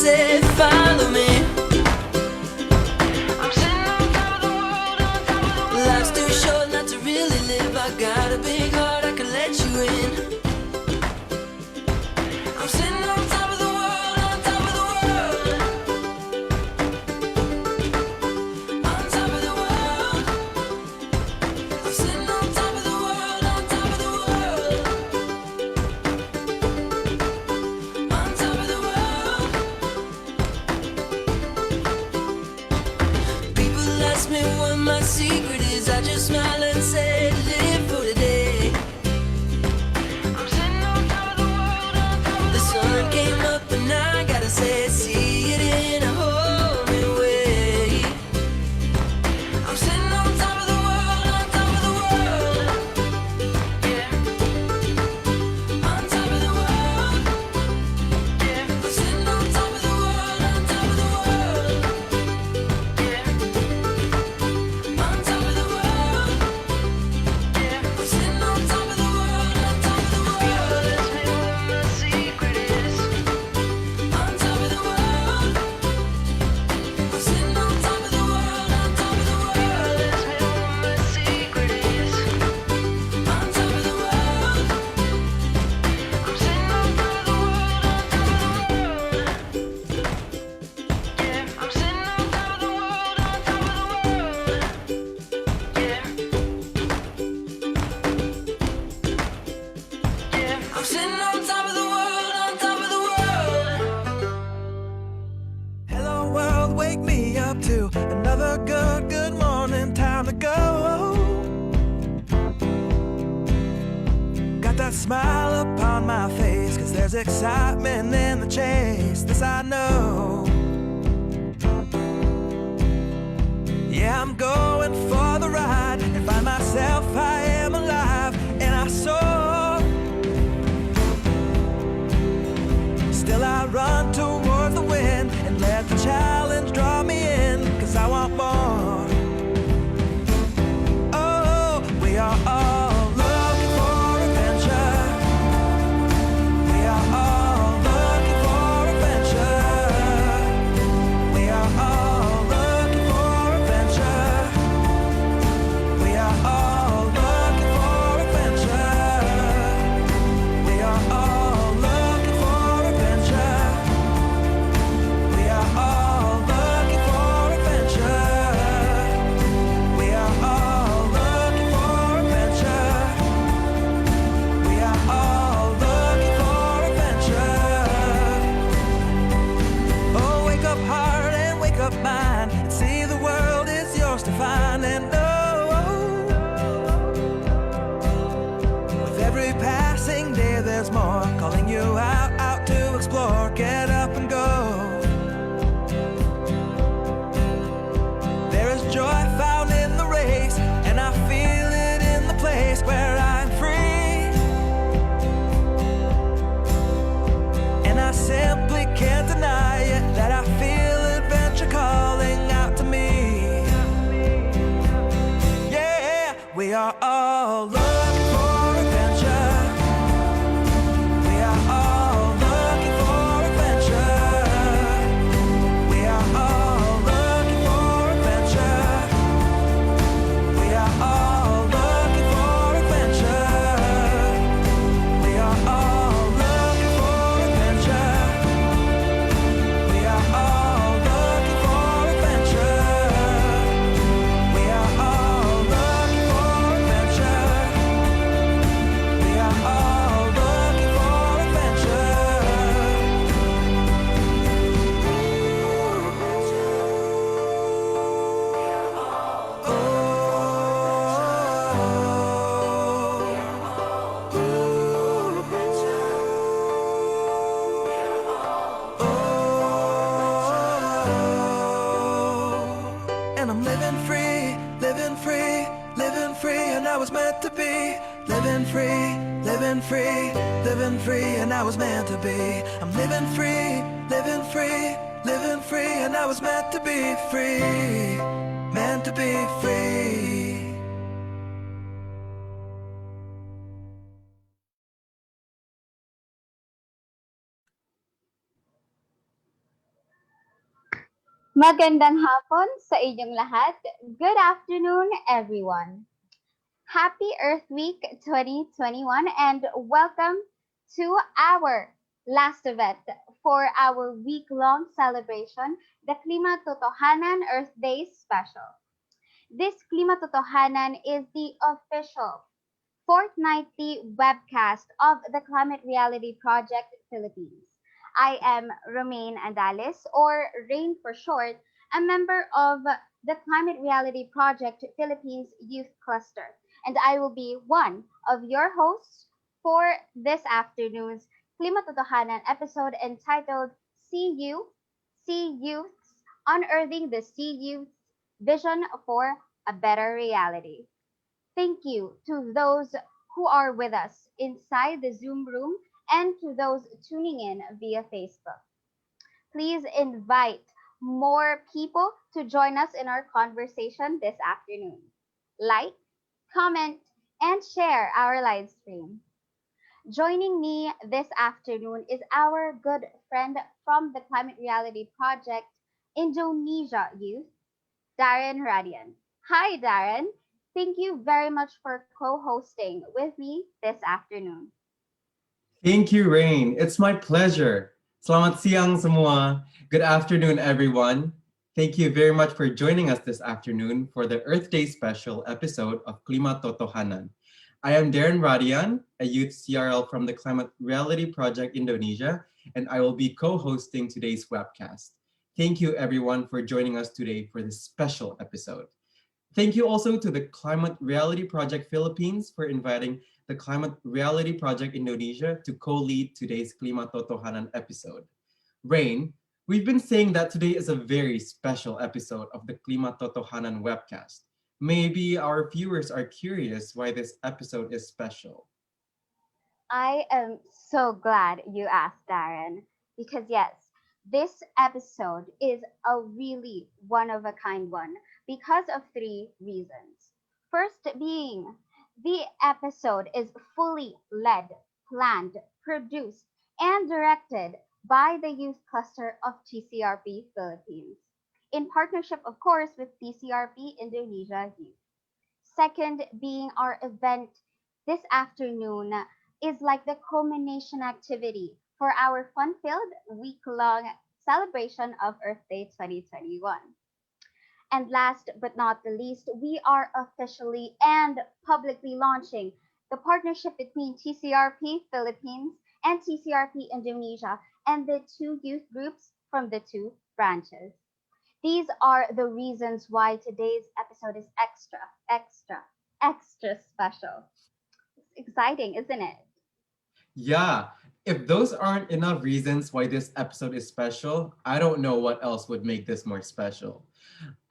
said, follow me. Life's too short not to really live. I got a big heart, I can let you in. I'm sitting on top of the world, on top of the world. On top of the world. I'm sitting on top of the world, on top of the world. On top of the world. People ask me what my secret is. I just smile and say, live for today. I'm sitting on top of the world, on top of the sun came up and I gotta say, see it in a whole new way. I'm sitting on top of the world, on top of the world. Yeah. On top of the world. Yeah. I'm sitting on top of the world, on top of the world. Yeah. On top of the world. Yeah. I'm sitting on top of the world, on top of the world. People ask me what my secret is. On top of the world. I'm sitting on top of the world, on top of the world. Ask me what my secret is. On top of the world. I'm sitting on top of the world, on top of the world. Yeah, I'm sitting on top of the world, on top of the world. Yeah. Yeah, I'm sitting on top of the world, on top of the world. Hello world, wake me up to another good morning, time to go. Got that smile upon my face, cause there's excitement in the chase, this I know. Yeah, I'm going for the ride and find myself, I am alive, and I soar. Still I run toward the wind and let the challenge draw me in, cause I want more. Oh, we are all looking for adventure. We are all looking for adventure. We are all looking for adventure. We are all looking for adventure. We are all looking for adventure. We are all looking for adventure. We are all looking for adventure. We are all looking for adventure. Oh, wake up heart and wake up mind and see the world is yours to find. And oh, with every passing day there's more calling you out to explore. Get up and go. There is joy found in the race, and I feel it in the place where I'm free. And I simply can't deny it, that I feel adventure calling out to me. Yeah, we are all looking for adventure. We are all looking for adventure. We are all looking for adventure. We are all looking for adventure. We are all looking for adventure. We are all looking for adventure. We are all looking for adventure. We are all looking for And I'm living free, living free, living free, and I was meant to be. Living free, living free, living free, and I was meant to be. I'm living free, living free, living free, and I was meant to be free, meant to be free. Magandang hapon sa inyong lahat. Good afternoon, everyone. Happy Earth Week 2021 and welcome to our last event for our week-long celebration, the Klimatotohanan Earth Day Special. This Klimatotohanan is the official fortnightly webcast of the Climate Reality Project Philippines. I am Romaine Andales, or Rain for short, a member of the Climate Reality Project Philippines Youth Cluster, and I will be one of your hosts for this afternoon's Klimatotohanan episode entitled See Youths, Unearthing the See Youth's Vision for a Better Reality. Thank you to those who are with us inside the Zoom room and to those tuning in via Facebook. Please invite more people to join us in our conversation this afternoon. Like, comment, and share our live stream. Joining me this afternoon is our good friend from the Climate Reality Project Indonesia Youth, Darren Radian. Hi, Darren. Thank you very much for co hosting with me this afternoon. Thank you, Rain. It's my pleasure. Selamat siang semua. Good afternoon, everyone. Thank you very much for joining us this afternoon for the Earth Day special episode of Klimatotohanan. I am Darren Radian, a youth CRL from the Climate Reality Project Indonesia, and I will be co-hosting today's webcast. Thank you, everyone, for joining us today for this special episode. Thank you also to the Climate Reality Project Philippines for inviting the Climate Reality Project Indonesia to co-lead today's Klimatotohanan episode. Rain, we've been saying that today is a very special episode of the Klimatotohanan webcast. Maybe our viewers are curious why this episode is special. I am so glad you asked, Darren, because yes, this episode is a really one of a kind one because of three reasons. First being, the episode is fully led, planned, produced, and directed by the youth cluster of TCRP Philippines, in partnership, of course, with TCRP Indonesia Youth. Second, being our event this afternoon is like the culmination activity for our fun filled week long celebration of Earth Day 2021. And last but not the least, we are officially and publicly launching the partnership between TCRP Philippines and TCRP Indonesia and the two youth groups from the two branches. These are the reasons why today's episode is extra special. It's exciting, isn't it? Yeah, if those aren't enough reasons why this episode is special, I don't know what else would make this more special.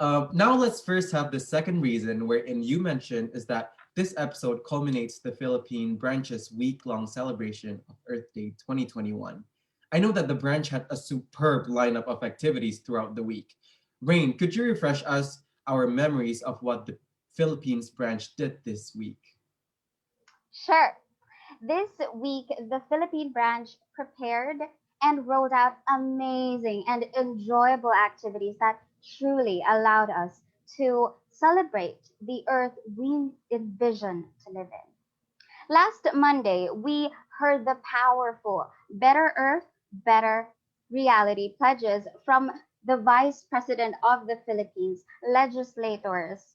Now let's first have the second reason wherein you mentioned is that this episode culminates the Philippine branch's week-long celebration of Earth Day 2021. I know that the branch had a superb lineup of activities throughout the week. Rain, could you refresh us our memories of what the Philippines branch did this week? Sure. This week, the Philippine branch prepared and rolled out amazing and enjoyable activities that truly allowed us to celebrate the earth we envision to live in. Last Monday, we heard the powerful Better Earth, Better Reality pledges from the Vice President of the Philippines, legislators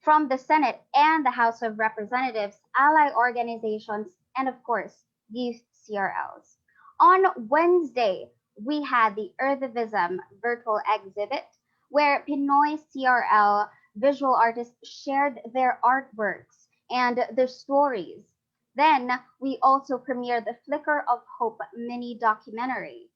from the Senate and the House of Representatives, ally organizations, and of course, youth CRLs. On Wednesday, we had the Earthivism virtual exhibit where Pinoy CRL visual artists shared their artworks and their stories. Then we also premiered the Flicker of Hope mini documentary,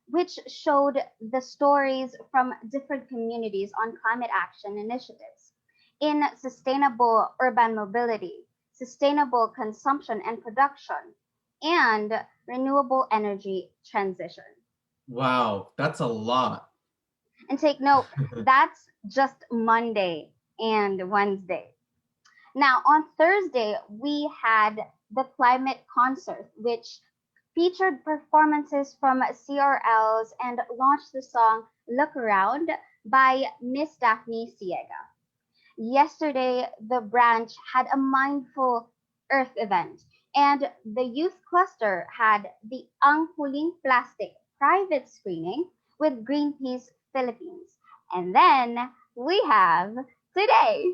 which showed the stories from different communities on climate action initiatives in sustainable urban mobility, sustainable consumption and production, and renewable energy transition. Wow, that's a lot. And take note, that's just Monday and Wednesday. Now, on Thursday, we had the climate concert, which featured performances from CRLs and launched the song Look Around by Miss Daphne Siega. Yesterday, the branch had a mindful Earth event, and the youth cluster had the Ang Huling Plastic private screening with Greenpeace Philippines. And then we have today.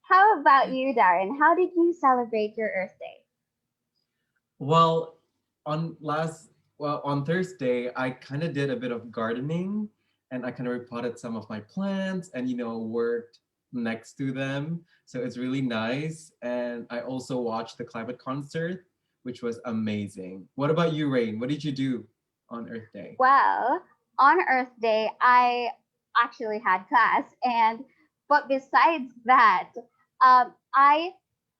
How about you, Darren? How did you celebrate your Earth Day? Well, on last well on Thursday, I kind of did a bit of gardening, and I kind of repotted some of my plants, and worked next to them. So it's really nice. And I also watched the climate concert, which was amazing. What about you, Rain? What did you do on Earth Day? Well, on Earth Day, I actually had class, and but besides that, I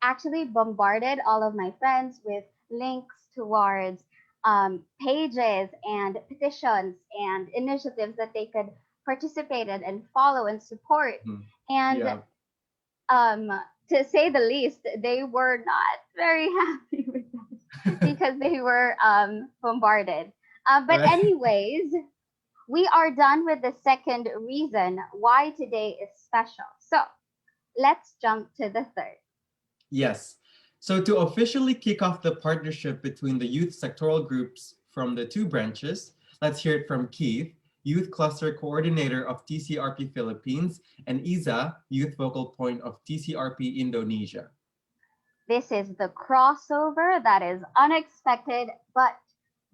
actually bombarded all of my friends with links towards pages and petitions and initiatives that they could participate in and follow and support. Hmm. And Yeah. um, to say the least, they were not very happy with that because they were bombarded. But Right. anyways, we are done with the second reason why today is special. So let's jump to the third. Yes. So to officially kick off the partnership between the youth sectoral groups from the two branches, let's hear it from Keith, Youth Cluster Coordinator of TCRP Philippines, and Iza, Youth Focal Point of TCRP Indonesia. This is the crossover that is unexpected but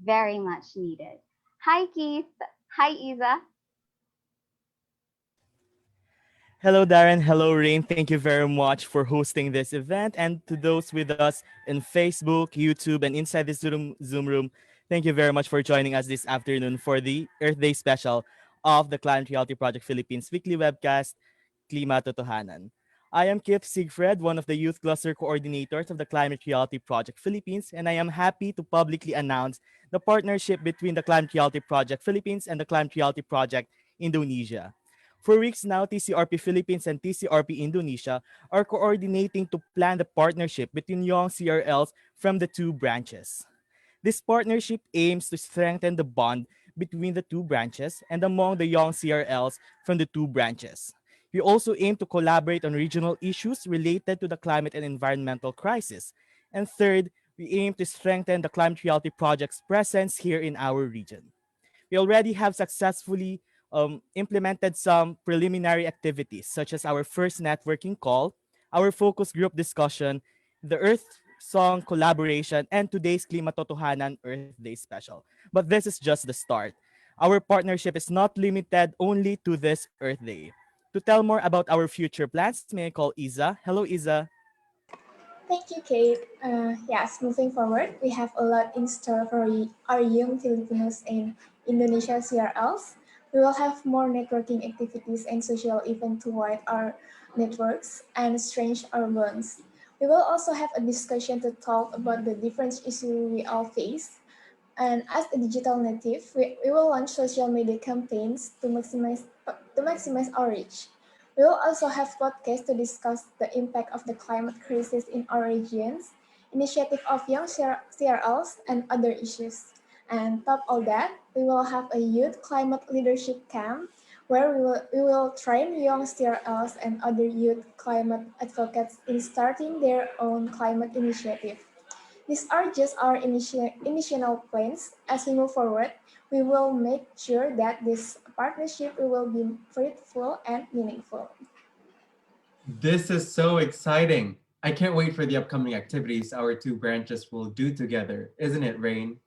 very much needed. Hi, Keith. Hi, Isa. Hello, Darren. Hello, Rain. Thank you very much for hosting this event. And to those with us in Facebook, YouTube, and inside this Zoom room, thank you very much for joining us this afternoon for the Earth Day special of the Climate Reality Project Philippines weekly webcast, Klimatotohanan. I am Kip Siegfried, one of the youth cluster coordinators of the Climate Reality Project Philippines, and I am happy to publicly announce the partnership between the Climate Reality Project Philippines and the Climate Reality Project Indonesia. For weeks now, TCRP Philippines and TCRP Indonesia are coordinating to plan the partnership between young CRLs from the two branches. This partnership aims to strengthen the bond between the two branches and among the young CRLs from the two branches. We also aim to collaborate on regional issues related to the climate and environmental crisis. And third, we aim to strengthen the Climate Reality Project's presence here in our region. We already have successfully implemented some preliminary activities, such as our first networking call, our focus group discussion, the Earth Song collaboration, and today's Klimatotohanan Earth Day special. But this is just the start. Our partnership is not limited only to this Earth Day. To tell more about our future plans, may I call Iza? Hello, Iza. Thank you, Kate. Yes, moving forward, we have a lot in store for our young Filipinos in Indonesia CRLs. We will have more networking activities and social events to widen our networks and strengthen our bonds. We will also have a discussion to talk about the different issues we all face. And as a digital native, we will launch social media campaigns to maximize our reach. We will also have podcasts to discuss the impact of the climate crisis in our regions, initiative of young CRLs, and other issues. And top all that, we will have a youth climate leadership camp where we will train young CRLs and other youth climate advocates in starting their own climate initiative. These are just our initial plans. As we move forward, we will make sure that this partnership will be fruitful and meaningful. This is so exciting. I can't wait for the upcoming activities our two branches will do together, isn't it, Rain?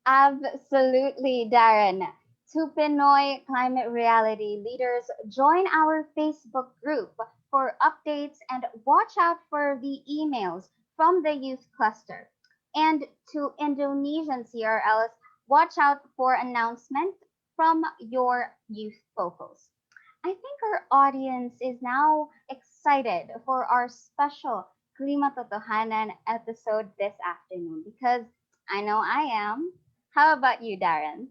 Absolutely, Darren. To Pinoy Climate Reality leaders, join our Facebook group for updates and watch out for the emails from the youth cluster. And to Indonesian CRLs, watch out for announcement from your youth focals. I think our audience is now excited for our special Klimatotohanan episode this afternoon because I know I am. How about you, Darren?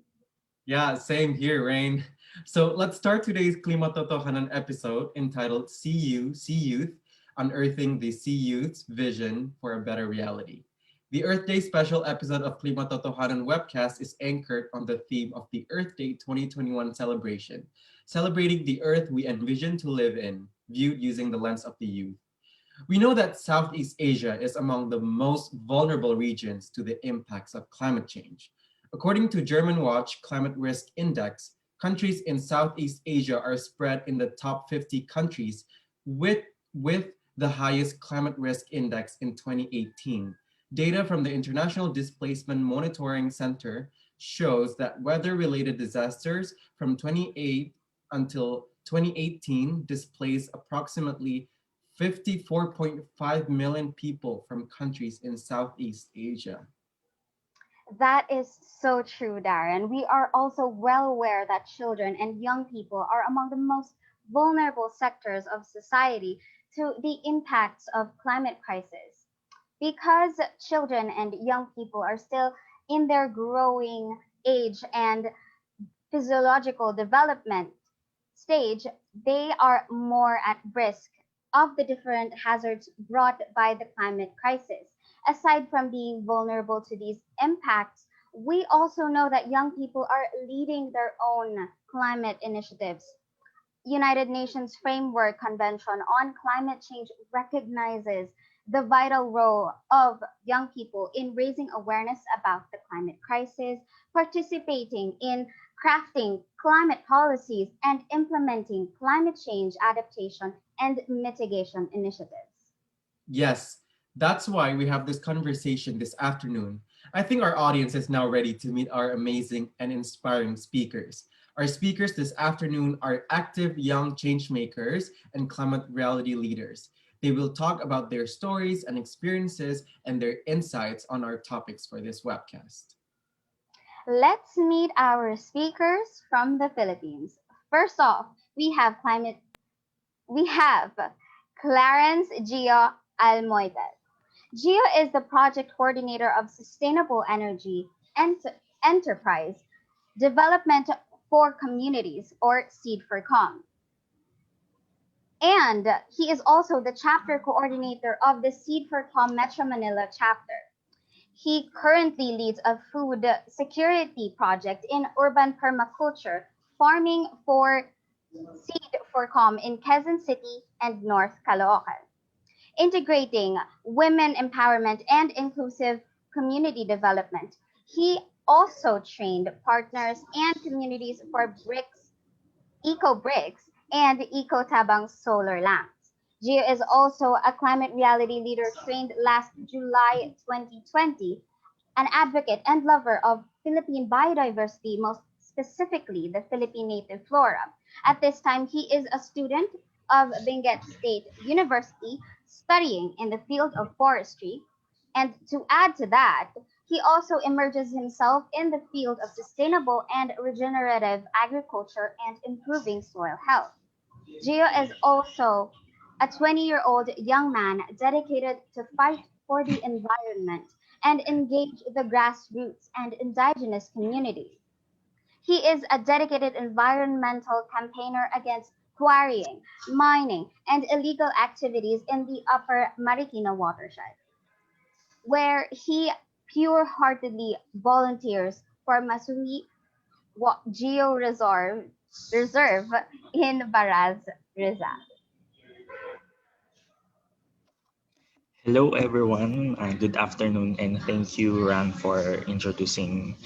Yeah, same here, Rain. So let's start today's Klimatotohanan episode entitled See You, See Youth, Unearthing the See Youth's Vision for a Better Reality. The Earth Day special episode of Klimatotohanan webcast is anchored on the theme of the Earth Day 2021 celebration, celebrating the Earth we envision to live in, viewed using the lens of the youth. We know that Southeast Asia is among the most vulnerable regions to the impacts of climate change. According to German Watch Climate Risk Index, countries in Southeast Asia are spread in the top 50 countries with the highest climate risk index in 2018. Data from the International Displacement Monitoring Center shows that weather-related disasters from 2008 until 2018 displaced approximately 54.5 million people from countries in Southeast Asia. That is so true, Darren. We are also well aware that children and young people are among the most vulnerable sectors of society to the impacts of climate crisis. Because children and young people are still in their growing age and physiological development stage, they are more at risk of the different hazards brought by the climate crisis. Aside from being vulnerable to these impacts, we also know that young people are leading their own climate initiatives. United Nations Framework Convention on Climate Change recognizes the vital role of young people in raising awareness about the climate crisis, participating in crafting climate policies, and implementing climate change adaptation and mitigation initiatives. Yes, that's why we have this conversation this afternoon. I think our audience is now ready to meet our amazing and inspiring speakers. Our speakers this afternoon are active young changemakers and climate reality leaders. They will talk about their stories and experiences and their insights on our topics for this webcast. Let's meet our speakers from the Philippines. First off, we have Clarence Gio Almoite. Gio is the project coordinator of Sustainable Energy Enterprise Development for Communities, or Seed for Com. And he is also the chapter coordinator of the Seed for Com Metro Manila chapter. He currently leads a food security project in urban permaculture, farming for Seed for Com in Quezon City and North Caloocan, integrating women empowerment and inclusive community development. He also trained partners and communities for Eco Bricks and Eco Tabang solar lamps. Gio is also a climate reality leader trained last July 2020, an advocate and lover of Philippine biodiversity, most specifically the Philippine native flora. At this time, he is a student of Benguet State University studying in the field of forestry. And to add to that, he also immerses himself in the field of sustainable and regenerative agriculture and improving soil health. Gio is also a 20-year-old young man dedicated to fight for the environment and engage the grassroots and indigenous communities. He is a dedicated environmental campaigner against quarrying, mining, and illegal activities in the upper Marikina watershed, where he pure-heartedly volunteers for Masui Geo Reserve in Baraz, Rizal. Hello, everyone. Good afternoon, and thank you, Ran, for introducing.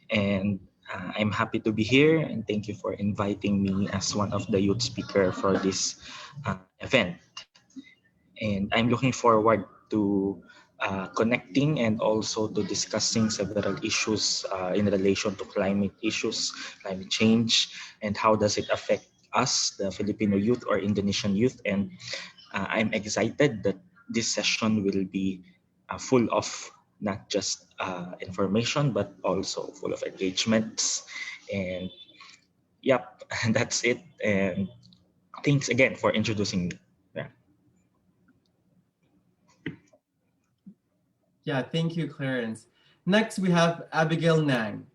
And I'm happy to be here, and thank you for inviting me as one of the youth speaker for this event. And I'm looking forward to connecting and also to discussing several issues in relation to climate issues, climate change, and how does it affect us, the Filipino youth or Indonesian youth. And I'm excited that this session will be full of not just information, but also full of engagements. And yep, that's it. And thanks again for introducing me. Yeah. Yeah, thank you, Clarence. Next, we have Abigail Nang.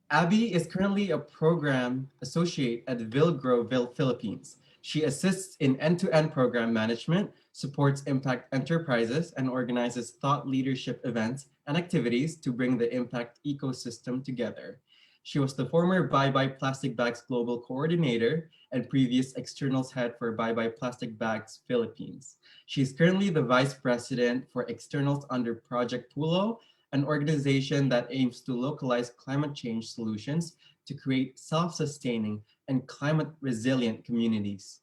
Abby is currently a program associate at Villgro, Philippines. She assists in end-to-end program management, supports impact enterprises, and organizes thought leadership events and activities to bring the impact ecosystem together. She was the former Bye Bye Plastic Bags Global Coordinator and previous externals head for Bye Bye Plastic Bags Philippines. She is currently the Vice President for Externals under Project Pulo, an organization that aims to localize climate change solutions to create self-sustaining and climate-resilient communities.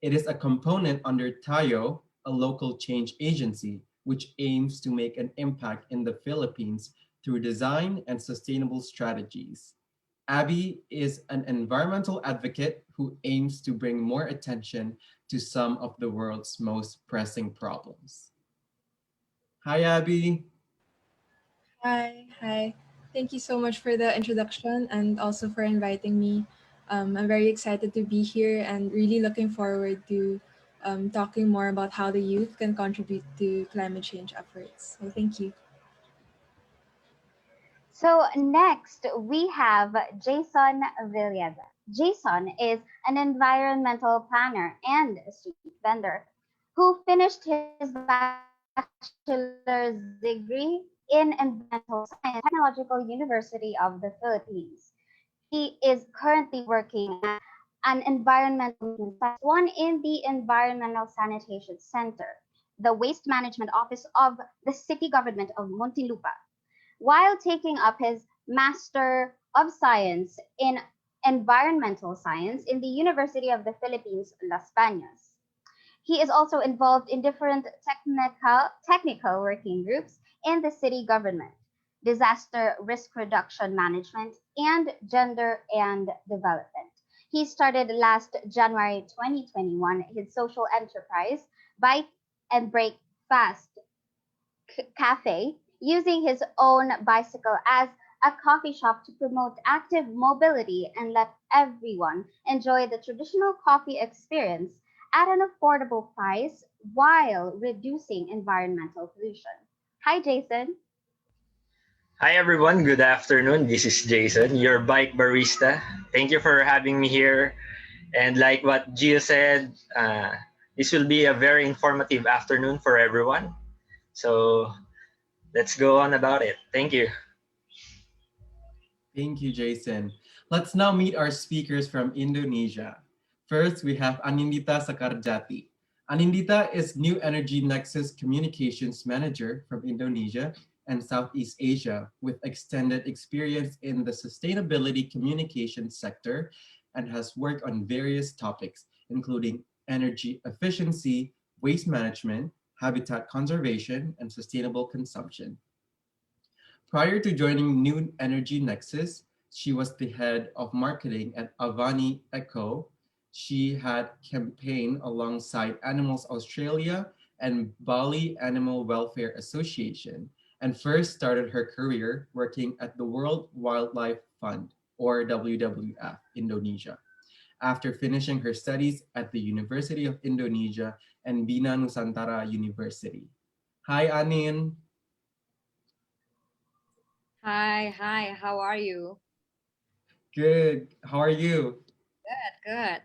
It is a component under Tayo, a local change agency, which aims to make an impact in the Philippines through design and sustainable strategies. Abby is an environmental advocate who aims to bring more attention to some of the world's most pressing problems. Hi, Abby. Hi. Thank you so much for the introduction and also for inviting me. I'm very excited to be here and really looking forward to talking more about how the youth can contribute to climate change efforts. So thank you. So next we have Jayson Villeza. Jayson is an environmental planner and a street vendor who finished his bachelor's degree in environmental science at Technological University of the Philippines. He is currently working at an environmental one in the Environmental Sanitation Center, the Waste Management Office of the City Government of Muntinlupa, while taking up his Master of Science in Environmental Science in the University of the Philippines, Las Bañas. He is also involved in different technical working groups in the city government, disaster risk reduction management, and gender and development. He started last January 2021 his social enterprise, Bike and Break Fast Café, using his own bicycle as a coffee shop to promote active mobility and let everyone enjoy the traditional coffee experience at an affordable price while reducing environmental pollution. Hi, Jayson. Hi everyone, good afternoon. This is Jayson, your bike barista. Thank you for having me here. And like what Gio said, this will be a very informative afternoon for everyone. So let's go on about it. Thank you. Thank you, Jayson. Let's now meet our speakers from Indonesia. First, we have Anindita Jati. Anindita is New Energy Nexus Communications Manager from Indonesia and Southeast Asia with extended experience in the sustainability communications sector and has worked on various topics, including energy efficiency, waste management, habitat conservation, and sustainable consumption. Prior to joining New Energy Nexus, she was the head of marketing at Avani Eco. She had campaigned alongside Animals Australia and Bali Animal Welfare Association, and first started her career working at the World Wildlife Fund, or WWF, Indonesia, after finishing her studies at the University of Indonesia and Bina Nusantara University. Hi, Anin. Hi, how are you? Good. How are you? Good.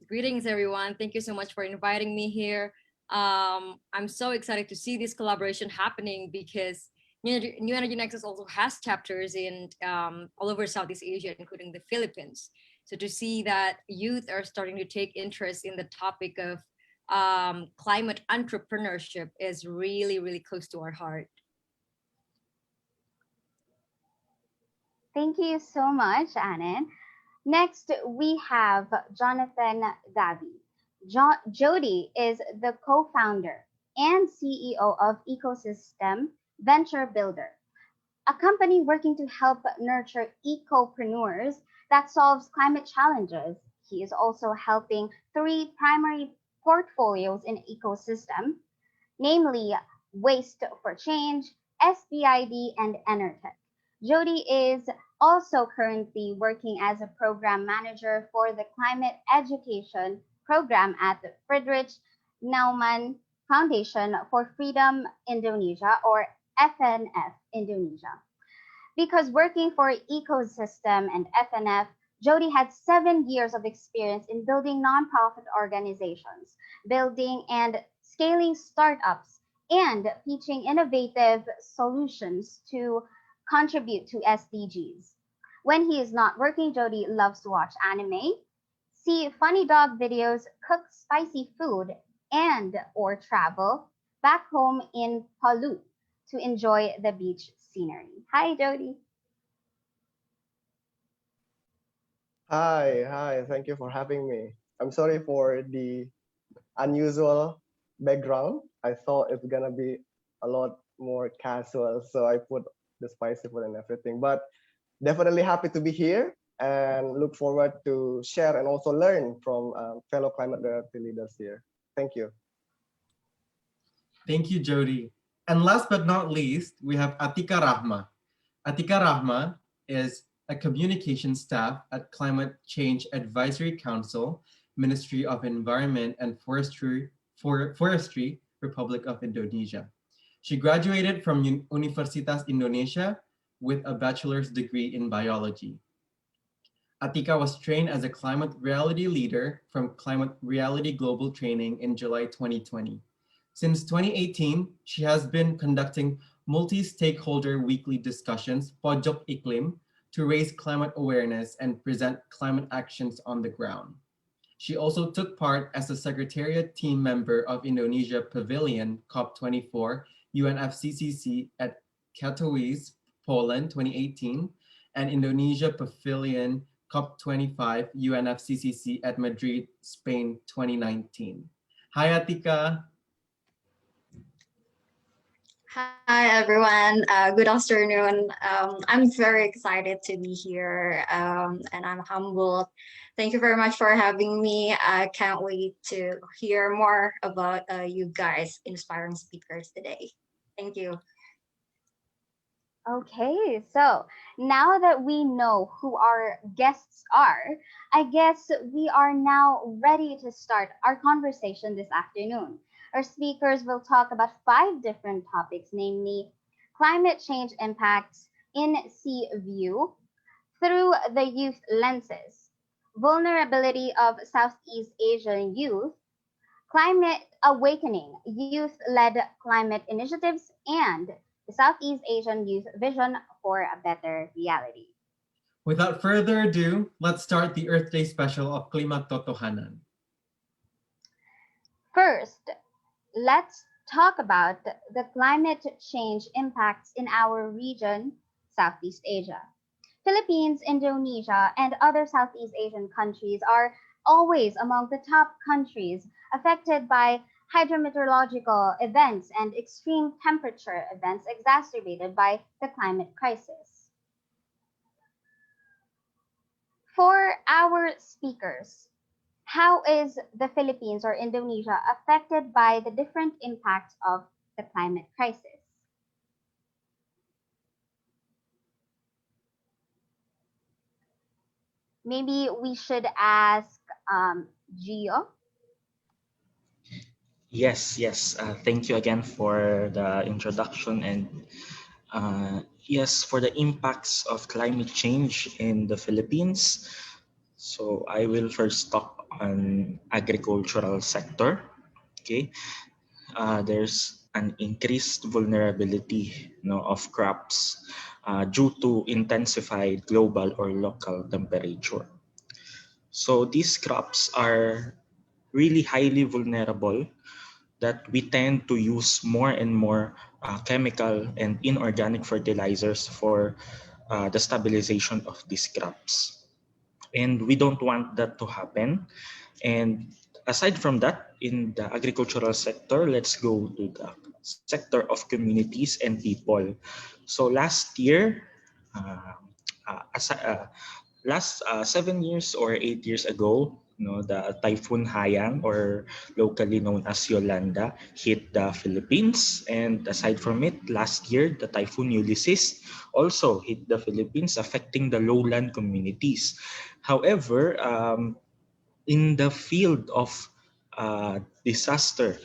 Greetings, everyone. Thank you so much for inviting me here. I'm so excited to see this collaboration happening because New Energy Nexus also has chapters in all over Southeast Asia, including the Philippines. So to see that youth are starting to take interest in the topic of climate entrepreneurship is really, really close to our heart. Thank you so much, Annan. Next, we have Jonathan Davy. Jody is the co-founder and CEO of Ecoxyztem Venture Builder, a company working to help nurture ecopreneurs that solves climate challenges. He is also helping three primary portfolios in Ecosystem, namely Waste for Change, SBID, and Enertech. Jody is also currently working as a program manager for the climate education program at the Friedrich Naumann Foundation for Freedom Indonesia, or FNF Indonesia. Because working for Ecosystem and FNF, Jody had 7 years of experience in building nonprofit organizations, building and scaling startups, and pitching innovative solutions to contribute to SDGs. When he is not working, Jody loves to watch anime, see funny dog videos, cook spicy food, and or travel back home in Palu to enjoy the beach scenery. Hi, Jody. Hi, thank you for having me. I'm sorry for the unusual background. I thought it's gonna be a lot more casual, so I put the spicy food and everything. But definitely happy to be here and look forward to share and also learn from fellow climate reality leaders here. Thank you. Thank you, Jody. And last but not least, we have Atika Rahmah. Atika Rahmah is a communication staff at Climate Change Advisory Council, Ministry of Environment and Forestry, Republic of Indonesia. She graduated from Universitas Indonesia with a bachelor's degree in biology. Atika was trained as a climate reality leader from Climate Reality Global Training in July 2020. Since 2018, she has been conducting multi-stakeholder weekly discussions, Pojok Iklim, to raise climate awareness and present climate actions on the ground. She also took part as a Secretariat team member of Indonesia Pavilion COP24 UNFCCC at Katowice, Poland 2018, and Indonesia Pavilion COP25 UNFCCC at Madrid, Spain 2019. Hi, Atika. Hi, everyone. Good afternoon. I'm very excited to be here and I'm humbled. Thank you very much for having me. I can't wait to hear more about you guys, inspiring speakers today. Thank you. Okay, so now that we know who our guests are, I guess we are now ready to start our conversation this afternoon. Our speakers will talk about 5 different topics, namely climate change impacts in sea view through the youth lenses, vulnerability of Southeast Asian youth, climate awakening, youth-led climate initiatives, and the Southeast Asian Youth Vision for a Better Reality. Without further ado, let's start the Earth Day special of Klimatotohanan. First, let's talk about the climate change impacts in our region, Southeast Asia. Philippines, Indonesia, and other Southeast Asian countries are always among the top countries affected by hydrometeorological events and extreme temperature events exacerbated by the climate crisis. For our speakers, how is the Philippines or Indonesia affected by the different impacts of the climate crisis? Maybe we should ask Gio. Yes. Thank you again for the introduction. And yes, for the impacts of climate change in the Philippines. So I will first talk on agricultural sector. Okay, there's an increased vulnerability, of crops due to intensified global or local temperature. So these crops are really highly vulnerable that we tend to use more and more chemical and inorganic fertilizers for the stabilization of these crops. And we don't want that to happen. And aside from that, in the agricultural sector, let's go to the sector of communities and people. So last year, last 7 years or 8 years ago, the Typhoon Haiyan, or locally known as Yolanda, hit the Philippines. And aside from it, last year, the Typhoon Ulysses also hit the Philippines, affecting the lowland communities. However, in the field of disaster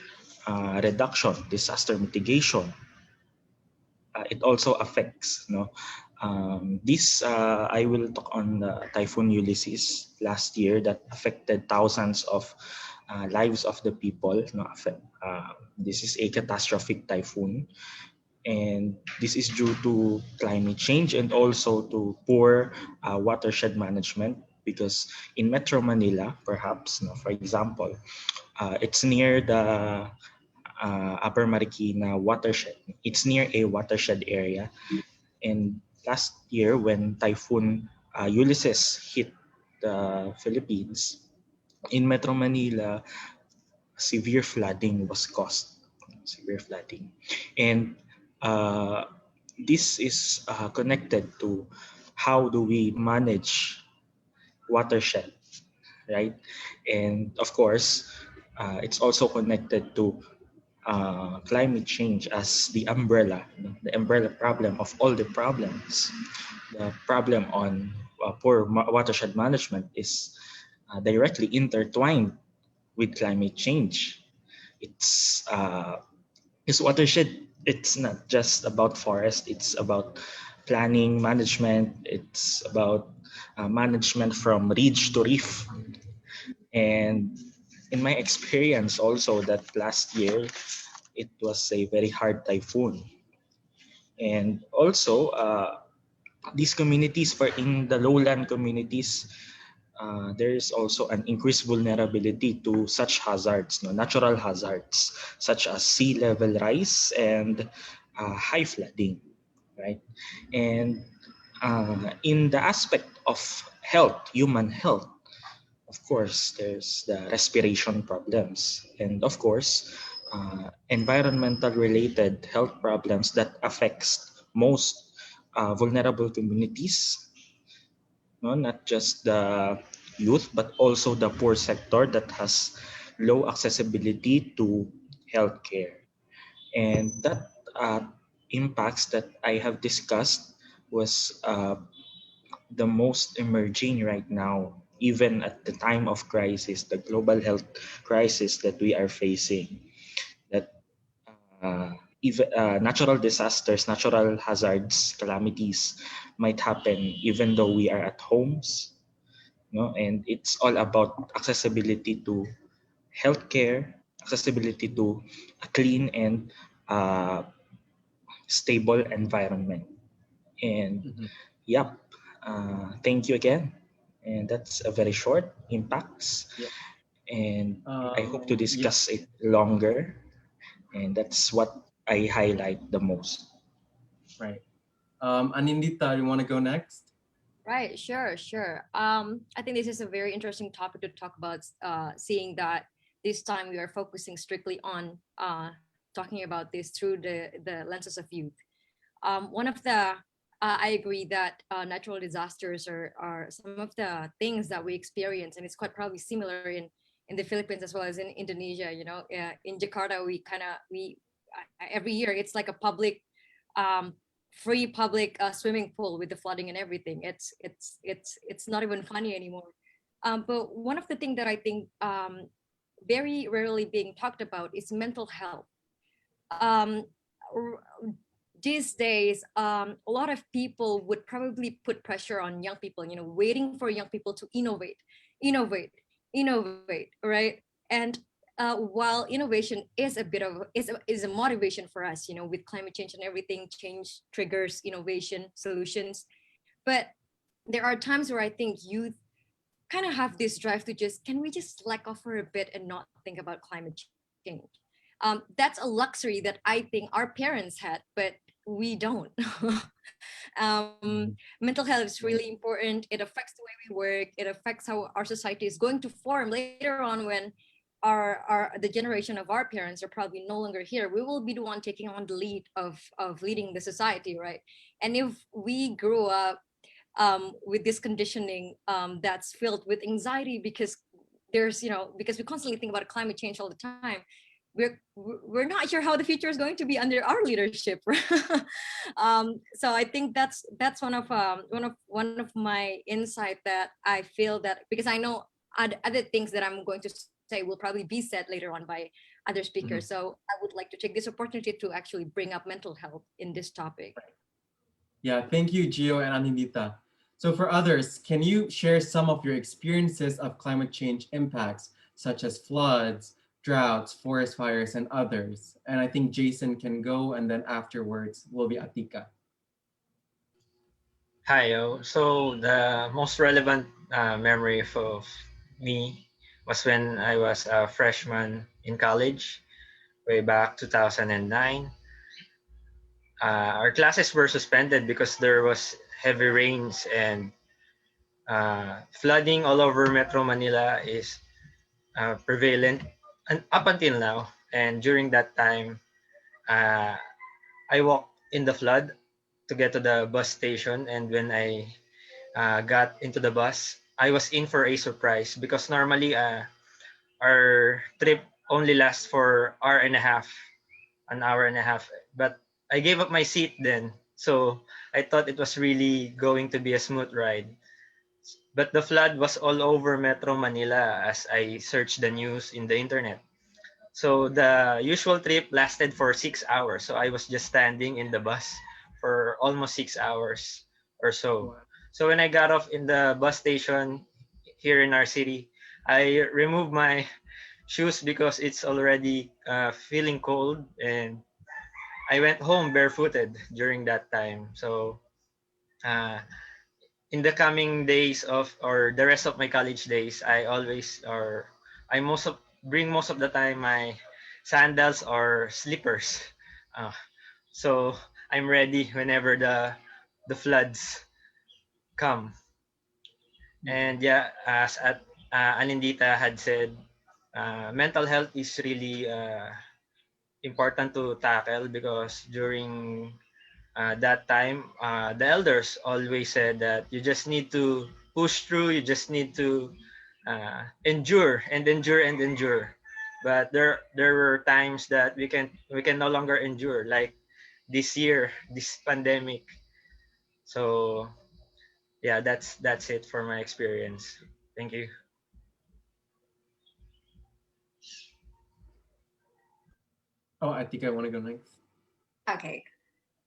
reduction, disaster mitigation, it also affects. This I will talk on the Typhoon Ulysses last year that affected thousands of lives of the people. No, this is a catastrophic typhoon, and this is due to climate change and also to poor watershed management, because in Metro Manila, perhaps, no, for example, it's near the Upper Marikina watershed. It's near a watershed area. And last year, when Typhoon Ulysses hit the Philippines, in Metro Manila, severe flooding was caused. Severe flooding. And this is connected to how do we manage watershed, right? And of course, it's also connected to climate change as the umbrella problem of all the problems. The problem on poor watershed management is directly intertwined with climate change. It's this watershed. It's not just about forest. It's about planning, management. It's about management from ridge to reef. And in my experience, also that last year it was a very hard typhoon. And also, these communities, for in the lowland communities, there is also an increased vulnerability to such hazards, no, natural hazards, such as sea level rise and high flooding, right? And in the aspect of health, human health, of course, there's the respiration problems, and of course, environmental related health problems that affects most vulnerable communities, no, not just the youth, but also the poor sector that has low accessibility to healthcare. And that impacts that I have discussed was the most emerging right now, even at the time of crisis, the global health crisis that we are facing. That uh, even natural disasters, natural hazards, calamities might happen even though we are at homes. No, and it's all about accessibility to healthcare, accessibility to a clean and uh, stable environment. And yep, thank you again. And that's a very short impacts. Yep. And I hope to discuss it longer. And that's what I highlight the most. Right. Anindita, you want to go next? Right, sure. I think this is a very interesting topic to talk about, seeing that this time we are focusing strictly on talking about this through the lenses of youth. One of the, I agree that natural disasters are some of the things that we experience, and it's quite probably similar in the Philippines as well as in Indonesia. You know, in Jakarta, we every year it's like a public free public swimming pool with the flooding and everything. It's not even funny anymore. But one of the things that I think very rarely being talked about is mental health. Um, these days, a lot of people would probably put pressure on young people, you know, waiting for young people to innovate, right? And while innovation is a bit of is a motivation for us, you know, with climate change and everything, change triggers innovation solutions. But there are times where I think youth kind of have this drive to just, can we just slack off for a bit and not think about climate change? That's a luxury that I think our parents had, but we don't. Mental health is really important. It affects the way we work. It affects how our society is going to form later on when the generation of our parents are probably no longer here. We will be the one taking on the lead of leading the society, right? And if we grew up with this conditioning that's filled with anxiety because there's, you know, because we constantly think about climate change all the time, we're not sure how the future is going to be under our leadership. So I think that's one of my insight that I feel, that because I know other things that I'm going to say will probably be said later on by other speakers. So I would like to take this opportunity to actually bring up mental health in this topic. Yeah, thank you, Gio and So for others, can you share some of your experiences of climate change impacts, such as floods, droughts, forest fires, and others. And I think Jayson can go, and then afterwards will be Atika. Hi, so the most relevant memory of me was when I was a freshman in college, way back 2009. Our classes were suspended because there was heavy rains and flooding all over Metro Manila is prevalent and up until now. And during that time, uh, I walked in the flood to get to the bus station. And when I got into the bus, I was in for a surprise because normally our trip only lasts for an hour and a half. But I gave up my seat then, so I thought it was really going to be a smooth ride. But the flood was all over Metro Manila as I searched the news in the internet. So the usual trip lasted for 6 hours. So I was just standing in the bus for almost 6 hours or so. So when I got off in the bus station here in our city, I removed my shoes because it's already feeling cold, and I went home barefooted during that time. So uh, in the coming days of or the rest of my college days, I always or I most of bring most of the time my sandals or slippers. Uh, so I'm ready whenever the floods come. And yeah, as Anindita had said, mental health is really important to tackle because during that time, the elders always said that you just need to push through, you just need to endure and endure and endure. But there were times that we can no longer endure, like this year, this pandemic. So yeah, that's it for my experience. Thank you. Oh, Atika, I want to go next. Okay.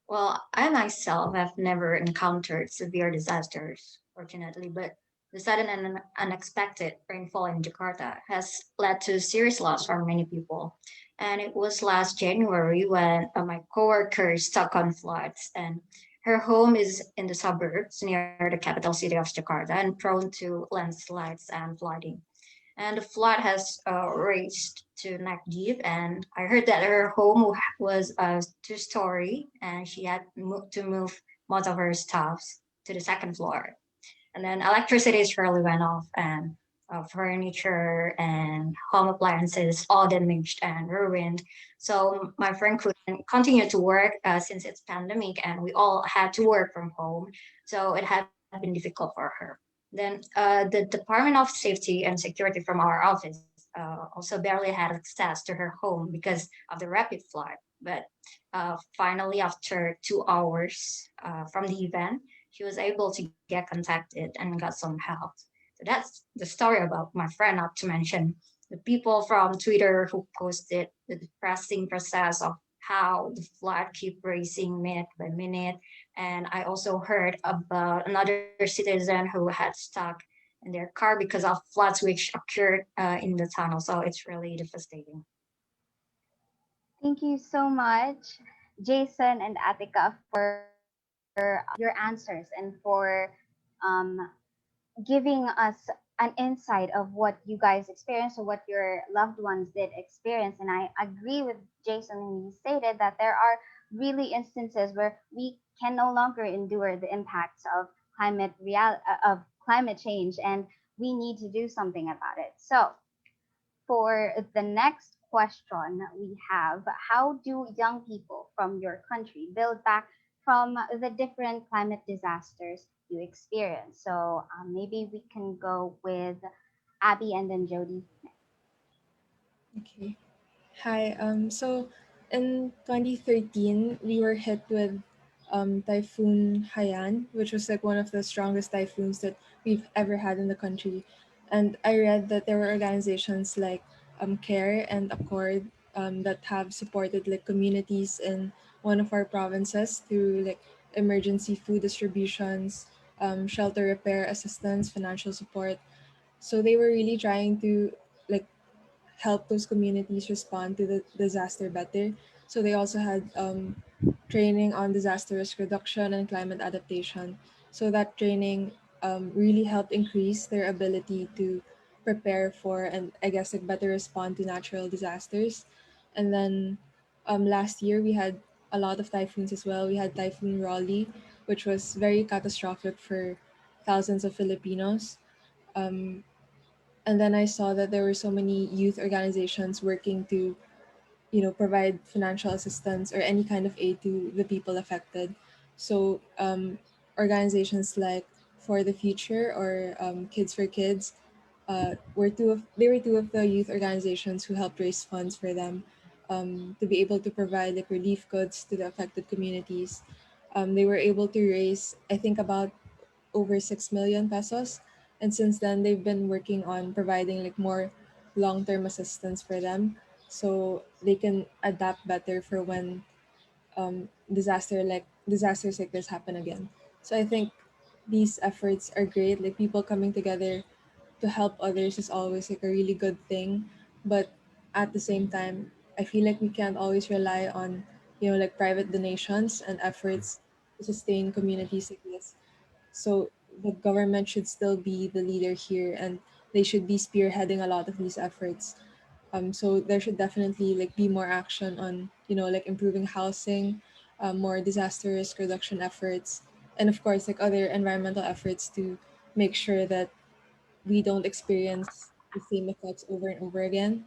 Well, I myself have never encountered severe disasters, fortunately, but the sudden and unexpected rainfall in Jakarta has led to serious loss for many people. And it was last January when my coworker stuck on floods, and her home is in the suburbs near the capital city of Jakarta and prone to landslides and flooding. And the flood has reached to neck deep. And I heard that her home was a two-story, and she had to move most of her stuffs to the second floor. And then electricity surely went off, and furniture and home appliances all damaged and ruined. So my friend couldn't continue to work since it's pandemic, and we all had to work from home. So it had been difficult for her. Then the Department of Safety and Security from our office also barely had access to her home because of the rapid flood. But finally, after 2 hours from the event, she was able to get contacted and got some help. So that's the story about my friend, not to mention the people from Twitter who posted the depressing process of how the flood keep rising minute by minute. And I also heard about another citizen who had stuck in their car because of floods which occurred in the tunnel. So it's really devastating. Thank you so much, Jason and Atika, for your answers and for um, giving us an insight of what you guys experienced or what your loved ones did experience. And I agree with Jason when he stated that there are really instances where we can no longer endure the impacts of climate change, and we need to do something about it. So for the next question we have, how do young people from your country build back from the different climate disasters you experience? So maybe we can go with Abby and then Jody. Okay. Hi. So in 2013, we were hit with Typhoon Haiyan, which was like one of the strongest typhoons that we've ever had in the country. And I read that there were organizations like CARE and Accord that have supported like communities in one of our provinces through like emergency food distributions, shelter repair assistance, financial support. So they were really trying to like help those communities respond to the disaster better. So they also had training on disaster risk reduction and climate adaptation. So that training really helped increase their ability to prepare for and I guess like better respond to natural disasters. And then last year we had a lot of typhoons as well. We had Typhoon Raleigh, which was very catastrophic for thousands of Filipinos. Um, and then I saw that there were so many youth organizations working to provide financial assistance or any kind of aid to the people affected. So organizations like For the Future or Kids for Kids they were two of the youth organizations who helped raise funds for them to be able to provide like relief goods to the affected communities. They were able to raise, I think, about over 6 million pesos, and since then they've been working on providing like more long-term assistance for them, so they can adapt better for when disasters like this happen again. So I think these efforts are great. Like people coming together to help others is always like a really good thing, but at the same time I feel like we can't always rely on like private donations and efforts to sustain communities like this. So the government should still be the leader here, and they should be spearheading a lot of these efforts. So there should definitely like be more action on like improving housing, more disaster risk reduction efforts, and of course like other environmental efforts to make sure that we don't experience the same effects over and over again.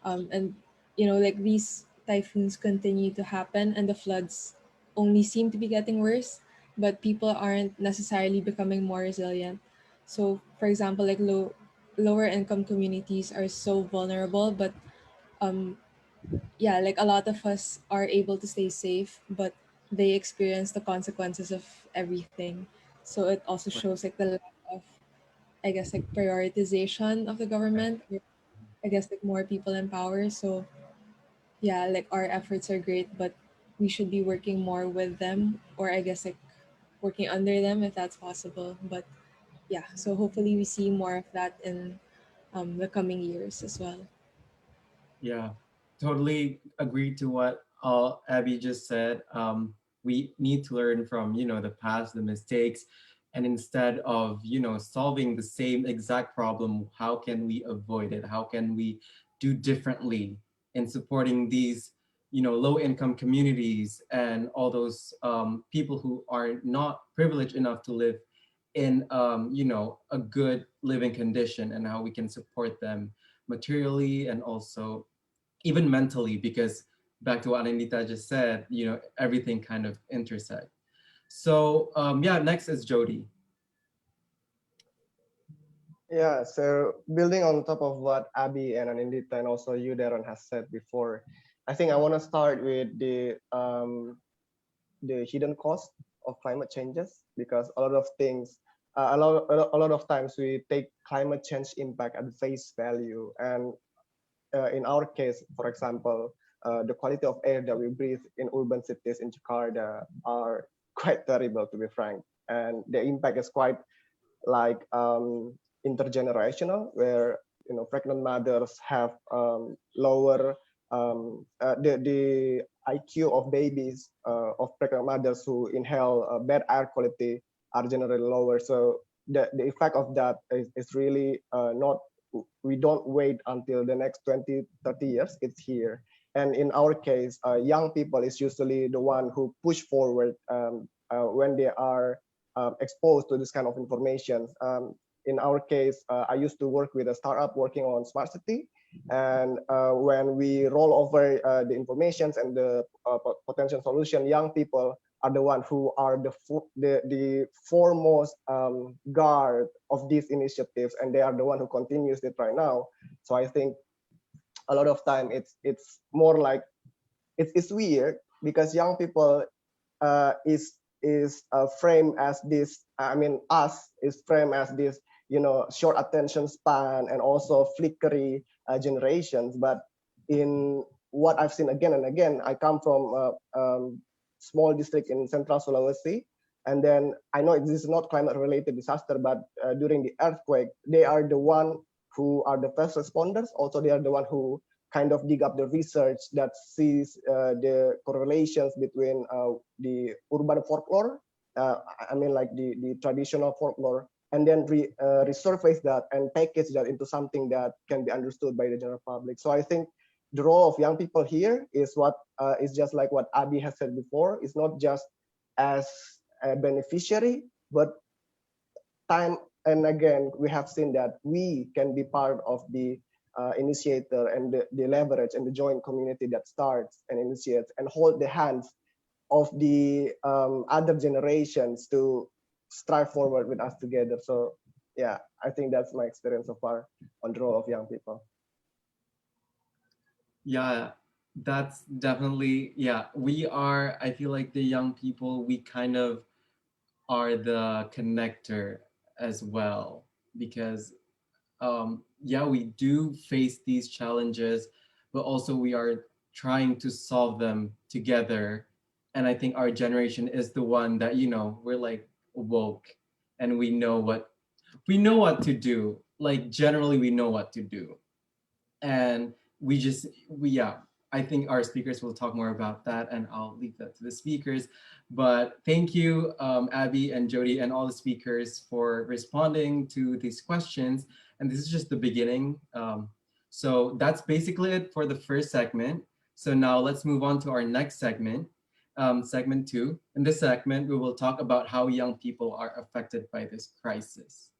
And like these typhoons continue to happen and the floods only seem to be getting worse, but people aren't necessarily becoming more resilient. So for example, like lower income communities are so vulnerable, but um yeah, like a lot of us are able to stay safe, but they experience the consequences of everything. So it also shows like the lack of, I guess, like prioritization of the government, or I guess like more people in power. So yeah, like our efforts are great, but we should be working more with them, or I guess like working under them if that's possible. But yeah, so hopefully we see more of that in the coming years as well. Yeah, totally agree to what Abby just said. We need to learn from, the past, the mistakes, and instead of, solving the same exact problem, how can we avoid it? How can we do differently in supporting these, low income communities and all those people who are not privileged enough to live in, a good living condition, and how we can support them materially and also even mentally, because back to what Anindita just said, everything kind of intersect. So yeah, next is Jody. Yeah, so building on top of what Abby and Anindita and also you, Darren, has said before, I think I want to start with the hidden cost of climate changes, because a lot of things, a lot of times we take climate change impact at face value, and in our case, for example, the quality of air that we breathe in urban cities in Jakarta are quite terrible, to be frank, and the impact is quite like intergenerational, where pregnant mothers have lower the IQ of babies of pregnant mothers who inhale bad air quality are generally lower. So the effect of that is really not, we don't wait until the next 20, 30 years, it's here. And in our case, young people is usually the one who push forward when they are exposed to this kind of information. In our case, I used to work with a startup working on smart city, and when we roll over the informations and the potential solution, young people are the one who are the foremost guard of these initiatives, and they are the one who continues it right now. So I think a lot of time it's more like it's weird, because young people is framed as this, I mean us is framed as this short attention span and also flickery generations. But in what I've seen again and again, I come from a small district in central Sulawesi, and then I know this is not climate related disaster, but during the earthquake they are the one who are the first responders. Also, they are the one who kind of dig up the research that sees the correlations between the urban folklore, I mean like the traditional folklore, and then resurface that and package that into something that can be understood by the general public. So I think the role of young people here is what is just like what Adi has said before. It's not just as a beneficiary, but time and again, we have seen that we can be part of the initiator and the leverage and the joint community that starts and initiates and hold the hands of the other generations to strive forward with us together. So yeah, I think that's my experience so far on the role of young people. Yeah, that's definitely, yeah, we are, I feel like the young people, we kind of are the connector as well, because yeah, we do face these challenges, but also we are trying to solve them together. And I think our generation is the one that, you know, we're like woke and we know what to do. Like generally we know what to do. And yeah, I think our speakers will talk more about that, and I'll leave that to the speakers. But thank you, Abby and Jody and all the speakers for responding to these questions. And this is just the beginning. So that's basically it for the first segment. So now let's move on to our next segment, segment 2. In this segment, we will talk about how young people are affected by this crisis.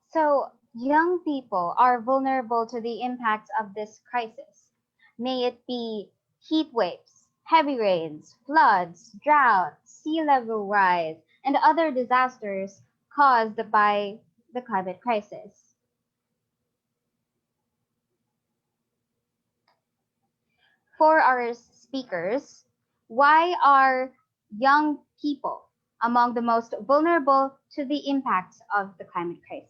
So, young people are vulnerable to the impacts of this crisis. May it be heat waves, heavy rains, floods, drought, sea level rise, and other disasters caused by the climate crisis. For our speakers, why are young people among the most vulnerable to the impacts of the climate crisis?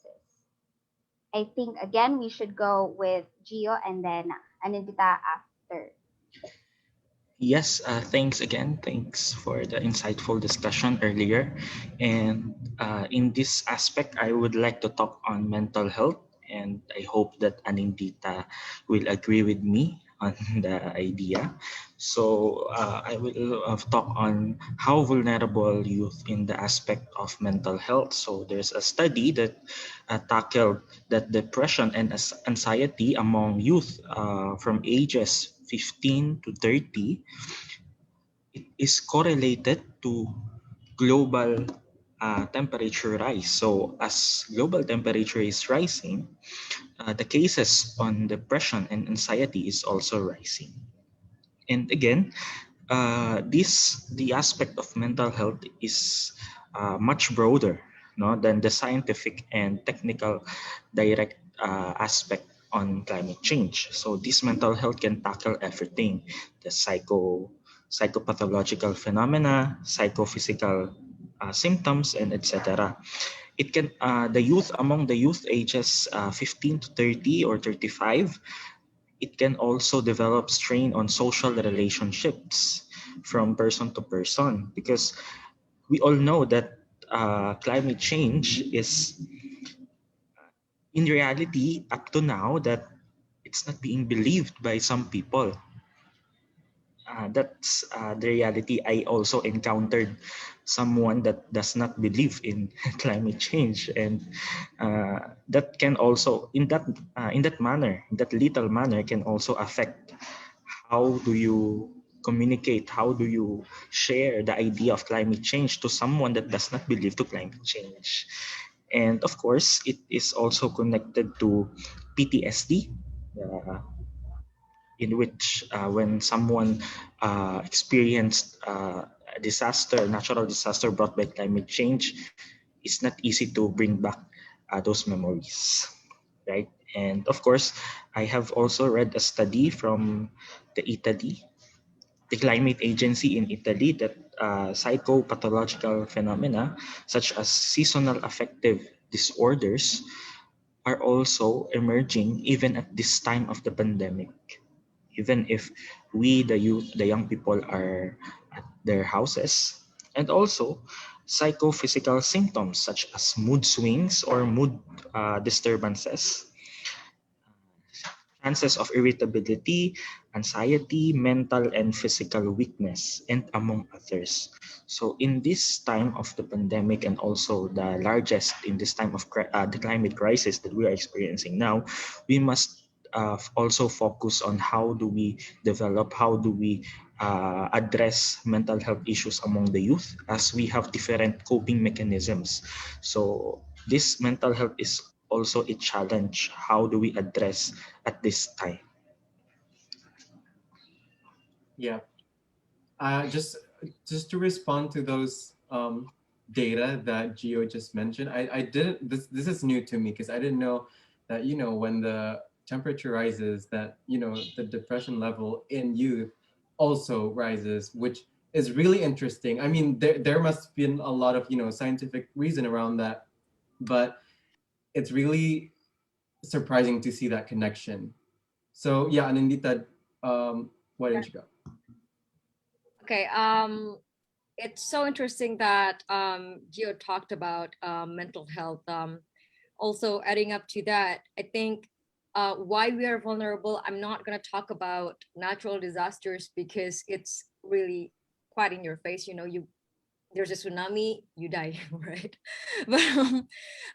I think again we should go with Gio and then Anindita after. Yes, thanks again. Thanks for the insightful discussion earlier. And in this aspect, I would like to talk on mental health. And I hope that Anindita will agree with me on the idea. So I will talk on how vulnerable youth in the aspect of mental health. So there's a study that tackled that depression and anxiety among youth from ages 15 to 30, it is correlated to global temperature rise. So as global temperature is rising, the cases on depression and anxiety is also rising. And again, the aspect of mental health is much broader, no, than the scientific and technical direct aspect on climate change. So this mental health can tackle everything: the psychopathological phenomena, psychophysical symptoms, and etc. It can among the youth ages 15 to 30 or 35, it can also develop strain on social relationships from person to person, because we all know that climate change is in reality up to now that it's not being believed by some people. That's the reality. I also encountered someone that does not believe in climate change, and that can also, in that manner, in that little manner, can also affect how do you communicate, how do you share the idea of climate change to someone that does not believe to climate change. And of course, it is also connected to PTSD. In which when someone experienced a disaster, natural disaster brought by climate change, it's not easy to bring back those memories, right? And of course, I have also read a study from the climate agency in Italy, that psychopathological phenomena such as seasonal affective disorders are also emerging even at this time of the pandemic. Even if we, the youth, the young people, are at their houses. And also, psychophysical symptoms such as mood swings or mood disturbances, chances of irritability, anxiety, mental and physical weakness, and among others. So in this time of the pandemic and also the largest in this time of the climate crisis that we are experiencing now, we must also focus on how do we develop, how do we address mental health issues among the youth, as we have different coping mechanisms. So this mental health is also a challenge. How do we address at this time? Yeah. Just to respond to those data that Gio just mentioned, I didn't, this is new to me because I didn't know that, you know, when the temperature rises, that, you know, the depression level in youth also rises, which is really interesting. I mean, there must have been a lot of, you know, scientific reason around that, but it's really surprising to see that connection. So yeah, Anindita, why don't you go? Okay. It's so interesting that Gio talked about mental health. Also, adding up to that, I think why we are vulnerable. I'm not gonna talk about natural disasters because it's really quite in your face. You know, there's a tsunami, you die, right? But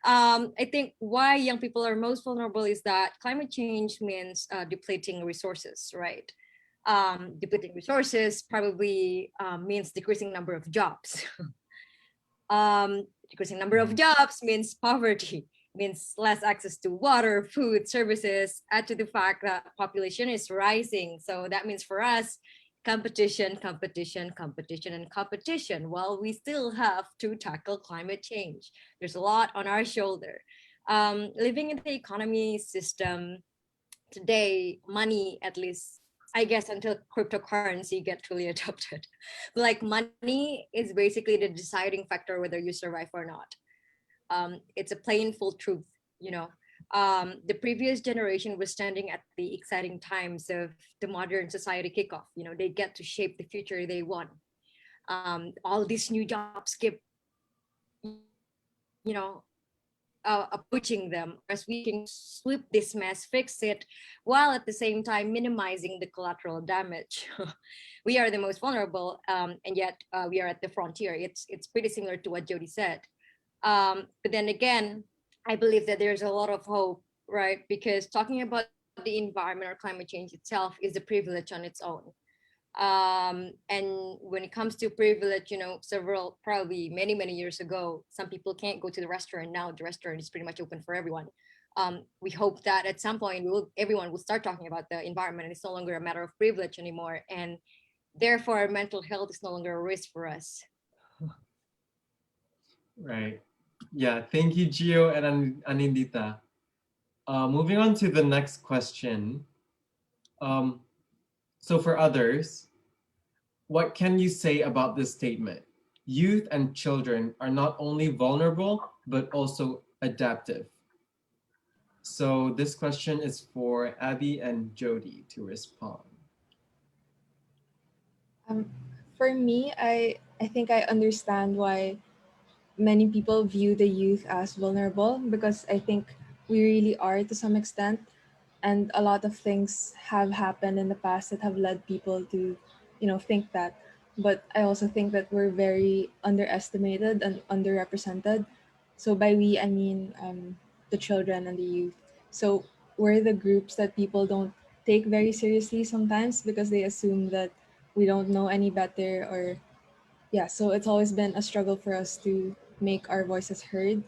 I think why young people are most vulnerable is that climate change means depleting resources, right? Depleting resources probably means decreasing number of jobs. Decreasing number of jobs means poverty, means less access to water, food, services. Add to the fact that population is rising. So that means for us, competition, competition, competition, and competition, while we still have to tackle climate change. There's a lot on our shoulder. Living in the economy system today, money, at least, I guess until cryptocurrency get truly adopted, but like money is basically the deciding factor whether you survive or not. It's a plain full truth, you know. The previous generation was standing at the exciting times of the modern society kickoff. You know, they get to shape the future they want. All these new jobs keep, you know, approaching them as we can sweep this mess, fix it, while at the same time minimizing the collateral damage. We are the most vulnerable, and yet we are at the frontier. It's pretty similar to what Jody said. But then again, I believe that there's a lot of hope, right? Because talking about the environment or climate change itself is a privilege on its own. And when it comes to privilege, you know, several, probably many years ago, some people can't go to the restaurant. Now the restaurant is pretty much open for everyone. We hope that at some point everyone will start talking about the environment, and it's no longer a matter of privilege anymore. And therefore, mental health is no longer a risk for us. Right. Yeah, thank you, Gio and Anindita. Moving on to the next question. So for others, what can you say about this statement? Youth and children are not only vulnerable, but also adaptive. So this question is for Abby and Jody to respond. For me, I think I understand why many people view the youth as vulnerable, because I think we really are to some extent. And a lot of things have happened in the past that have led people to, you know, think that. But I also think that we're very underestimated and underrepresented. So by we, I mean the children and the youth. So we're the groups that people don't take very seriously sometimes because they assume that we don't know any better, or yeah, so it's always been a struggle for us to make our voices heard.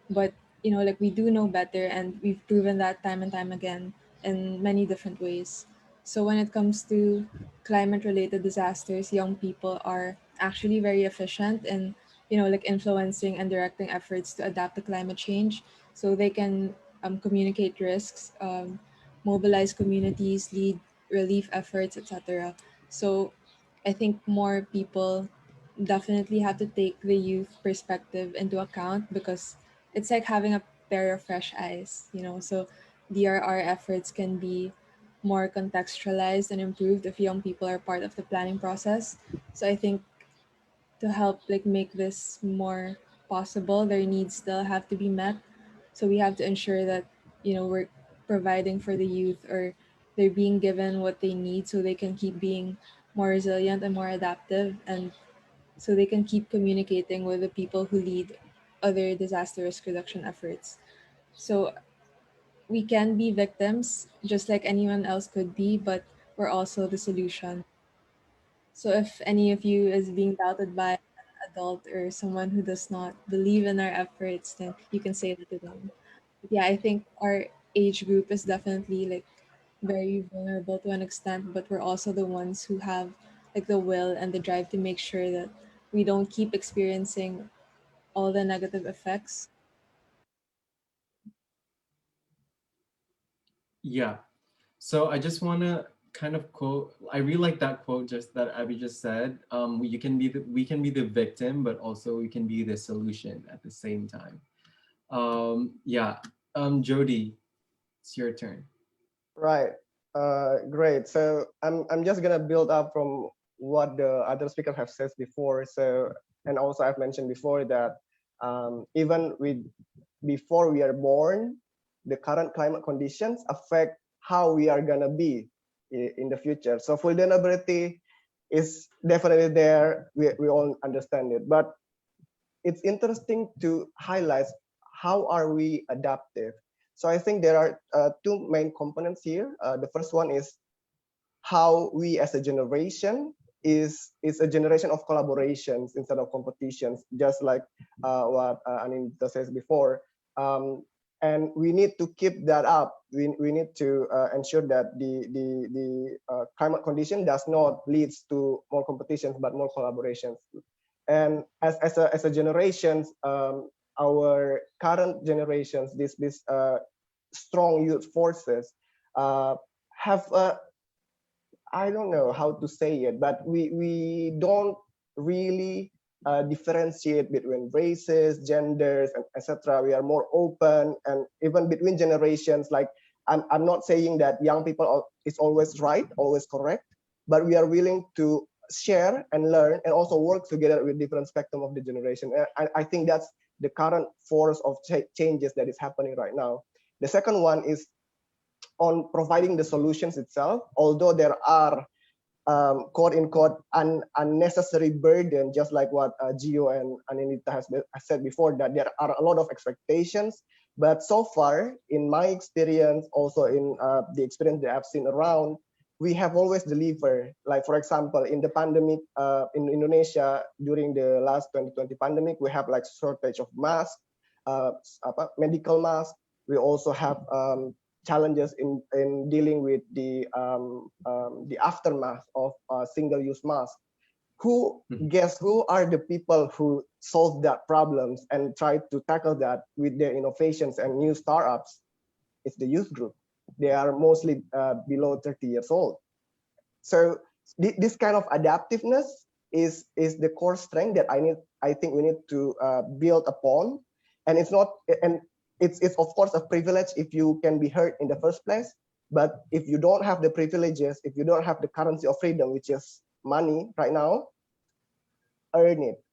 But you know, like, we do know better, and we've proven that time and time again in many different ways. So when it comes to climate related disasters, young people are actually very efficient in, you know, like, influencing and directing efforts to adapt to climate change. So they can communicate risks, mobilize communities, lead relief efforts, etc. So I think more people definitely have to take the youth perspective into account, because it's like having a pair of fresh eyes, you know. So DRR efforts can be more contextualized and improved if young people are part of the planning process. So I think to help like make this more possible. Their needs still have to be met, so we have to ensure that we're providing for the youth, or they're being given what they need so they can keep being more resilient and more adaptive, and so they can keep communicating with the people who lead other disaster risk reduction efforts. So we can be victims just like anyone else could be, but we're also the solution. So if any of you is being doubted by an adult or someone who does not believe in our efforts, then you can say that to them. But yeah, I think our age group is definitely like very vulnerable to an extent, but we're also the ones who have like the will and the drive to make sure that we don't keep experiencing all the negative effects. Yeah. So I just want to kind of quote. I really like that quote just that Abby just said. We can be the victim, but also we can be the solution at the same time. Yeah. Jody, it's your turn. Right. Great. So I'm just gonna build up from what the other speakers have said before. So, and also I've mentioned before that even with before we are born, the current climate conditions affect how we are gonna be in the future. So vulnerability is definitely there. We all understand it, but it's interesting to highlight how are we adaptive. So I think there are two main components here. The first one is how we as a generation is a generation of collaborations instead of competitions, just like what Anindita says before. And we need to keep that up. We need to ensure that the climate condition does not lead to more competitions, but more collaborations. And as a generations, our current generations, this strong youth forces have I don't know how to say it, but we don't really differentiate between races, genders, and etc. We are more open, and even between generations. Like I'm not saying that young people is always right, always correct, but we are willing to share and learn, and also work together with different spectrum of the generation. And I think that's the current force of changes that is happening right now. The second one is on providing the solutions itself, although there are quote unquote unnecessary burden, just like what Gio and Anindita has said before, that there are a lot of expectations. But so far, in my experience, also in the experience that I've seen around, we have always delivered. Like for example, in the pandemic in Indonesia during the last 2020 pandemic, we have like shortage of masks, medical masks. We also have challenges in dealing with the aftermath of single-use masks. Guess who are the people who solve that problems and try to tackle that with their innovations and new startups? It's the youth group. They are mostly below 30 years old. So this kind of adaptiveness is the core strength that I think we need to build upon. And it's not, and it's of course a privilege if you can be heard in the first place. But if you don't have the privileges, if you don't have the currency of freedom, which is money right now, earn it.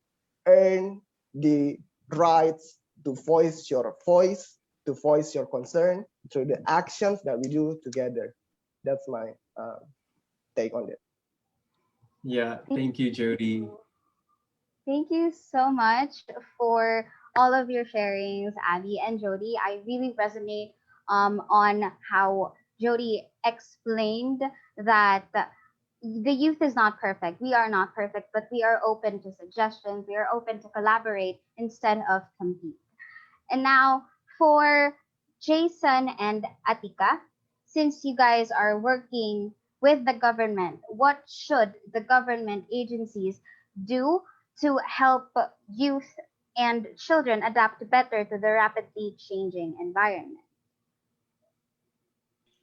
Earn the rights to voice your voice, to voice your concern through the actions that we do together. That's my take on it. Yeah, thank you, Jody. Thank you so much for all of your sharings, Abby and Jody. I really resonate on how Jody explained that the youth is not perfect. We are not perfect, but we are open to suggestions. We are open to collaborate instead of compete. And now for Jayson and Atika, since you guys are working with the government, what should the government agencies do to help youth and children adapt better to the rapidly changing environment?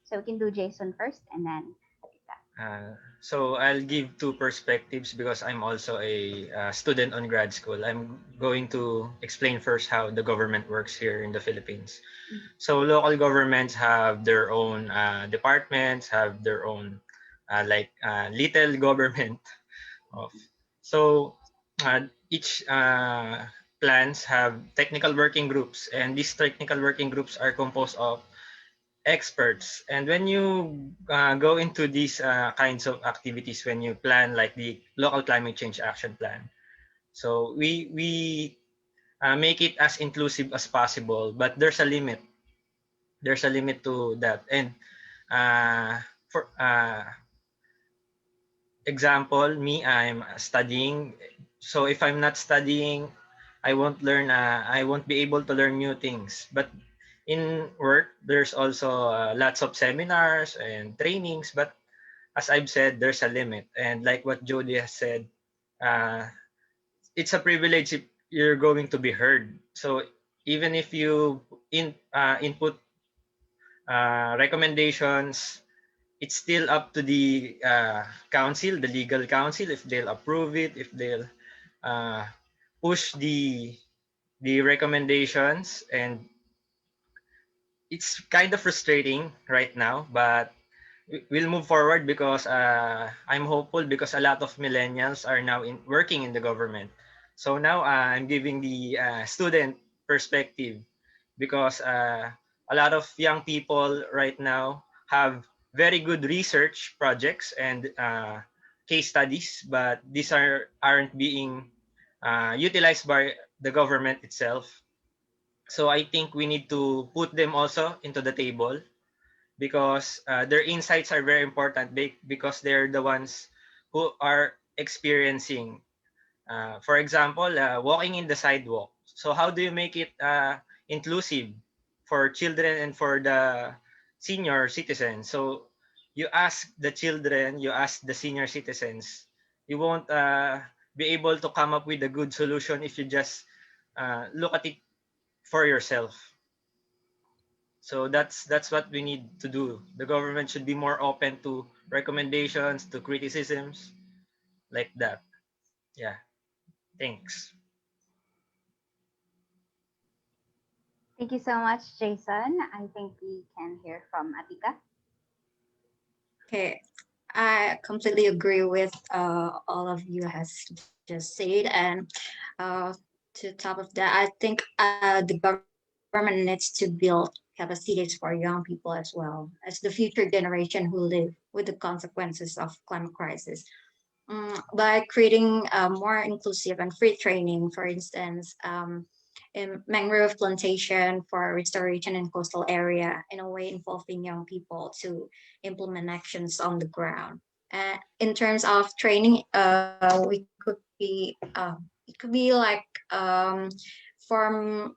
So we can do Jayson first and then Atika. So I'll give two perspectives because I'm also a student on grad school. I'm going to explain first how the government works here in the Philippines. So local governments have their own departments, have their own little government. Of. So each plans have technical working groups, and these technical working groups are composed of experts. And when you go into these kinds of activities, when you plan like the local climate change action plan, so we make it as inclusive as possible, but there's a limit. There's a limit to that. And for example, me, I'm studying. So if I'm not studying, I won't learn. I won't be able to learn new things. But in work, there's also lots of seminars and trainings. But as I've said, there's a limit. And like what Jody has said, uh, it's a privilege if you're going to be heard. So even if you input recommendations, it's still up to the council, the legal council, if they'll approve it, if they'll uh, push the recommendations. And it's kind of frustrating right now, but we'll move forward because I'm hopeful because a lot of millennials are now working in the government. So now I'm giving the student perspective because a lot of young people right now have very good research projects and case studies, but these aren't being utilized by the government itself. So I think we need to put them also into the table because their insights are very important because they're the ones who are experiencing. For example, walking in the sidewalk. So how do you make it inclusive for children and for the senior citizens? So you ask the children, you ask the senior citizens. You won't be able to come up with a good solution if you just look at it for yourself. So that's what we need to do. The government should be more open to recommendations, to criticisms, like that. Yeah. Thanks. Thank you so much, Jason. I think we can hear from Atika. Okay, I completely agree with all of you has just said, and uh, to top of that, I think the government needs to build capacities for young people as well as the future generation who live with the consequences of climate crisis. By creating more inclusive and free training, for instance, in mangrove plantation for restoration in coastal area in a way involving young people to implement actions on the ground. In terms of training, we could be it could be like um,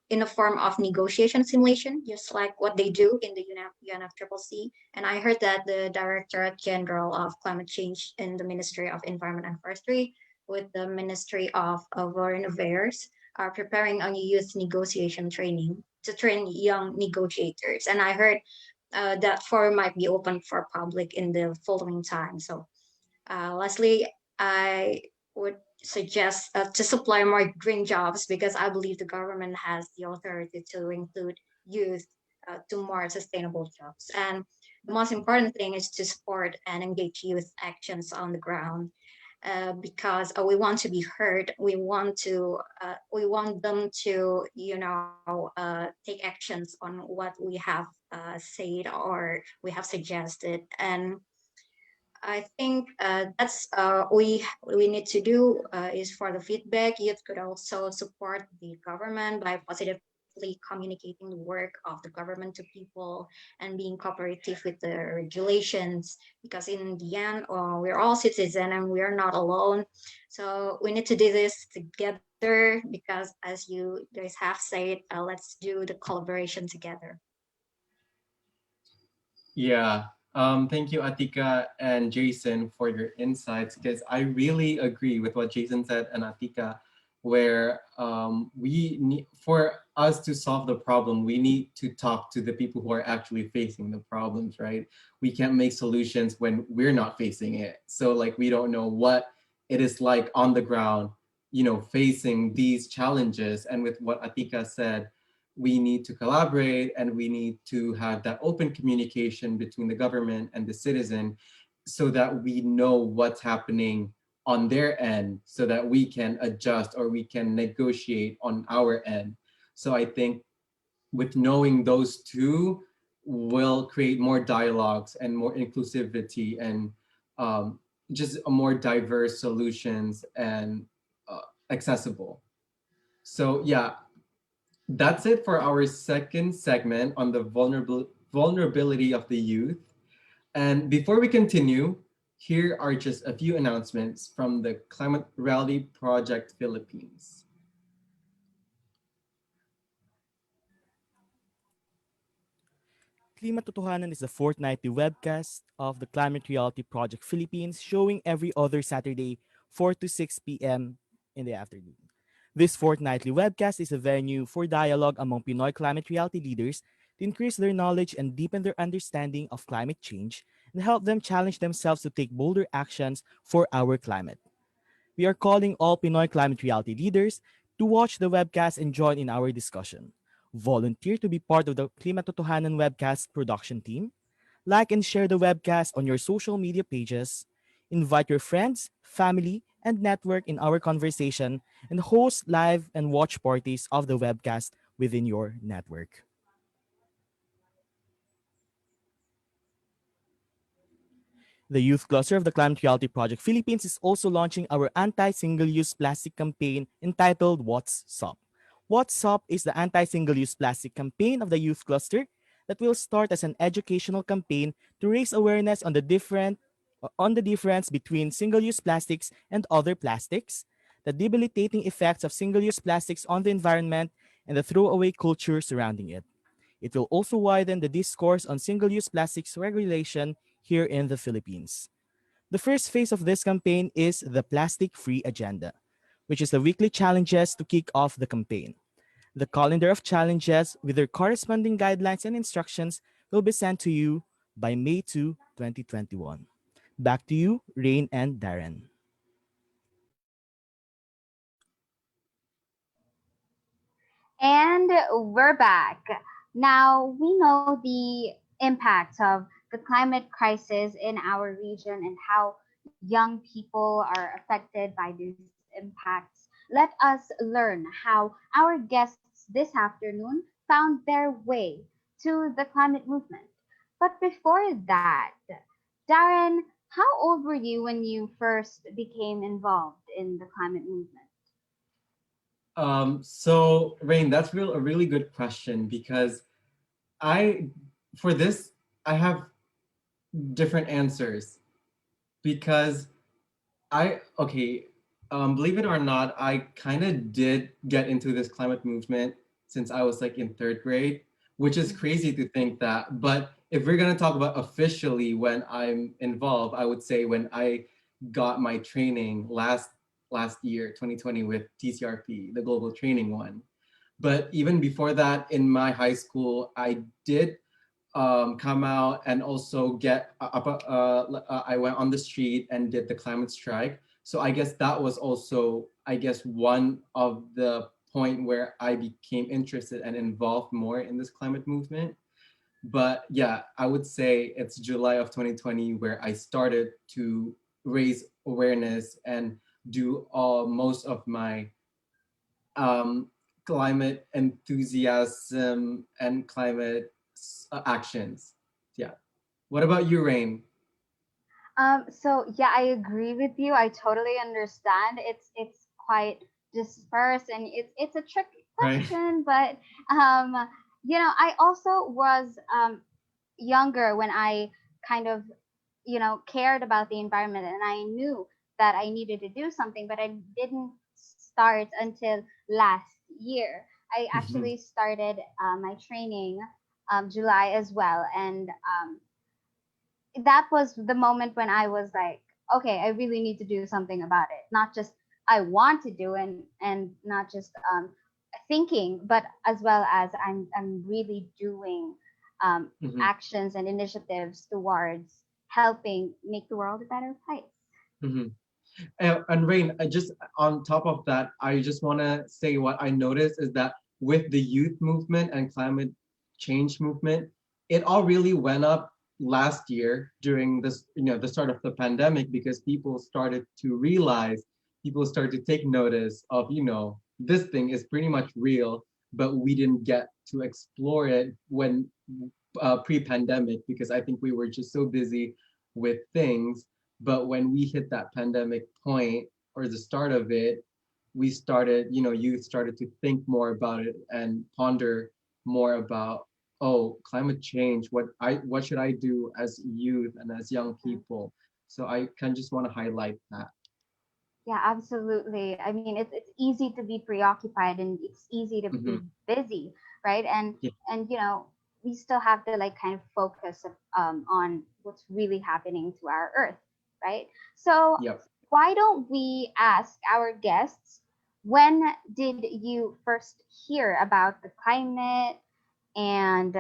in a form of negotiation simulation, just like what they do in the UNFCCC. And I heard that the Directorate General of Climate Change in the Ministry of Environment and Forestry with the Ministry of Foreign Affairs are preparing a youth negotiation training to train young negotiators. And I heard that forum might be open for public in the following time. So lastly, I would suggest to supply more green jobs because I believe the government has the authority to include youth to more sustainable jobs. And the most important thing is to support and engage youth actions on the ground. Because we want to be heard, we want them to, take actions on what we have said or we have suggested. And I think that's we need to do is for the feedback. Youth could also support the government by positively communicating the work of the government to people and being cooperative with the regulations. Because in the end, we're all citizens and we are not alone. So we need to do this together because, as you guys have said, let's do the collaboration together. Yeah. Thank you, Atika and Jason, for your insights, because I really agree with what Jason said and Atika, where we need, for us to solve the problem, we need to talk to the people who are actually facing the problems, right? We can't make solutions when we're not facing it. So like, we don't know what it is like on the ground, facing these challenges. And with what Atika said, we need to collaborate and we need to have that open communication between the government and the citizen so that we know what's happening on their end so that we can adjust or we can negotiate on our end. So I think with knowing those two will create more dialogues and more inclusivity and just a more diverse solutions and accessible. So yeah, that's it for our second segment on the vulnerability of the youth. And before we continue, here are just a few announcements from the Climate Rally Project Philippines. Klimatotohanan is a fortnightly webcast of the Climate Reality Project Philippines, showing every other Saturday, 4 to 6 p.m. in the afternoon. This fortnightly webcast is a venue for dialogue among Pinoy climate reality leaders to increase their knowledge and deepen their understanding of climate change and help them challenge themselves to take bolder actions for our climate. We are calling all Pinoy climate reality leaders to watch the webcast and join in our discussion. Volunteer to be part of the Klimatotohanan webcast production team. Like and share the webcast on your social media pages. Invite your friends, family, and network in our conversation and host live and watch parties of the webcast within your network. The youth cluster of the Climate Reality Project Philippines is also launching our anti-single-use plastic campaign entitled What's Up. What's Up is the anti-single-use plastic campaign of the youth cluster that will start as an educational campaign to raise awareness on the difference between single-use plastics and other plastics, the debilitating effects of single-use plastics on the environment, and the throwaway culture surrounding it. It will also widen the discourse on single-use plastics regulation here in the Philippines. The first phase of this campaign is the Plastic Free Agenda, which is the weekly challenges to kick off the campaign. The calendar of challenges with their corresponding guidelines and instructions will be sent to you by May 2, 2021. Back to you, Rain and Darren. And we're back. Now, we know the impacts of the climate crisis in our region and how young people are affected by these impacts. Let us learn how our guests this afternoon found their way to the climate movement. But before that, Darren, how old were you when you first became involved in the climate movement? So Rain, that's a really good question because I, for this, I have different answers because okay, believe it or not, I kind of did get into this climate movement since I was like in third grade, which is crazy to think that. But if we're gonna talk about officially when I'm involved, I would say when I got my training last year, 2020, with TCRP, the global training one. But even before that, in my high school, I did come out and also get I went on the street and did the climate strike. So I guess that was also, I guess, one of the point where I became interested and involved more in this climate movement. But yeah, I would say it's July of 2020 where I started to raise awareness and do most of my um, climate enthusiasm and climate actions. Yeah. What about you, Rain? So yeah, I agree with you. I totally understand. It's quite dispersed and it's a tricky Right. question, but um, I also was younger when I kind of cared about the environment and I knew that I needed to do something, but I didn't start until last year. I Mhm. actually started my training July as well, and that was the moment when I was like, okay, I really need to do something about it. Not just I want to do and not just thinking, but as well as I'm really doing Mhm. actions and initiatives towards helping make the world a better place. Mhm. And Rain, I just on top of that, I just want to say what I noticed is that with the youth movement and climate change movement, it all really went up last year during this, the start of the pandemic, because people started to realize, people started to take notice of, this thing is pretty much real, but we didn't get to explore it when pre-pandemic, because I think we were just so busy with things. But when we hit that pandemic point, or the start of it, we started, youth started to think more about it and ponder more about, oh, climate change, what should I do as youth and as young people? So I kind of just want to highlight that. Yeah, absolutely. I mean, it's easy to be preoccupied and it's easy to be busy, right? Yeah. And we still have to like kind of focus on what's really happening to our Earth, right? So Yep. why don't we ask our guests, when did you first hear about the climate and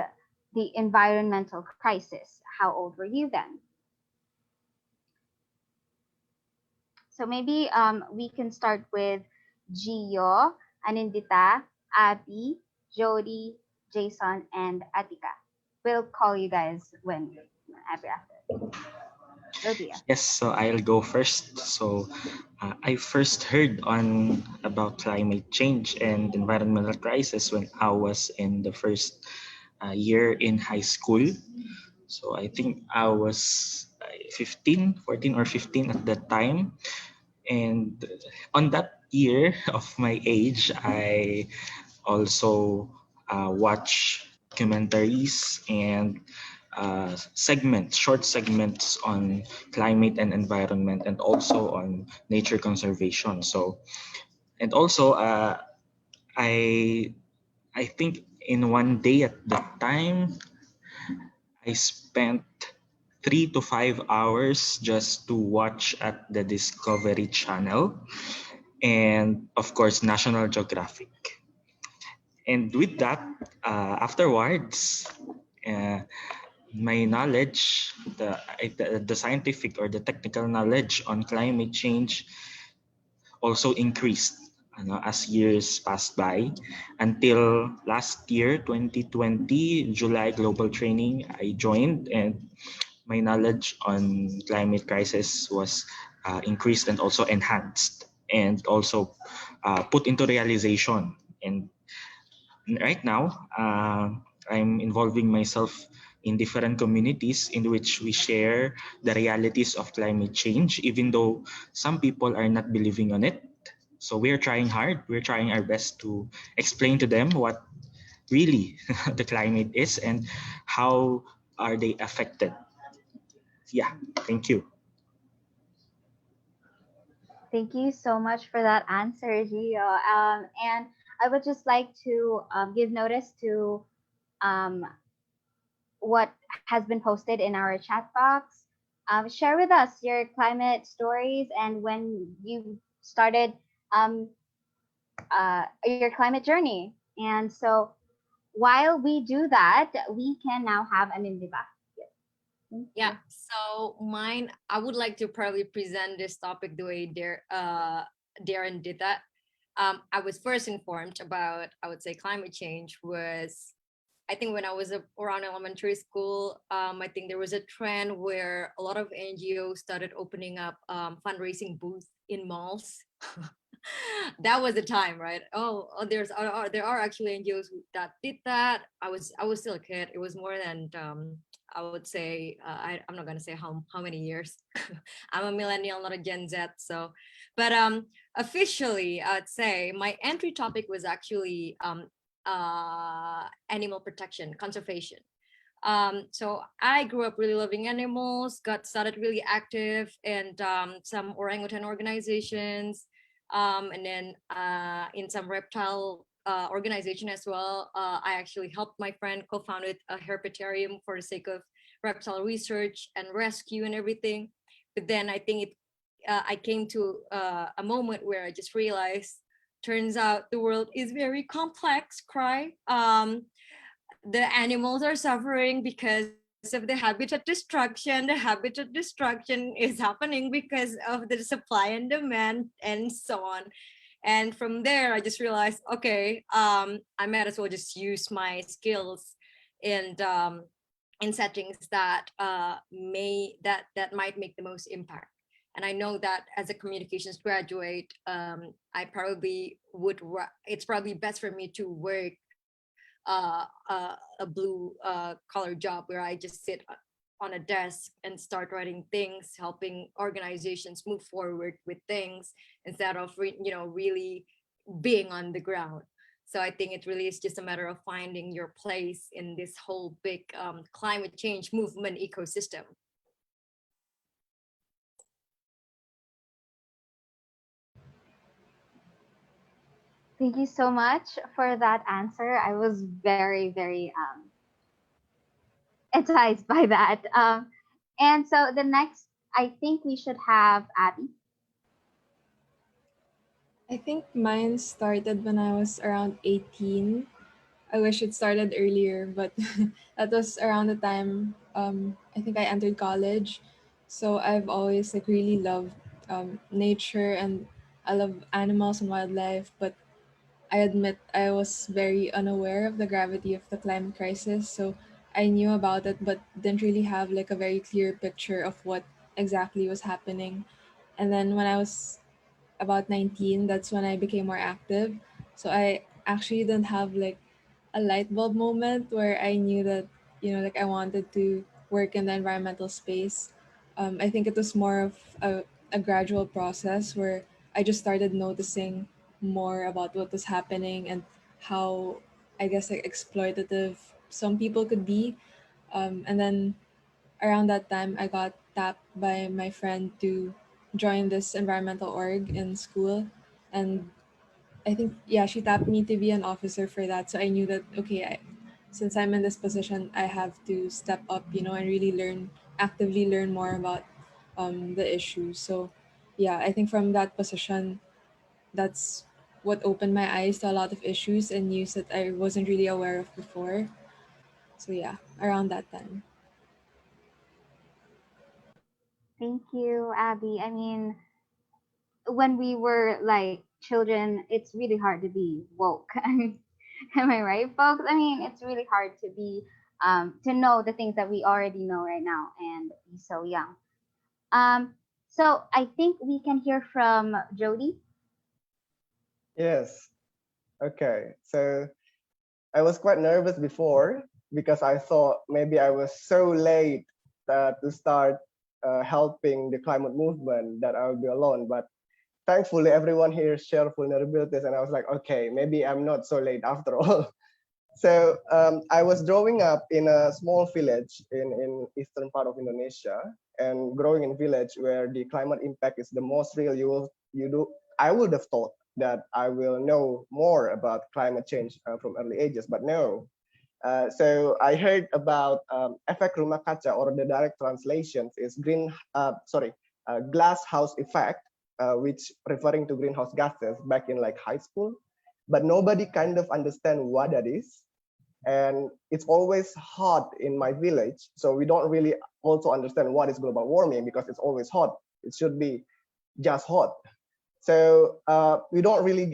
the environmental crisis? How old were you then? So maybe we can start with Gio, Anindita, Abby, Jody, Jayson, and Atika. We'll call you guys whenever after. Go Gio. Yes, so I'll go first. So I first heard on about climate change and environmental crisis when I was in the first year in high school. So I think I was 15, 14 or 15 at that time. And on that year of my age, I also watch documentaries and short segments on climate and environment, and also on nature conservation. So, and also, I I think in one day at that time, I spent 3 to 5 hours just to watch at the Discovery Channel, and of course National Geographic. And with that, afterwards, uh, my knowledge, the scientific or the technical knowledge on climate change also increased, as years passed by, until last year, 2020, July global training, I joined, and my knowledge on climate crisis was increased and also enhanced, and also put into realization. And right now, I'm involving myself in different communities in which we share the realities of climate change, even though some people are not believing on it. So we're trying hard. We're trying our best to explain to them what really the climate is and how are they affected. Yeah, thank you. Thank you so much for that answer, Gio. And I would just like to give notice to um, what has been posted in our chat box. Share with us your climate stories and when you started um, your climate journey. And so while we do that, we can now have an Anindita. Yeah. So mine, I would like to probably present this topic the way Darren did that. I was first informed about, I would say, climate change was, I think when I was around elementary school. I think there was a trend where a lot of NGOs started opening up fundraising booths in malls. That was the time, right? There are actually NGOs that did that. I was still a kid. It was more than I would say I'm not gonna say how many years. I'm a millennial, not a Gen Z. So, but officially, I'd say my entry topic was actually animal protection, conservation. So I grew up really loving animals, got started really active and some orangutan organizations, and then in some reptile organization as well. I actually helped my friend co-founded a herpetarium for the sake of reptile research and rescue and everything. But then I think I came to a moment where I just realized, turns out the world is very complex, cry. The animals are suffering because of the habitat destruction. The habitat destruction is happening because of the supply and demand and so on. And from there, I just realized, okay, I might as well just use my skills and in settings that that might make the most impact. And I know that as a communications graduate, I probably it's probably best for me to work a blue collar job where I just sit on a desk and start writing things, helping organizations move forward with things instead of really being on the ground. So I think it really is just a matter of finding your place in this whole big climate change movement ecosystem. Thank you so much for that answer. I was very, very enticed by that. And so the next, I think we should have Abby. I think mine started when I was around 18. I wish it started earlier, but that was around the time I think I entered college. So I've always like really loved nature, and I love animals and wildlife, but I admit I was very unaware of the gravity of the climate crisis. So I knew about it, but didn't really have like a very clear picture of what exactly was happening. And then when I was about 19, that's when I became more active. So I actually didn't have like a light bulb moment where I knew that, like I wanted to work in the environmental space. I think it was more of a gradual process where I just started noticing more about what was happening and how, I guess, like exploitative some people could be. And then around that time, I got tapped by my friend to join this environmental org in school. And I think, yeah, she tapped me to be an officer for that. So I knew that, okay, since I'm in this position, I have to step up, and really actively learn more about the issues. So, yeah, I think from that position, that's what opened my eyes to a lot of issues and news that I wasn't really aware of before. So, yeah, around that time. Thank you, Abby. I mean, when we were like children, it's really hard to be woke. Am I right, folks? I mean, it's really hard to be to know the things that we already know right now and be so young. Um, so I think we can hear from Jody. Yes. Okay. So I was quite nervous before because I thought maybe I was so late to start helping the climate movement that I would be alone. But thankfully, everyone here shared vulnerabilities, and I was like, okay, maybe I'm not so late after all. So I was growing up in a small village in eastern part of Indonesia, and growing in village where the climate impact is the most real. You do. I would have thought that I will know more about climate change from early ages, but no. So I heard about efek rumah kaca, or the direct translations is glass house effect, which referring to greenhouse gases back in like high school, but nobody kind of understand what that is. And it's always hot in my village, so we don't really also understand what is global warming because it's always hot. It should be just hot. So we don't really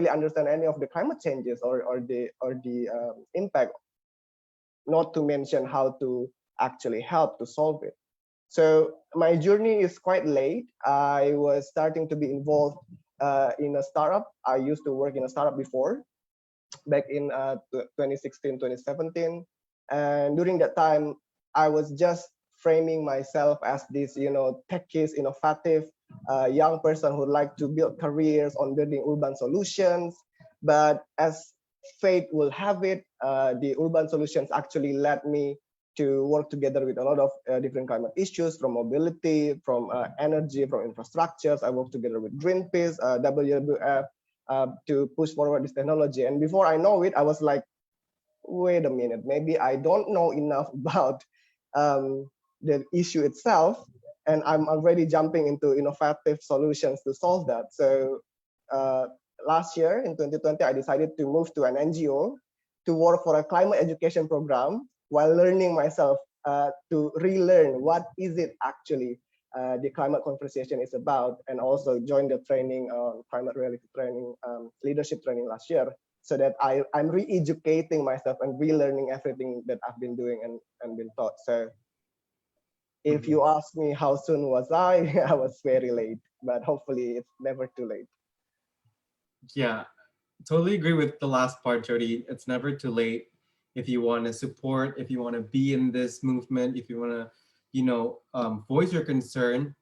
understand any of the climate changes or the impact, not to mention how to actually help to solve it. So my journey is quite late. I was starting to be involved in a startup. I used to work in a startup before, back in 2016, 2017. And during that time, I was just framing myself as this, techies, innovative young person who like to build careers on building urban solutions. But as fate will have it, the urban solutions actually led me to work together with a lot of different climate issues, from mobility, from energy, from infrastructures. I worked together with Greenpeace, WWF, to push forward this technology. And before I know it, I was like, wait a minute, maybe I don't know enough about the issue itself, and I'm already jumping into innovative solutions to solve that. So last year in 2020, I decided to move to an NGO to work for a climate education program while learning myself to relearn what is it actually the climate conversation is about, and also join the training, climate reality training, leadership training last year. so that I'm re-educating myself and relearning everything that I've been doing and been taught. So if you ask me how soon was I, I was very late, but hopefully it's never too late. Yeah, totally agree with the last part, Jody. It's never too late if you want to support, if you want to be in this movement, if you want to, voice your concern.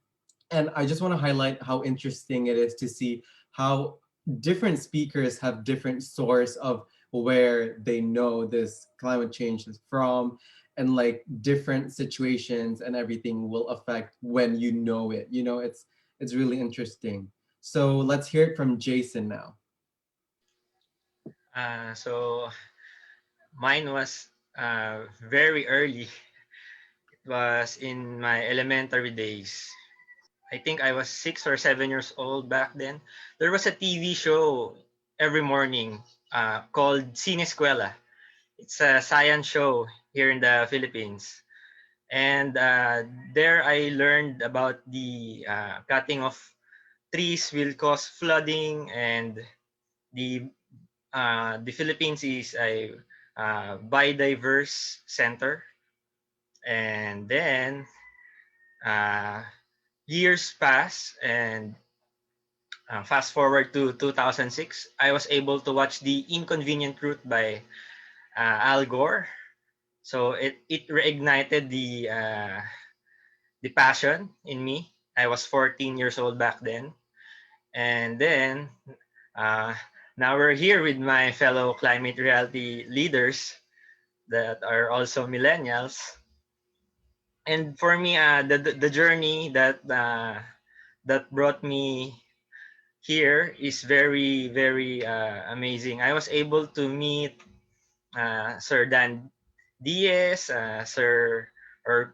And I just want to highlight how interesting it is to see how different speakers have different source of where they know this climate change is from, and like different situations and everything will affect when you know it. It's really interesting. So let's hear it from Jayson now. So mine was very early. It was in my elementary days. I think I was 6 or 7 years old back then. There was a TV show every morning called Sinescuela. It's a science show here in the Philippines. And there I learned about the cutting of trees will cause flooding, and the the Philippines is a biodiverse center. And then uh, years pass, and fast forward to 2006, I was able to watch The Inconvenient Truth by Al Gore. So it reignited the passion in me. I was 14 years old back then. And then uh, now we're here with my fellow climate reality leaders that are also millennials. And for me, the journey that brought me here is very, very amazing. I was able to meet Sir Dan Diaz, Sir or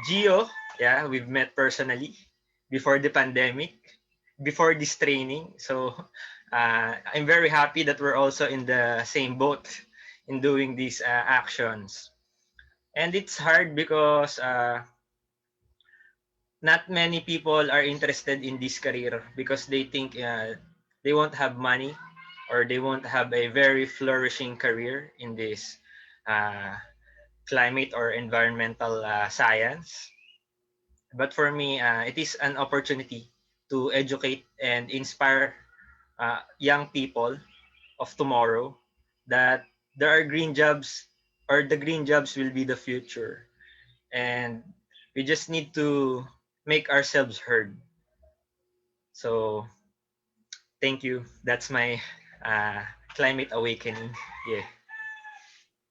Gio. Yeah, we've met personally before the pandemic, before this training. So I'm very happy that we're also in the same boat in doing these actions. And it's hard because not many people are interested in this career because they think they won't have money, or they won't have a very flourishing career in this uh, climate or environmental science. But for me, it is an opportunity to educate and inspire young people of tomorrow that there are green jobs, or the green jobs will be the future. And we just need to make ourselves heard. So thank you. That's my climate awakening. Yeah.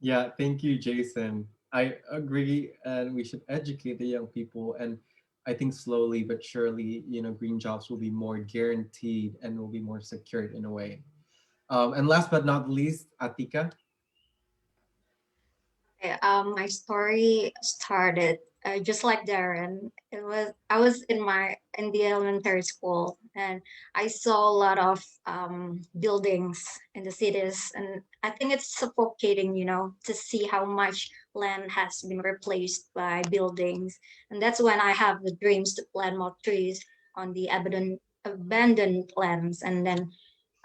Yeah, thank you, Jayson. I agree, and we should educate the young people. And I think slowly but surely, green jobs will be more guaranteed and will be more secured in a way. And last but not least, Atika. Okay, my story started just like Darren. I was in the elementary school, and I saw a lot of buildings in the cities, and I think it's suffocating, to see how much land has been replaced by buildings. And that's when I have the dreams to plant more trees on the abandoned lands. And then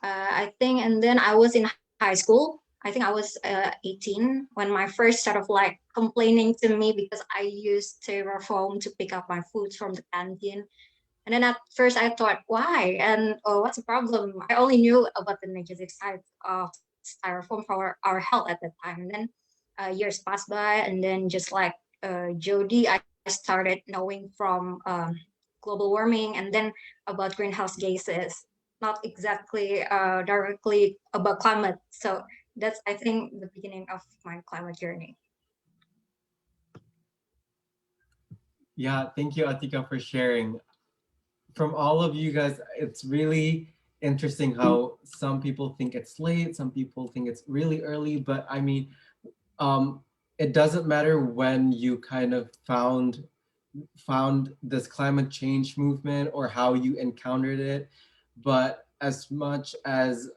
and then I was in high school. I think I was 18 when my first started of like complaining to me because I used styrofoam to pick up my food from the canteen. And then at first I thought, why? And oh, what's the problem? I only knew about the negative side of styrofoam for our health at that time. And then years passed by, and then just like Jody, I started knowing from global warming and then about greenhouse gases, not exactly directly about climate. So that's, I think, the beginning of my climate journey. Yeah, thank you, Atika, for sharing. From all of you guys, it's really interesting how some people think it's late, some people think it's really early, but I mean, um, it doesn't matter when you kind of found this climate change movement or how you encountered it, but as much as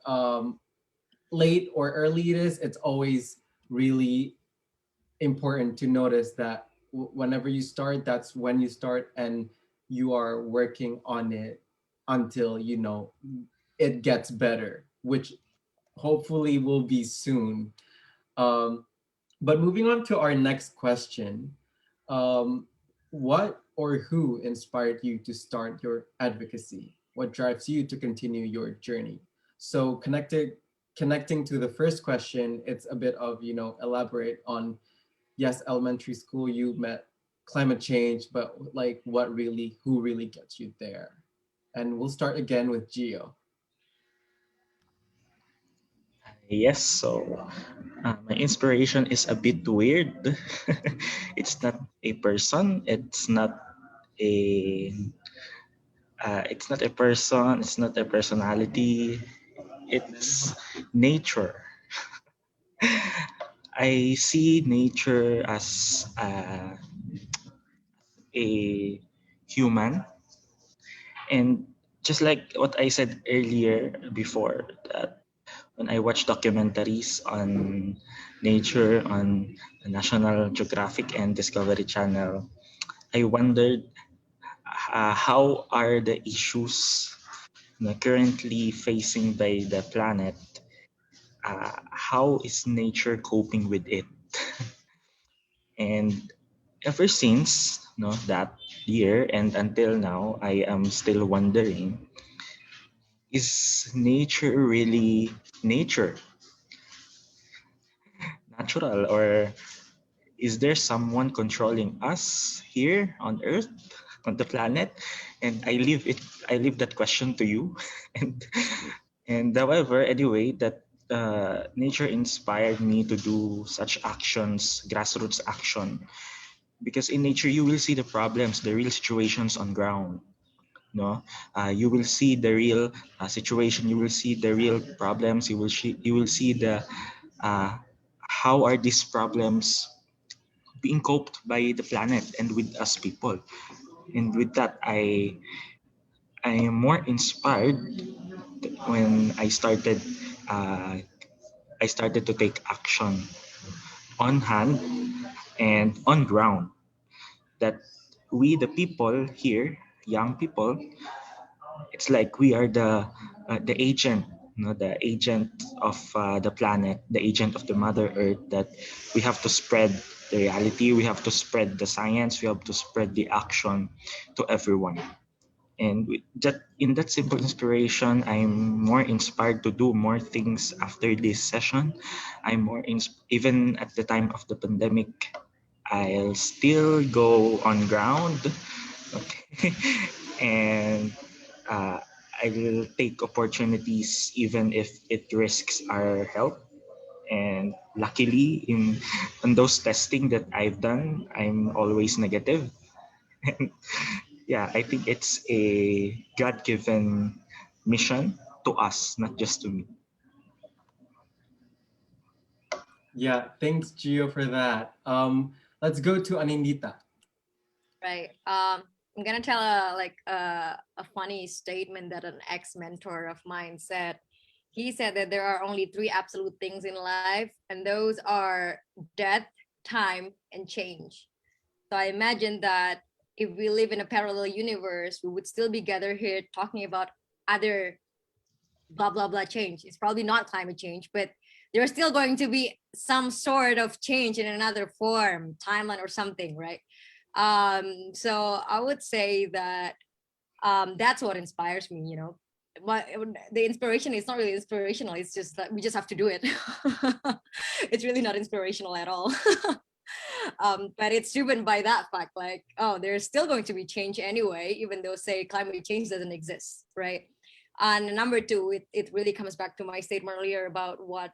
late or early it is, it's always really important to notice that whenever you start, that's when you start, and you are working on it until it gets better, which hopefully will be soon. Um, but moving on to our next question, um, what or who inspired you to start your advocacy? What drives you to continue your journey? So connecting to the first question, it's a bit of, elaborate on, yes, elementary school, you met climate change, but like who really gets you there? And we'll start again with Gio. Yes, so my inspiration is a bit weird. It's not a person, a it's not a person, it's not a personality, it's nature. I see nature as a human, and just like what I said earlier before, that when I watch documentaries on nature on the National Geographic and Discovery Channel, I wondered how are the issues currently facing by the planet, how is nature coping with it? And ever since that year and until now, I am still wondering, is nature really nature, natural, or is there someone controlling us here on Earth, on the planet? And I leave that question to you. and however, anyway, that nature inspired me to do such actions, grassroots action, because in nature you will see the problems, the real situations on ground. No, you will see the real situation. You will see the real problems. You will see the uh, how are these problems being coped by the planet and with us people. And with that, I am more inspired when uh, I started to take action on hand and on ground. That we, the people here, young people, it's like we are the agent, the agent of the planet, the agent of the Mother Earth. That we have to spread the reality, we have to spread the science, we have to spread the action to everyone. And in that simple inspiration, I'm more inspired to do more things after this session. Even at the time of the pandemic, I'll still go on ground, okay? And uh, I will take opportunities even if it risks our health. And luckily, in those testing that I've done, I'm always negative. And yeah, I think it's a God-given mission to us, not just to me. Yeah, thanks, Gio, for that. Let's go to Anindita. Right. I'm gonna tell a funny statement that an ex-mentor of mine said. He said that there are only three absolute things in life, and those are death, time, and change. So I imagine that if we live in a parallel universe, we would still be gathered here talking about other blah blah blah change. It's probably not climate change, but there's still going to be some sort of change in another form, timeline or something, right? So I would say that that's what inspires me, the inspiration is not really inspirational, it's just that we just have to do it. It's really not inspirational at all. But it's driven by that fact, like, oh, there's still going to be change anyway, even though say climate change doesn't exist, right? And number two, it really comes back to my statement earlier about what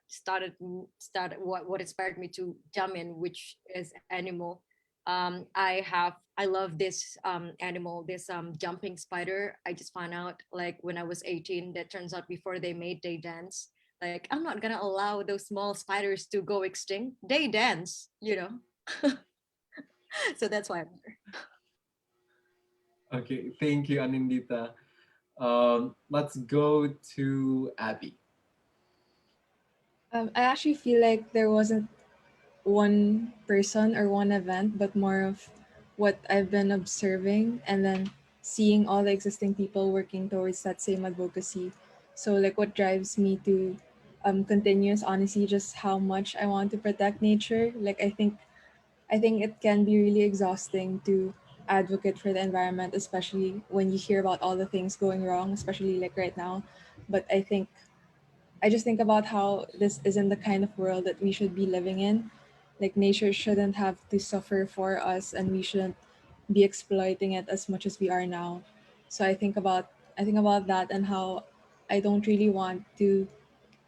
what inspired me to jump in, which is animal. I love this animal, this jumping spider. I just found out like when I was 18, that turns out before they dance. Like, I'm not gonna allow those small spiders to go extinct. They dance. So that's why I'm here. Okay, thank you, Anindita. Let's go to Abby. I actually feel like there wasn't one person or one event, but more of what I've been observing and then seeing all the existing people working towards that same advocacy. So, like, what drives me to continues, honestly, just how much I want to protect nature. Like I think it can be really exhausting to advocate for the environment, especially when you hear about all the things going wrong, especially like right now. But I just think about how this isn't the kind of world that we should be living in. Like nature shouldn't have to suffer for us, and we shouldn't be exploiting it as much as we are now. So I think about that, and how I don't really want to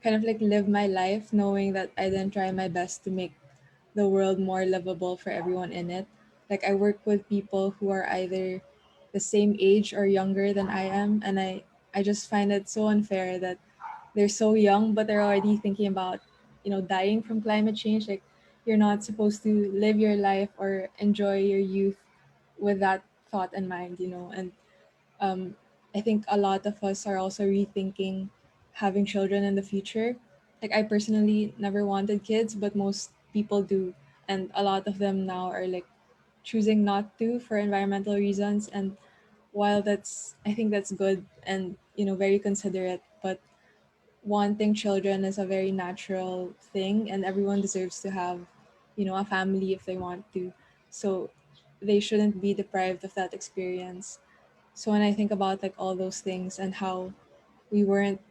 kind of like live my life knowing that I didn't try my best to make the world more livable for everyone in it. Like I work with people who are either the same age or younger than I am, and I just find it so unfair that they're so young but they're already thinking about, dying from climate change. Like you're not supposed to live your life or enjoy your youth with that thought in mind, and um, I think a lot of us are also rethinking having children in the future. Like I personally never wanted kids, but most people do, and a lot of them now are like choosing not to for environmental reasons. And while I think that's good and very considerate, but wanting children is a very natural thing, and everyone deserves to have a family if they want to. So they shouldn't be deprived of that experience. So when I think about like all those things and how we weren't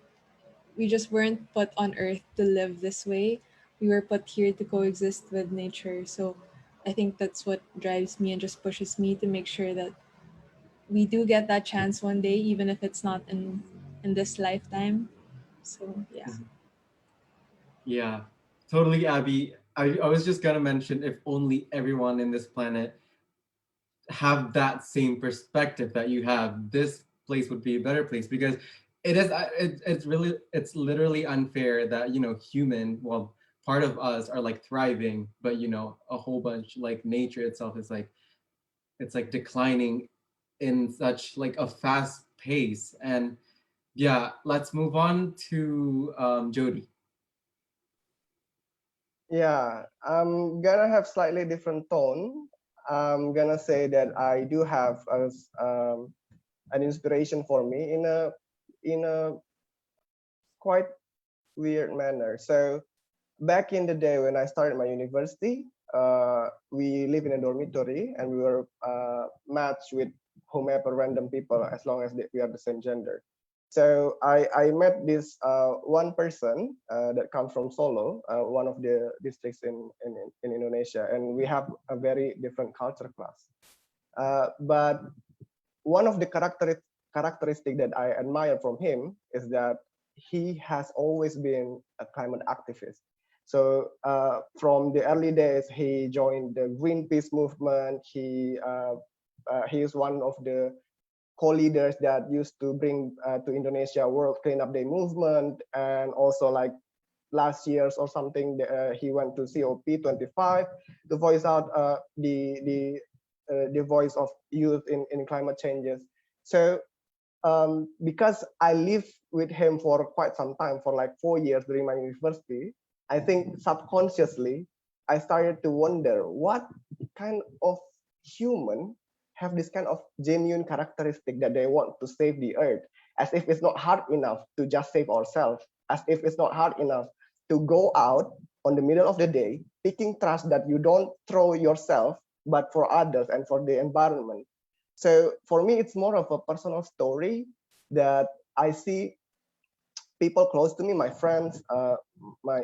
we just weren't put on earth to live this way. We were put here to coexist with nature. So I think that's what drives me and just pushes me to make sure that we do get that chance one day, even if it's not in this lifetime. So yeah. Mhm. Yeah, totally, Abby. I was just gonna mention, if only everyone in this planet have that same perspective that you have, this place would be a better place, because it's literally unfair that human, well, part of us are like thriving, but a whole bunch, like nature itself is like, it's like declining in such like a fast pace. And yeah, let's move on to Jody. Yeah, I'm gonna have slightly different tone. I'm gonna say that I do have an inspiration for me in a quite weird manner. So back in the day when I started my university, we live in a dormitory and we were matched with whomever random people as long as we are the same gender. So I met this one person that comes from Solo, one of the districts in Indonesia, and we have a very different culture class. But one of the characteristic that I admire from him is that he has always been a climate activist. So from the early days, he joined the Greenpeace movement. He is one of the co-leaders that used to bring to Indonesia World Cleanup Day movement, and also like last year's or something, he went to COP25 to voice out the voice of youth in climate changes. So because I lived with him for quite some time, for like 4 years during my university, I think subconsciously I started to wonder what kind of human have this kind of genuine characteristic that they want to save the earth, as if it's not hard enough to just save ourselves, as if it's not hard enough to go out on the middle of the day picking trash that you don't throw yourself but for others and for the environment. So for me, it's more of a personal story that I see people close to me, my friends, my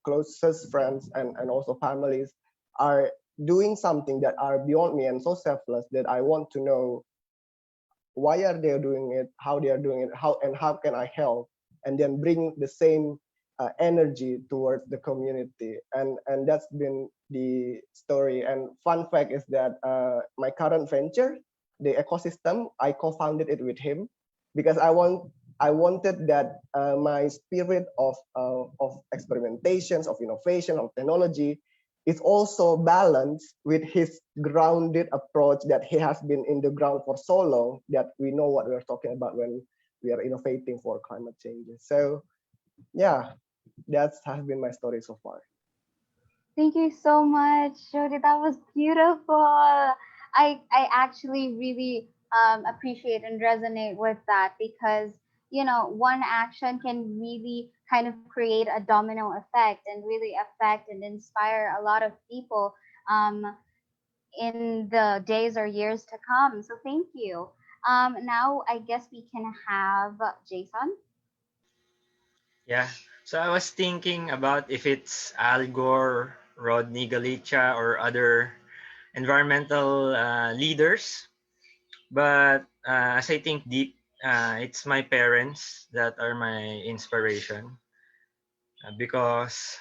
closest friends, and also families, are doing something that are beyond me and so selfless that I want to know why are they doing it, how they are doing it, how can I help, and then bring the same energy towards the community. And that's been the story. And fun fact is that my current venture, the Ecosystem, I co-founded it with him because I wanted that my spirit of experimentations, of innovation, of technology is also balanced with his grounded approach that he has been in the ground for so long that we know what we're talking about when we are innovating for climate changes. So yeah, that has been my story so far. Thank you so much, Jody. That was beautiful. I actually really appreciate and resonate with that, because one action can really kind of create a domino effect and really affect and inspire a lot of people in the days or years to come. So thank you. Now I guess we can have Jayson. Yeah. So I was thinking about if it's Al Gore, Rodney Galicia, or other environmental leaders. But as I think deep, it's my parents that are my inspiration because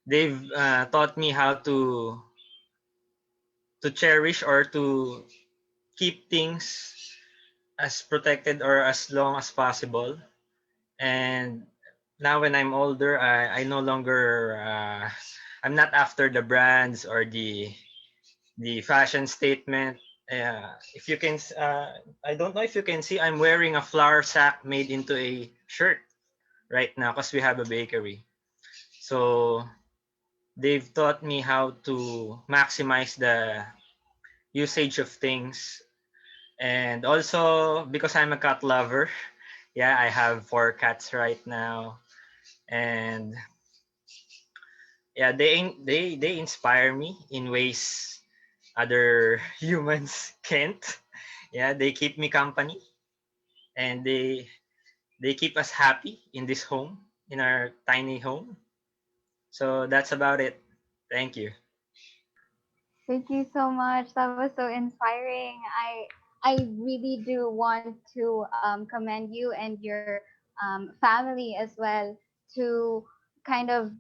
they've taught me how to cherish or to keep things as protected or as long as possible. And now when I'm older, I no longer I'm not after the brands or the fashion statement. If you can, I don't know if you can see, I'm wearing a flour sack made into a shirt right now because we have a bakery. So they've taught me how to maximize the usage of things. And also because I'm a cat lover, yeah, I have 4 cats right now. And yeah, they inspire me in ways other humans can't. Yeah, they keep me company and they keep us happy in this home, in our tiny home. So that's about it. Thank you. Thank you so much. That was so inspiring. I really do want to commend you and your family as well to kind of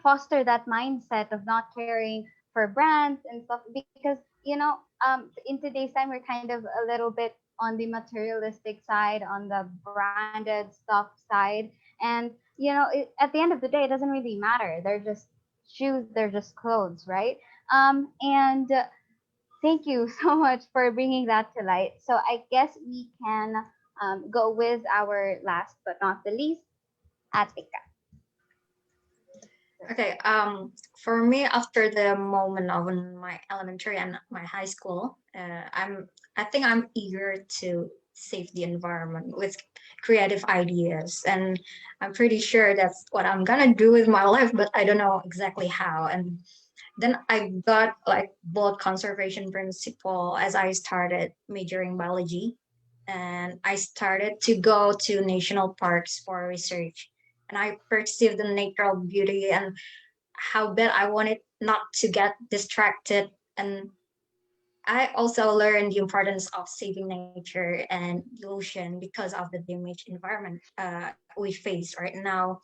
foster that mindset of not caring for brands and stuff because in today's time we're kind of a little bit on the materialistic side, on the branded stuff side, and at the end of the day, it doesn't really matter. They're just shoes, they're just clothes, right? And thank you so much for bringing that to light. So I guess we can go with our last but not the least, Atika. Okay, for me, after the moment of my elementary and my high school, I think I'm eager to save the environment with creative ideas, and I'm pretty sure that's what I'm gonna do with my life, but I don't know exactly how. And then I got like both conservation principle as I started majoring biology, and I started to go to national parks for research, and I perceived the natural beauty and how bad I wanted not to get distracted. And I also learned the importance of saving nature and the ocean because of the damaged environment we face right now.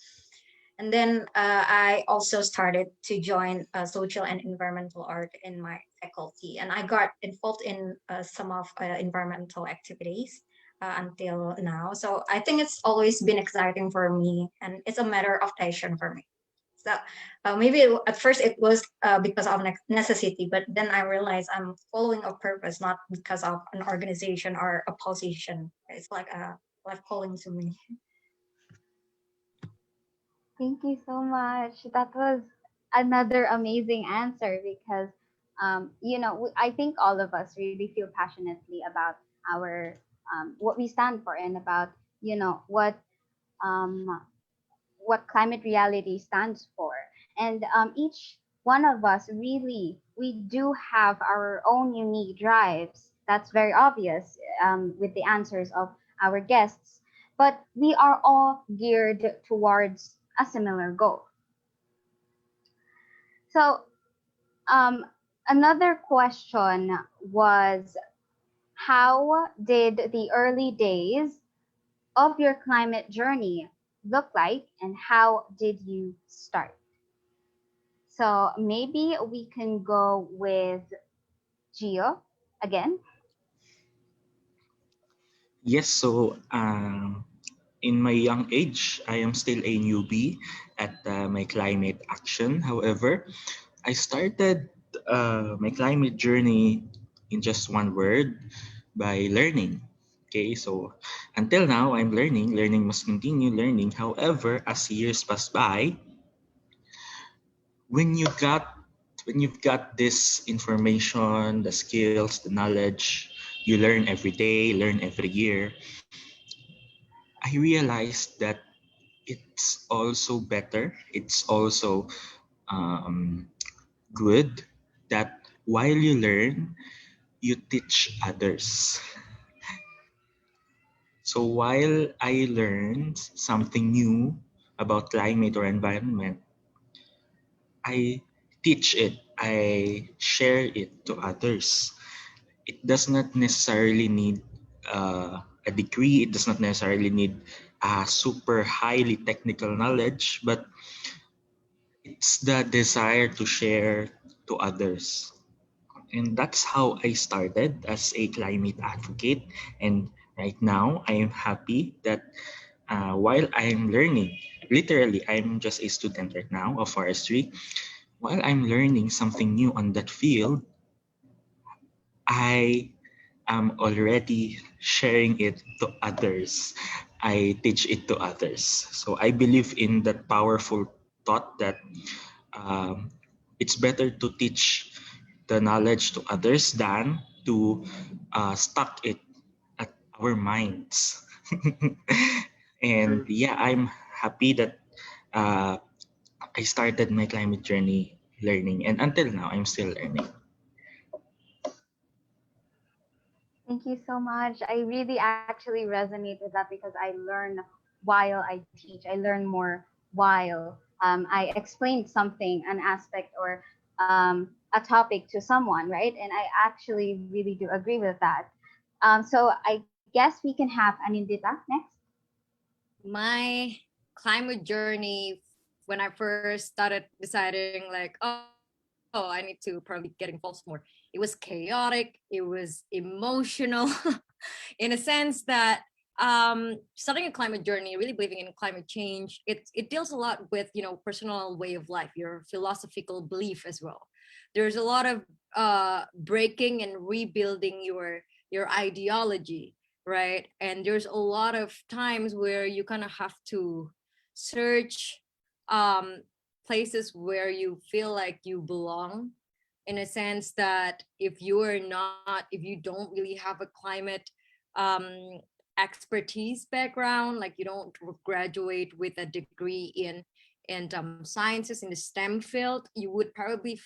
And then I also started to join social and environmental art in my faculty. And I got involved in some of environmental activities until now. So I think it's always been exciting for me, and it's a matter of passion for me. So maybe at first it was because of necessity, but then I realized I'm following a purpose, not because of an organization or a position. It's like a life calling to me. Thank you so much. That was another amazing answer because, I think all of us really feel passionately about our what we stand for and about um, what climate reality stands for. And each one of us really, we do have our own unique drives. That's very obvious with the answers of our guests. But we are all geared towards a similar goal. So, um, another question was, how did the early days of your climate journey look like, and how did you start? So maybe we can go with Gio again. Yes, so in my young age, I am still a newbie at my climate action. However, I started my climate journey in just one word, by learning. Okay, so until now, I'm learning. Learning must continue learning. However, as years pass by, when you got when you've got this information, the skills, the knowledge, you learn every day, learn every year. I I realized that it's also better, it's also um, good that while you learn, you teach others. So while I learned something new about climate or environment, I teach it, I share it to others. It does not necessarily need a degree, it does not necessarily need a super highly technical knowledge, but it's the desire to share to others. And that's how I started as a climate advocate. And right now, I am happy that while I'm learning, literally, I'm just a student right now of forestry. While I'm learning something new on that field, I am already sharing it to others. I teach it to others. So I believe in that powerful thought that um, it's better to teach the knowledge to others than to stuck it at our minds. And yeah, I'm happy that uh, I started my climate journey learning, and until now, I'm still learning. Thank you so much. I really actually resonate with that because I learn while I teach. I learn more while I explain something, an aspect, or a topic to someone, right? And I actually really do agree with that. So I guess we can have Anindita next. My climate journey, when I first started deciding like, oh, I need to probably get involved more. It was chaotic. It was emotional, in a sense that starting a climate journey, really believing in climate change, it deals a lot with personal way of life, your philosophical belief as well. There's a lot of breaking and rebuilding your ideology, right? And there's a lot of times where you kind of have to search um, places where you feel like you belong, in a sense that if you don't really have a climate um, expertise background, like you don't graduate with a degree in sciences in the STEM field, you would probably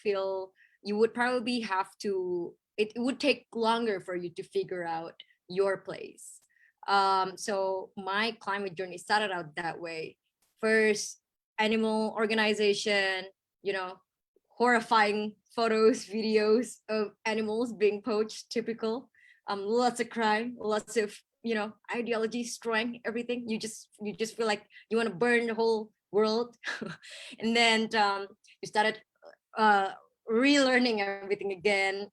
have to, it would take longer for you to figure out your place. So my climate journey started out that way. First, animal organization, you know, horrifying photos, videos of animals being poached, typical. Lots of crime, lots of ideology destroying everything. You just feel like you want to burn the whole world. And then you started uh, relearning everything again,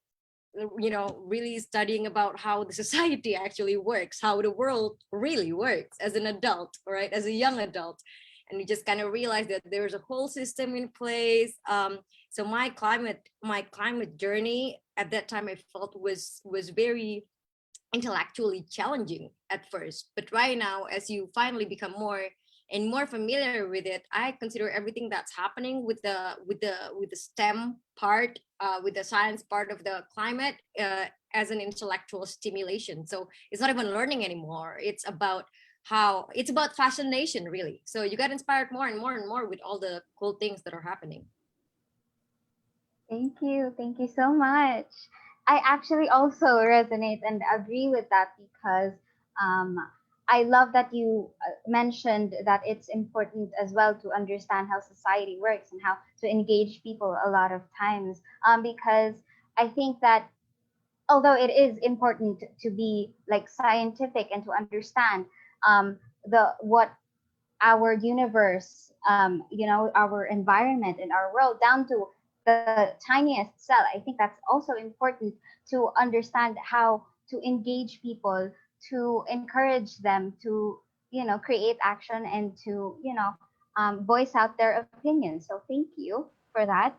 really studying about how the society actually works, how the world really works as an adult, right, as a young adult. And you just kind of realize that there's a whole system in place. So my climate journey at that time I felt was very intellectually challenging at first, but right now, as you finally become more and more familiar with it, I consider everything that's happening with the STEM part, with the science part of the climate, as an intellectual stimulation. So it's not even learning anymore. It's about fascination, really. So you get inspired more and more and more with all the cool things that are happening. Thank you. Thank you so much. I actually also resonate and agree with that because um, I love that you mentioned that it's important as well to understand how society works and how to engage people a lot of times. Because I think that although it is important to be like scientific and to understand the what our universe, our environment and our world down to the tiniest cell. I think that's also important to understand how to engage people, to encourage them to, create action and to, voice out their opinions. So thank you for that.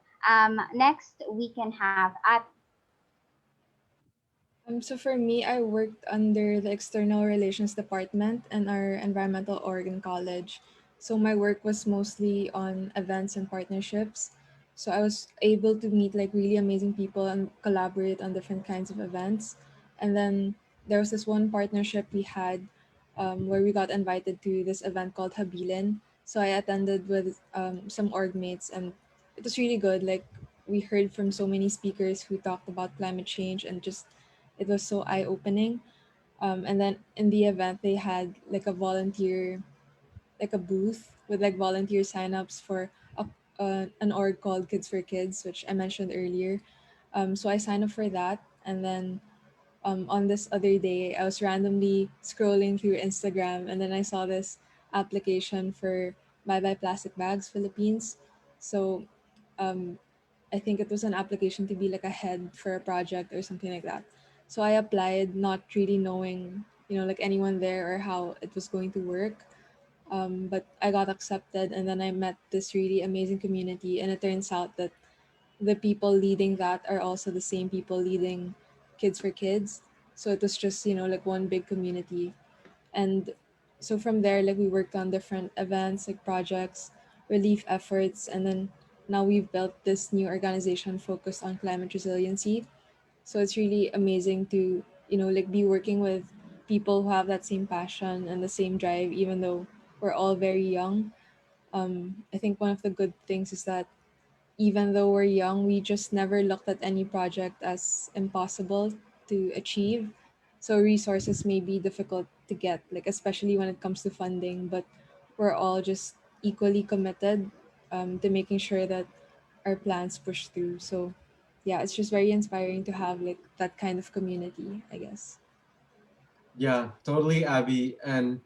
Next, we can have at So for me, I worked under the External Relations Department in our environmental org in college. So my work was mostly on events and partnerships. So I was able to meet like really amazing people and collaborate on different kinds of events. And then there was this one partnership we had where we got invited to this event called Habilin. So I attended with some org mates, and it was really good. Like, we heard from so many speakers who talked about climate change, and just it was so eye opening. And then in the event, they had like a volunteer, like a booth with like volunteer signups for an org called Kids for Kids, which I mentioned earlier. So I signed up for that, and then on this other day, I was randomly scrolling through Instagram, and then I saw this application for Bye Bye Plastic Bags Philippines. So um, I think it was an application to be like a head for a project or something like that. So I applied, not really knowing, like anyone there or how it was going to work. But I got accepted, and then I met this really amazing community, and it turns out that the people leading that are also the same people leading Kids for Kids. So it was just, like one big community. And so from there, like we worked on different events, like projects, relief efforts, and then now we've built this new organization focused on climate resiliency. So it's really amazing to, like be working with people who have that same passion and the same drive, even though we're all very young. I think one of the good things is that even though we're young, we just never looked at any project as impossible to achieve. So resources may be difficult to get, like especially when it comes to funding, but we're all just equally committed to making sure that our plans push through. So yeah, it's just very inspiring to have like that kind of community, I guess. Yeah, totally, Abby. And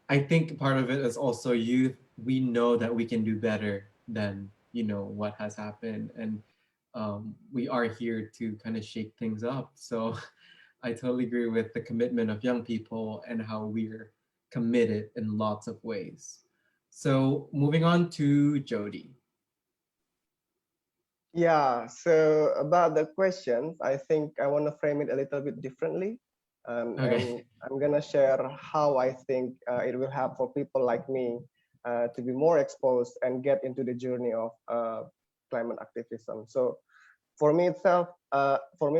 I think part of it is also youth. We know that we can do better than, what has happened. And we are here to kind of shake things up. So I totally agree with the commitment of young people and how we're committed in lots of ways. So moving on to Jody. Yeah, so about the questions, I think I want to frame it a little bit differently. Okay. And I'm going to share how I think it will help for people like me to be more exposed and get into the journey of climate activism. So for me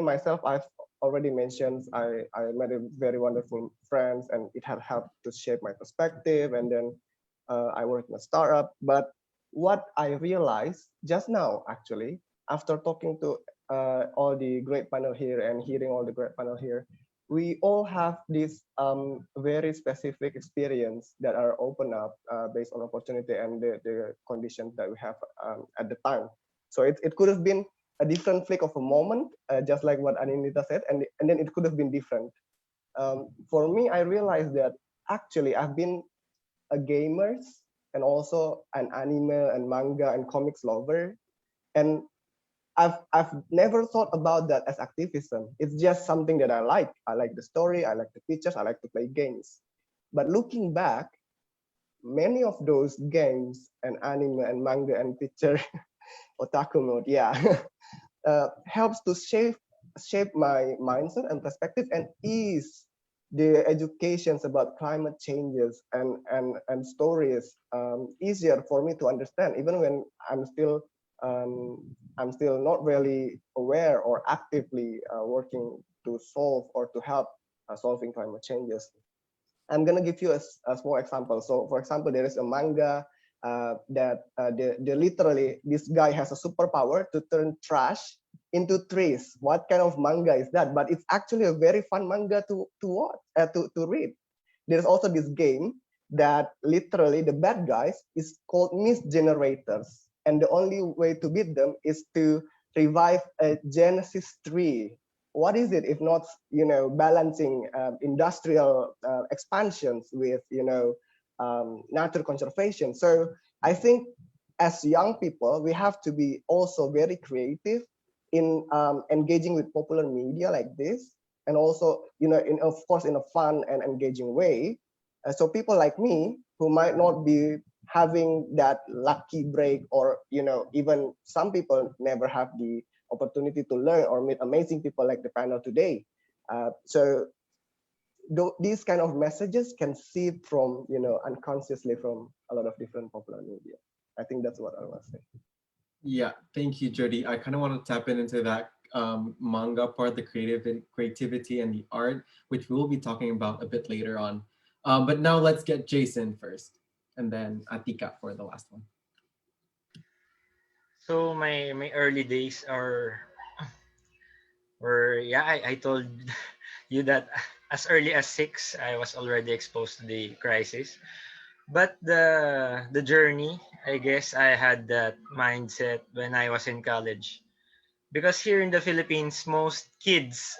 myself, I've already mentioned I met a very wonderful friends, and it had helped to shape my perspective. And then I work in a startup. But what I realized just now, actually, after talking to all the great panel here and hearing all the great panel here, we all have this very specific experience that are open up based on opportunity and the conditions that we have at the time. So it could have been a different flick of a moment, just like what Anindita said, and then it could have been different. For me, I realized that actually I've been a gamer and also an anime and manga and comics lover, and I've never thought about that as activism. It's just something that I like. I like the story, I like the pictures, I like to play games. But looking back, many of those games and anime and manga and picture otaku mode, yeah, helps to shape my mindset and perspective and ease the educations about climate changes and stories easier for me to understand, even when um, I'm still not really aware or actively working to solve or to help solving climate changes. I'm gonna give you a small example. So, for example, there is a manga that they literally, this guy has a superpower to turn trash into trees. What kind of manga is that? But it's actually a very fun manga to watch, to read. There's also this game that literally the bad guys is called mist generators, and the only way to beat them is to revive a Genesis tree. What is it if not, balancing industrial expansions with, nature conservation? So I think as young people, we have to be also very creative in engaging with popular media like this, and also, of course, in a fun and engaging way. So people like me who might not be having that lucky break, or even some people never have the opportunity to learn or meet amazing people like the panel today. So these kind of messages can seep from, unconsciously from a lot of different popular media. I think that's what I want to say. Yeah, thank you, Jody. I kind of want to tap into that manga part, the creativity and the art, which we'll be talking about a bit later on. But now let's get Jayson first, and then Atika for the last one. So my early days are were yeah, I told you that as early as 6 I was already exposed to the crisis. But the journey, I guess I had that mindset when I was in college. Because here in the Philippines, most kids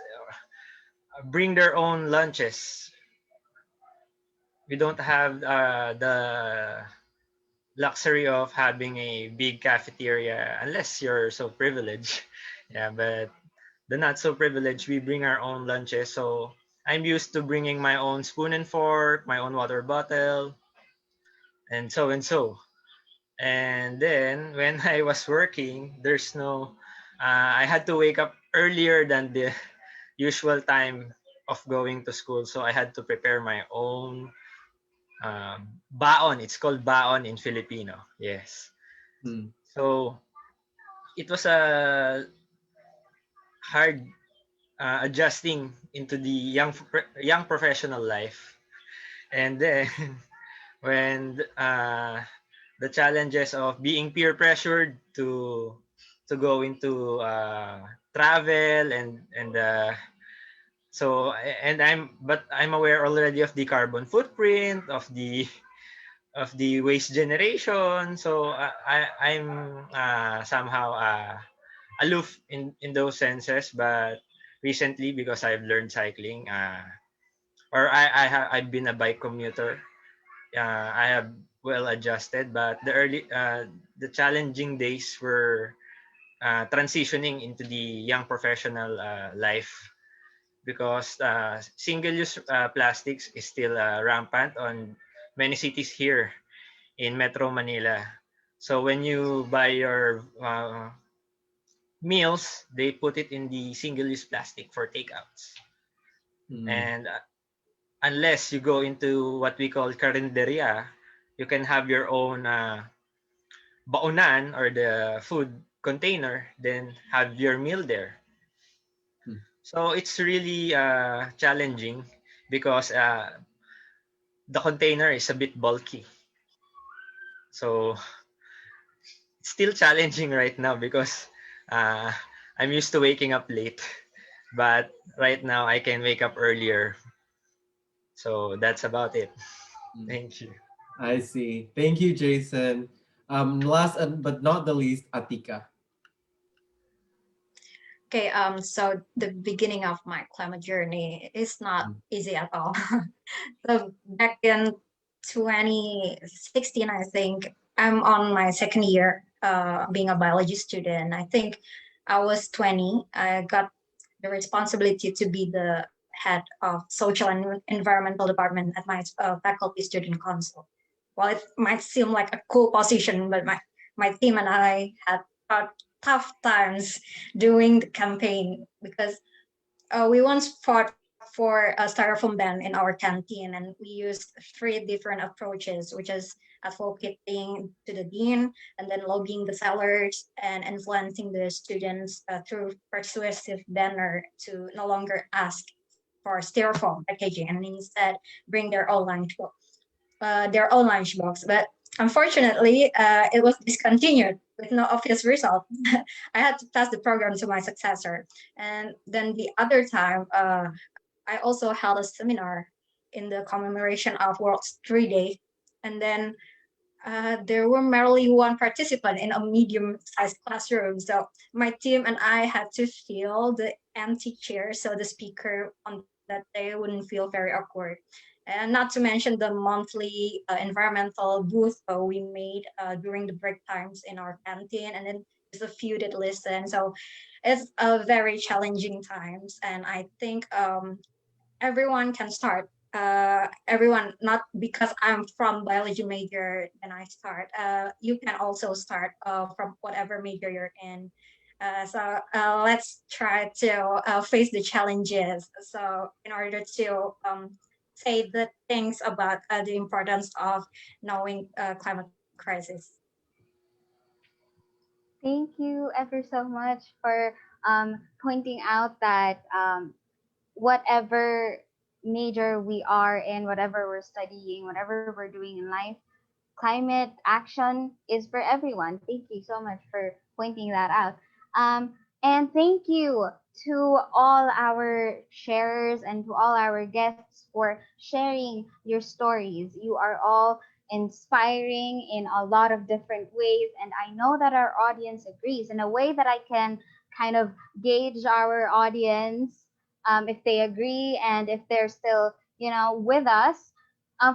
bring their own lunches. We don't have the luxury of having a big cafeteria unless you're so privileged. Yeah, but the not so privileged, we bring our own lunches. So I'm used to bringing my own spoon and fork, my own water bottle, and so and so. And then when I was working, there's no, I had to wake up earlier than the usual time of going to school. So I had to prepare my own baon. It's called baon in Filipino. Yes. Hmm. So it was a hard adjusting into the young professional life. And then when the challenges of being peer pressured to go into travel and and I'm aware already of the carbon footprint of the waste generation. So I'm somehow aloof in those senses. But recently, because I've learned cycling, I've been a bike commuter. I have well adjusted, but the challenging days were transitioning into the young professional life, because single-use plastics is still rampant on many cities here in Metro Manila. So when you buy your meals, they put it in the single-use plastic for takeouts. Hmm. And unless you go into what we call karinderya, you can have your own baonan or the food container, then have your meal there. Hmm. So it's really challenging because the container is a bit bulky. So it's still challenging right now because uh, I'm used to waking up late, but right now I can wake up earlier. So that's about it. Hmm. Thank you. I see. Thank you, Jayson. Last but not the least, Atika. Okay, so the beginning of my climate journey is not easy at all. So back in 2016, I think I'm on my second year being a biology student. I think I was 20. I got the responsibility to be the head of social and environmental department at my faculty student council. Well, it might seem like a cool position, but my team and I had tough times doing the campaign because we once fought for a styrofoam ban in our canteen, and we used three different approaches, which is advocating to the dean, and then lobbying the sellers, and influencing the students through persuasive banner to no longer ask for styrofoam packaging and instead bring their own lunchbox. But unfortunately, it was discontinued with no obvious result. I had to pass the program to my successor. And then the other time, I also held a seminar in the commemoration of World Street Day. And then there were merely one participant in a medium-sized classroom. So my team and I had to fill the empty chair so the speaker on that day wouldn't feel very awkward. And not to mention the monthly environmental booth we made during the break times in our canteen, and then just a few did listen. So it's a very challenging times, and I think everyone can start. Everyone, not because I'm from biology major and I start. You can also start from whatever major you're in. So let's try to face the challenges. So in order to say the things about the importance of knowing climate crisis. Thank you ever so much for pointing out that whatever major we are in, whatever we're studying, whatever we're doing in life, climate action is for everyone. Thank you so much for pointing that out. And thank you to all our sharers and to all our guests for sharing your stories. You are all inspiring in a lot of different ways. And I know that our audience agrees in a way that I can kind of gauge our audience, if they agree and if they're still, with us.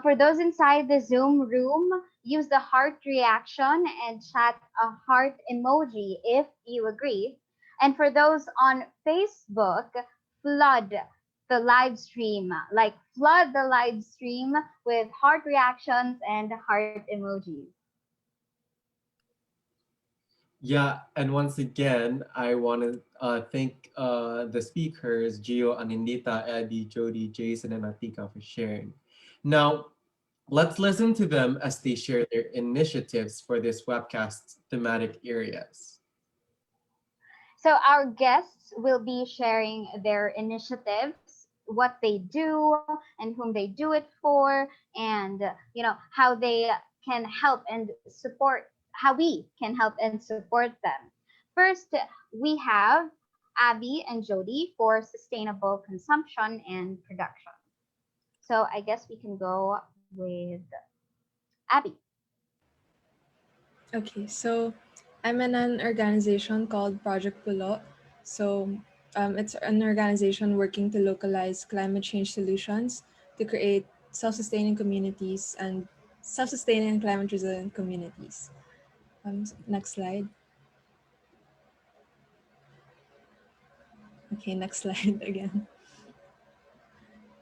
For those inside the Zoom room, use the heart reaction and chat a heart emoji if you agree. And for those on Facebook, flood the live stream, like flood the live stream with heart reactions and heart emojis. Yeah, and once again, I want to thank the speakers, Gio, Anindita, Abby, Jody, Jason, and Atika for sharing. Now, let's listen to them as they share their initiatives for this webcast thematic areas. So our guests will be sharing their initiatives, what they do, and whom they do it for, and how they can help and support, how we can help and support them. First, we have Abby and Jody for sustainable consumption and production. So I guess we can go with Abby. Okay, so I'm in an organization called Project Pulo. So it's an organization working to localize climate change solutions to create self-sustaining communities and self-sustaining and climate resilient communities. Next slide. Okay, next slide again.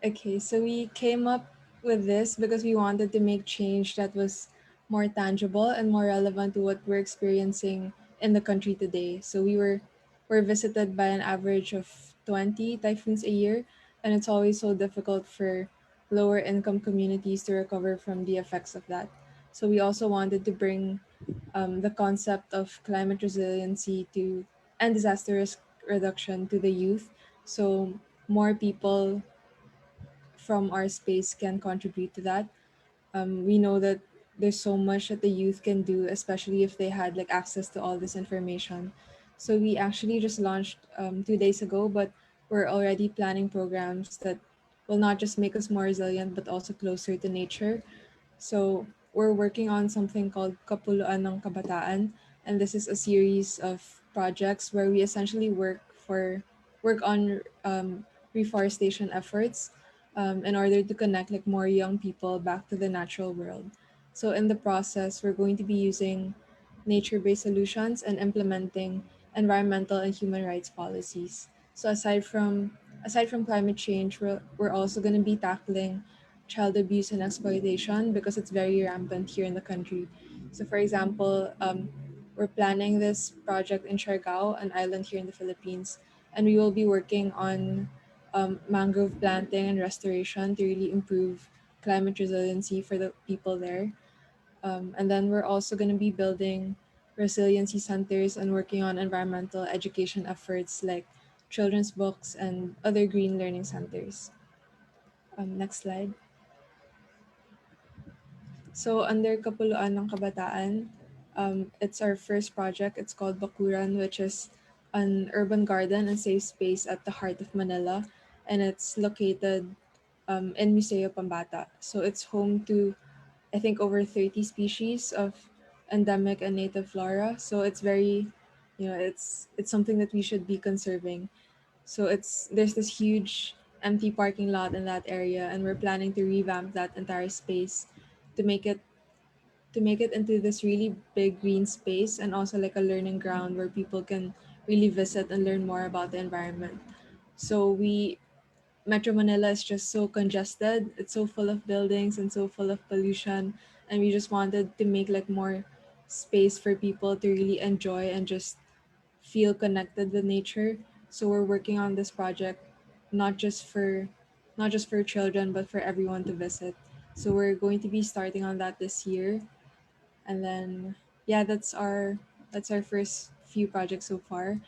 Okay, so we came up with this because we wanted to make change that was more tangible and more relevant to what we're experiencing in the country today. So we're visited by an average of 20 typhoons a year, and it's always so difficult for lower income communities to recover from the effects of that. So we also wanted to bring the concept of climate resiliency to and disaster risk reduction to the youth, so more people from our space can contribute to that. We know that there's so much that the youth can do, especially if they had like access to all this information. So we actually just launched 2 days ago, but we're already planning programs that will not just make us more resilient, but also closer to nature. So we're working on something called Kapuluan ng Kabataan, and this is a series of projects where we essentially work on reforestation efforts in order to connect like more young people back to the natural world. So in the process, we're going to be using nature-based solutions and implementing environmental and human rights policies. So aside from climate change, we're also going to be tackling child abuse and exploitation because it's very rampant here in the country. So, for example, we're planning this project in Siargao, an island here in the Philippines, and we will be working on mangrove planting and restoration to really improve climate resiliency for the people there. And then we're also going to be building resiliency centers and working on environmental education efforts like children's books and other green learning centers. Next slide. So under Kapuluan ng Kabataan, it's our first project. It's called Bakuran, which is an urban garden and safe space at the heart of Manila. And it's located in Museo Pambata. So it's home to, I think, over 30 species of endemic and native flora. So it's very, it's something that we should be conserving. So there's this huge empty parking lot in that area, and we're planning to revamp that entire space to make it into this really big green space and also like a learning ground where people can really visit and learn more about the environment. So Metro Manila is just so congested. It's so full of buildings and so full of pollution, and we just wanted to make like more space for people to really enjoy and just feel connected with nature. So we're working on this project not just for children but for everyone to visit. So we're going to be starting on that this year. And then yeah, that's our first few projects so far.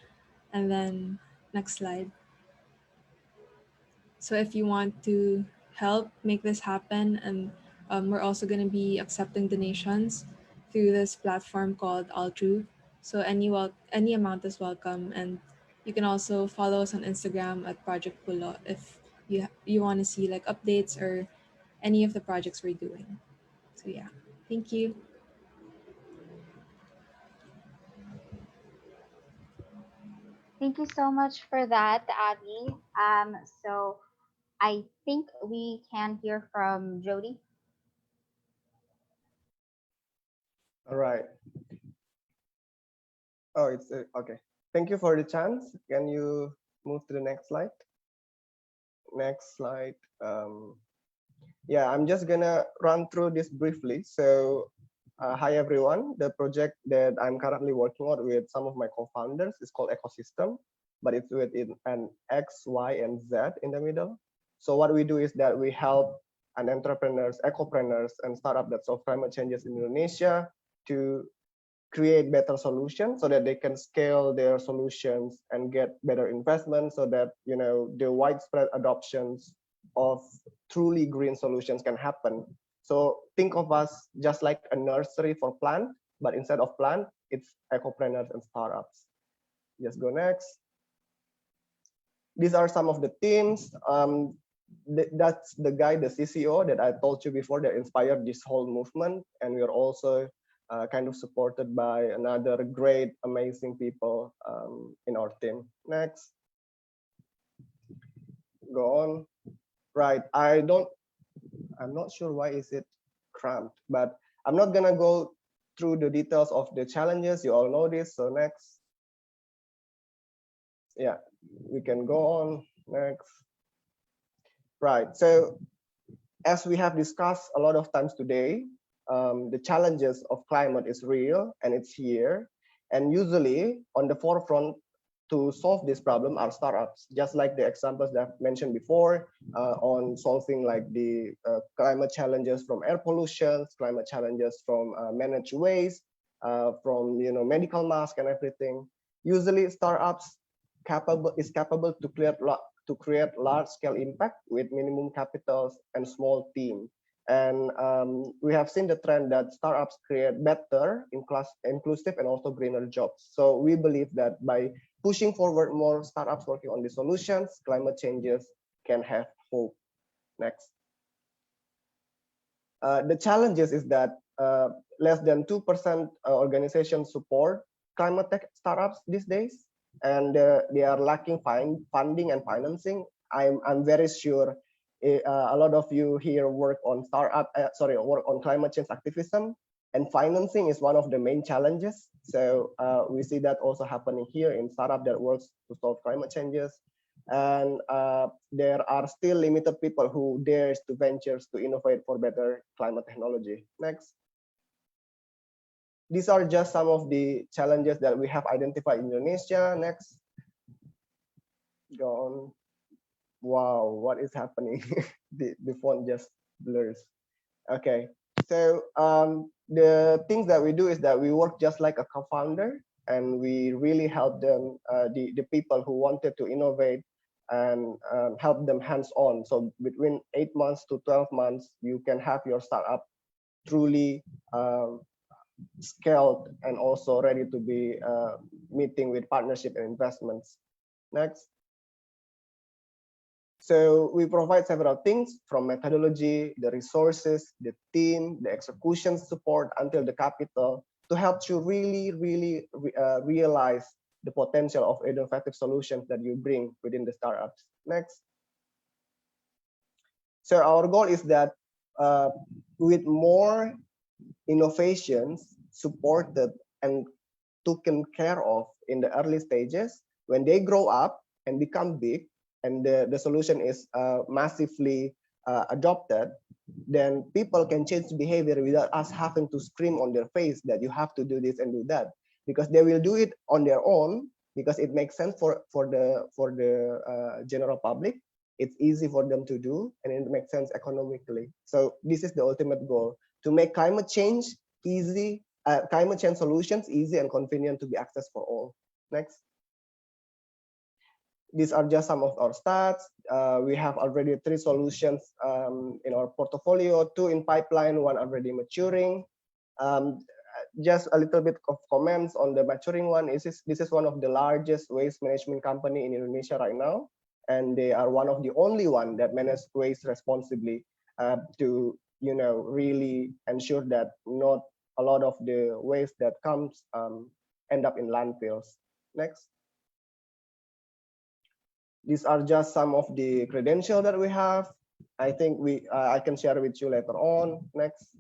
And then next slide. So if you want to help make this happen, and we're also going to be accepting donations through this platform called All Truth. So any amount is welcome, and you can also follow us on Instagram at Project Pulo if you want to see like updates or any of the projects we're doing. So yeah, thank you. Thank you so much for that, Abby. So I think we can hear from Jody. All right. Oh, it's okay. Thank you for the chance. Can you move to the next slide? Next slide. Yeah, I'm just gonna run through this briefly. So, hi everyone. The project that I'm currently working on with some of my co-founders is called Ecosystem, but it's with an X, Y, and Z in the middle. So what we do is that we help an entrepreneurs, ecopreneurs, and startup that solve climate changes in Indonesia to create better solutions so that they can scale their solutions and get better investment so that the widespread adoptions of truly green solutions can happen. So think of us just like a nursery for plant, but instead of plant, it's ecopreneurs and startups. Just go next. These are some of the teams. That's the guy, the CCO that I told you before that inspired this whole movement. And we are also kind of supported by another great, amazing people in our team. Next. Go on. Right. I'm not sure why is it cramped, but I'm not gonna go through the details of the challenges. You all know this. So next. Yeah, we can go on. Next. Right. So as we have discussed a lot of times today, the challenges of climate is real and it's here. And usually on the forefront to solve this problem are startups, just like the examples that I've mentioned before on solving like the climate challenges from air pollution, climate challenges from managed waste, from medical mask and everything. Usually startups capable to create large scale impact with minimum capitals and small team. And we have seen the trend that startups create better, inclusive, and also greener jobs. So we believe that by pushing forward more startups working on the solutions, climate changes can have hope. Next. The challenges is that less than 2% organizations support climate tech startups these days, and they are lacking funding and financing. I'm very sure a lot of you here work on work on climate change activism, and financing is one of the main challenges. So we see that also happening here in startup that works to solve climate changes. And there are still limited people who dares to ventures to innovate for better climate technology. Next. These are just some of the challenges that we have identified in Indonesia. Next. Go on. Wow, what is happening? the font just blurs. Okay, so the things that we do is that we work just like a co-founder, and we really help them, the people who wanted to innovate, and help them hands-on. So between 8 months to 12 months, you can have your startup truly scaled and also ready to be meeting with partnership and investments. Next. So we provide several things from methodology, the resources, the team, the execution support until the capital to help you really realize the potential of innovative solutions that you bring within the startups. Next. So our goal is that with more innovations supported and taken care of in the early stages, when they grow up and become big, and the solution is massively adopted, then people can change behavior without us having to scream on their face that you have to do this and do that, because they will do it on their own because it makes sense for the general public. It's easy for them to do, and it makes sense economically. So this is the ultimate goal: to make climate change easy, climate change solutions easy and convenient to be accessed for all. Next. these are just some of our stats. We have already 3 solutions in our portfolio, 2 in pipeline, 1 already maturing. Just a little bit of comments on the maturing one. This is one of the largest waste management company in Indonesia right now, and they are one of the only one that manage waste responsibly to really ensure that not a lot of the waste that comes end up in landfills. Next. These are just some of the credentials that we have. I think I can share with you later on. Next.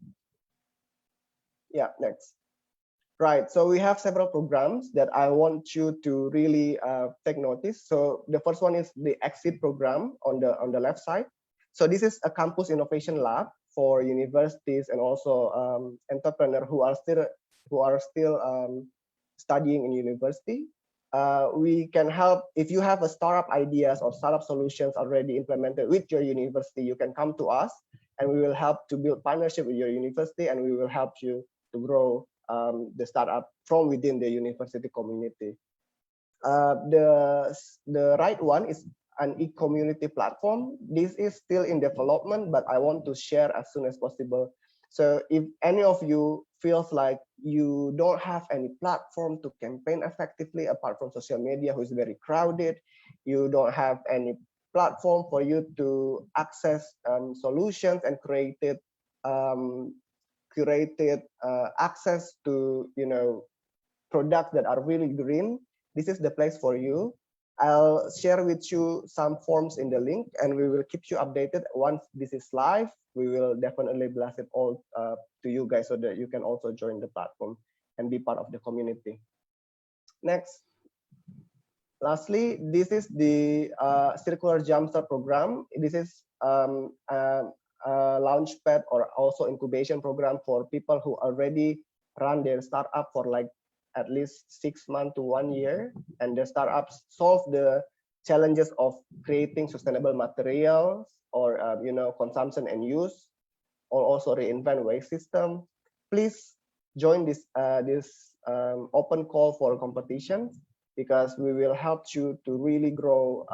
Yeah, next. Right, so we have several programs that I want you to really take notice. So the first one is the Exit program on the left side. So this is a campus innovation lab for universities and also entrepreneurs who are still studying in university. We can help if you have a startup ideas or startup solutions already implemented with your university. You can come to us, and we will help to build partnership with your university, and we will help you to grow the startup from within the university community. The right one is an e-community platform. This is still in development, but I want to share as soon as possible. So if any of you feels like you don't have any platform to campaign effectively apart from social media, who is very crowded, you don't have any platform for you to access solutions and curated access to products that are really green, this is the place for you. I'll share with you some forms in the link, and we will keep you updated once this is live. We will definitely blast it all to you guys so that you can also join the platform and be part of the community. Next. Lastly, this is the Circular Jumpstart program. This is launchpad or also incubation program for people who already run their startup for like at least 6 months to 1 year, and the startups solve the challenges of creating sustainable materials or consumption and use, or also reinvent waste system. Please join this open call for competition, because we will help you to really grow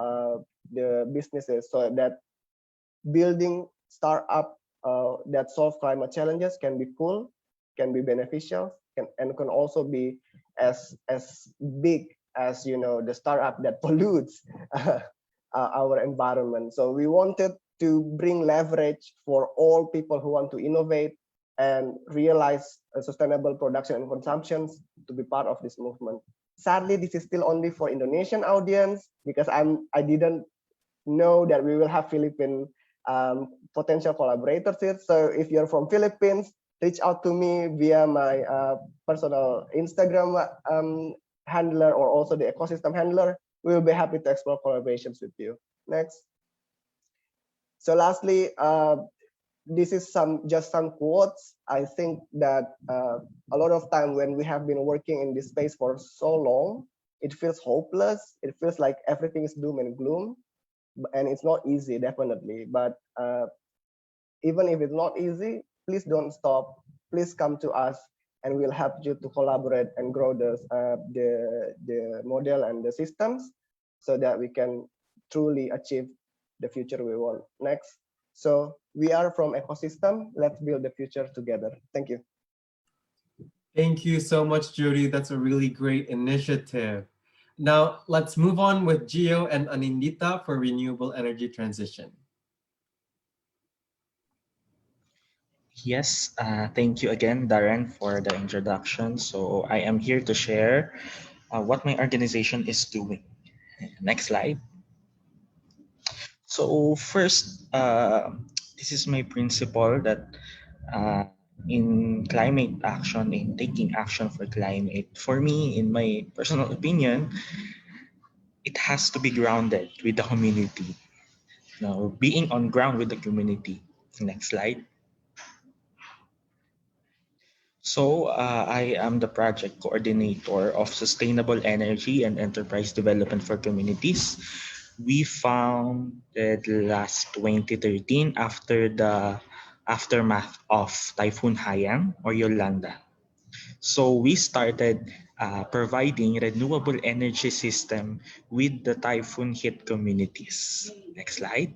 the businesses so that building startup that solve climate challenges can be cool, can be beneficial, and can also be as big as the startup that pollutes our environment. So we wanted to bring leverage for all people who want to innovate and realize sustainable production and consumptions to be part of this movement. Sadly, this is still only for Indonesian audience, because I didn't know that we will have Philippine potential collaborators here. So if you're from Philippines, reach out to me via my personal Instagram handler or also the Ecoxyztem handler. We will be happy to explore collaborations with you. Next. So lastly, this is just some quotes. I think that a lot of time when we have been working in this space for so long, it feels hopeless. It feels like everything is doom and gloom, and it's not easy, definitely. But even if it's not easy, please don't stop. Please come to us, and we'll help you to collaborate and grow the model and the systems so that we can truly achieve the future we want. Next. So we are from Ecoxyztem. Let's build the future together. Thank you. Thank you so much, Judy. That's a really great initiative. Now let's move on with Gio and Anindita for renewable energy transition. Yes, thank you again, Darren, for the introduction. So I am here to share what my organization is doing. Next slide. So first, this is my principle that in climate action, in taking action for climate, for me, in my personal opinion, it has to be grounded with the community. Now, being on ground with the community. Next slide. So I am the project coordinator of sustainable energy and enterprise development for communities. We founded last 2013 after the aftermath of Typhoon Haiyan or Yolanda. So we started providing renewable energy system with the typhoon hit communities. Next slide.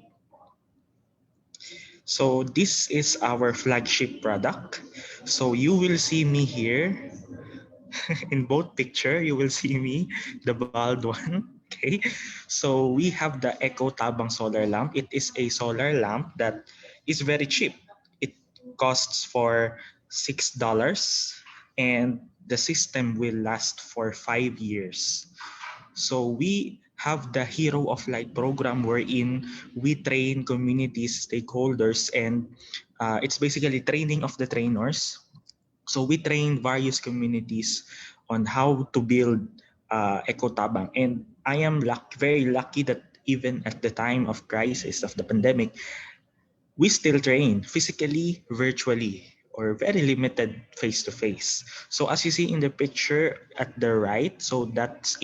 So this is our flagship product. So you will see me here in both picture. You will see me, the bald one. Okay. So we have the Eco Tabang solar lamp. It is a solar lamp that is very cheap. It costs for $6 and the system will last for 5 years. So we have the Hero of Light program wherein we train community stakeholders and it's basically training of the trainers. So we train various communities on how to build ecotabang. And I am very lucky that even at the time of crisis of the pandemic, we still train physically, virtually, or very limited face-to-face. So as you see in the picture at the right, so that's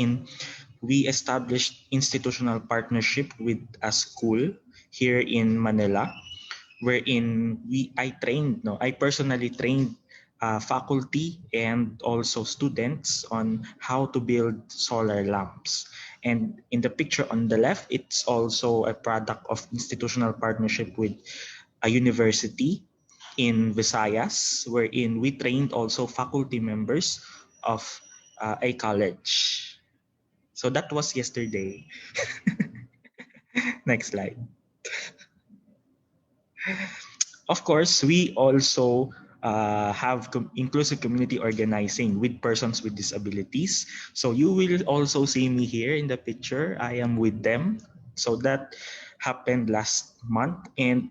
we established institutional partnership with a school here in Manila, wherein I personally trained faculty and also students on how to build solar lamps. And in the picture on the left, it's also a product of institutional partnership with a university in Visayas, wherein we trained also faculty members of a college. So that was yesterday. Next slide. Of course, we also have inclusive community organizing with persons with disabilities. So you will also see me here in the picture. I am with them. So that happened last month and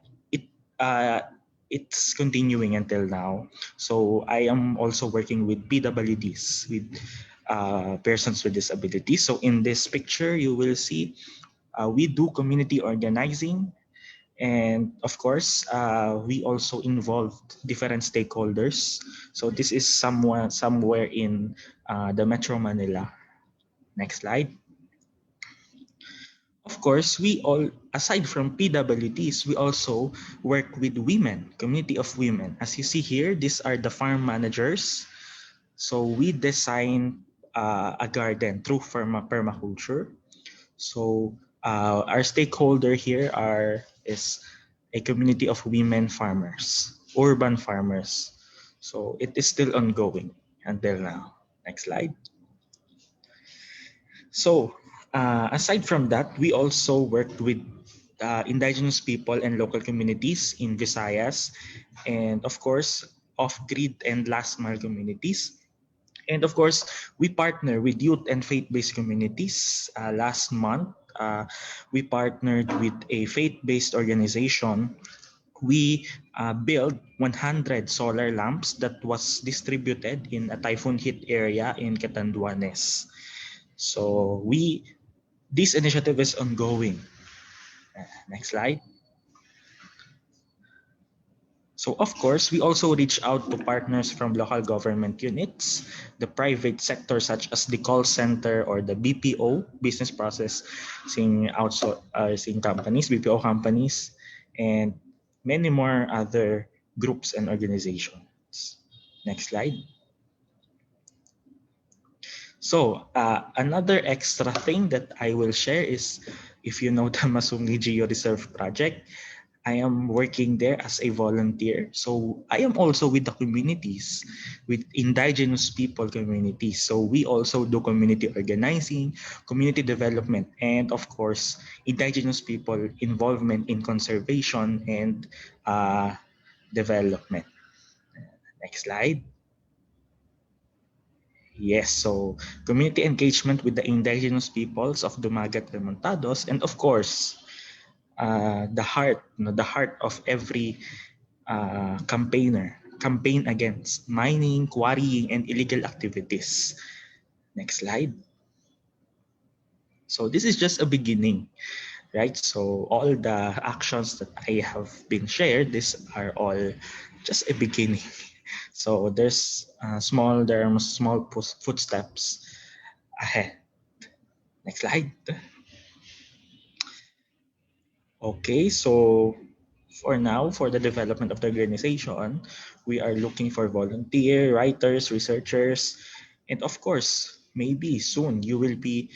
it's continuing until now. So I am also working with PWDs, with persons with disabilities. So in this picture, you will see we do community organizing. And of course, we also involved different stakeholders. So this is somewhere in the Metro Manila. Next slide. Of course, aside from PWDs, we also work with women, community of women. As you see here, these are the farm managers. So we design a garden through permaculture. So our stakeholder here is a community of women farmers, urban farmers. So it is still ongoing until now. Next slide. So aside from that, we also worked with indigenous people and local communities in Visayas, and of course, off-grid and last-mile communities. And of course, we partner with youth and faith-based communities. Last month, we partnered with a faith-based organization. We built 100 solar lamps that was distributed in a typhoon-hit area in Catanduanes. So this initiative is ongoing. Next slide. So of course, we also reach out to partners from local government units, the private sector such as the call center or the BPO, business processing outsourcing companies, BPO companies, and many more other groups and organizations. Next slide. So another extra thing that I will share is, if you know the Masungi Geo Reserve project, I am working there as a volunteer. So I am also with the communities, with indigenous people communities. So we also do community organizing, community development, and of course, indigenous people involvement in conservation and development. Next slide. Yes, so community engagement with the indigenous peoples of Dumagat Remontados, and of course, the heart of every campaign against mining, quarrying, and illegal activities. Next slide. So this is just a beginning, right? So all the actions that I have been shared, these are all just a beginning. So there are small footsteps ahead. Next slide. Okay, so for now, for the development of the organization, we are looking for volunteer, writers, researchers, And of course, maybe soon you will be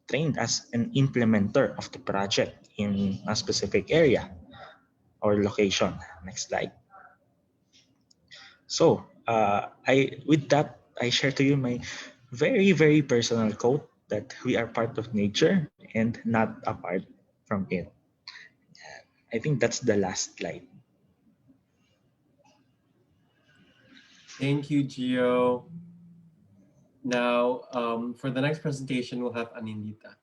trained as an implementer of the project in a specific area or location. Next slide. So, with that, I share to you my very, very personal quote that we are part of nature and not apart from it. I think that's the last slide. Thank you, Gio. Now, for the next presentation, we'll have Anindita.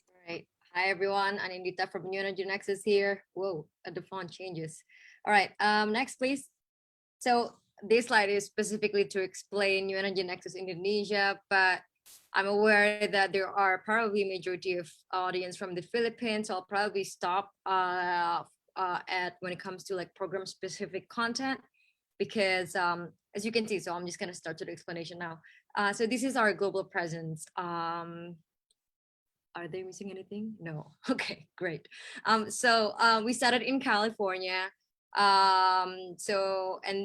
All right. Hi, everyone. Anindita from Unearthing Nexus here. Whoa, the font changes. All right. Next, please. So this slide is specifically to explain New Energy Nexus Indonesia, but I'm aware that there are probably majority of audience from the Philippines. So I'll probably stop at when it comes to like program specific content, because as you can see, so I'm just gonna start to the explanation now. So this is our global presence. Are they missing anything? No. Okay, great. So we started in California. And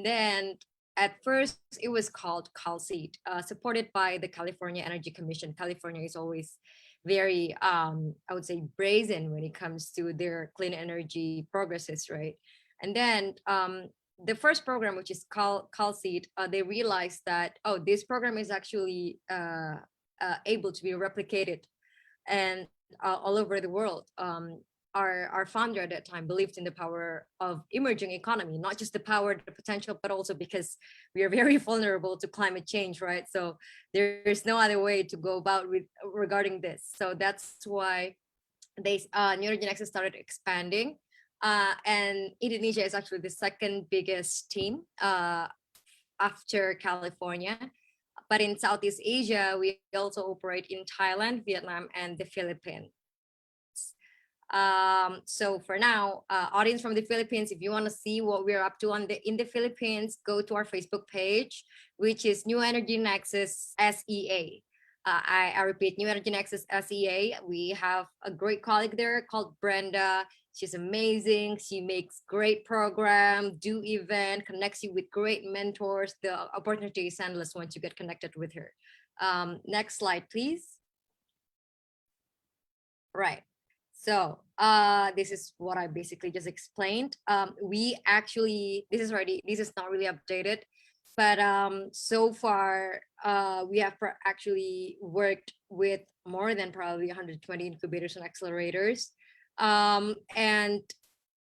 then at first it was called CalSeed, supported by the California Energy Commission. California is always very, I would say, brazen when it comes to their clean energy progresses, right? And then the first program, which is CalSeed, they realized that, oh, this program is actually able to be replicated and all over the world. Our founder at that time believed in the power of emerging economy, not just the power, the potential, but also because we are very vulnerable to climate change, right? So there's no other way to go about regarding this. So that's why they New Energy Nexus started expanding. And Indonesia is actually the second biggest team after California. But in Southeast Asia, we also operate in Thailand, Vietnam, and the Philippines. So for now, audience from the Philippines, if you want to see what we're up to in the Philippines, go to our Facebook page, which is New Energy Nexus SEA. I repeat, New Energy Nexus SEA. We have a great colleague there called Brenda. She's amazing. She makes great program, do event, connects you with great mentors. The opportunity is endless once you get connected with her. Next slide, please. Right. So this is what I basically just explained. We actually, this is not really updated, but so far we have actually worked with more than probably 120 incubators and accelerators. And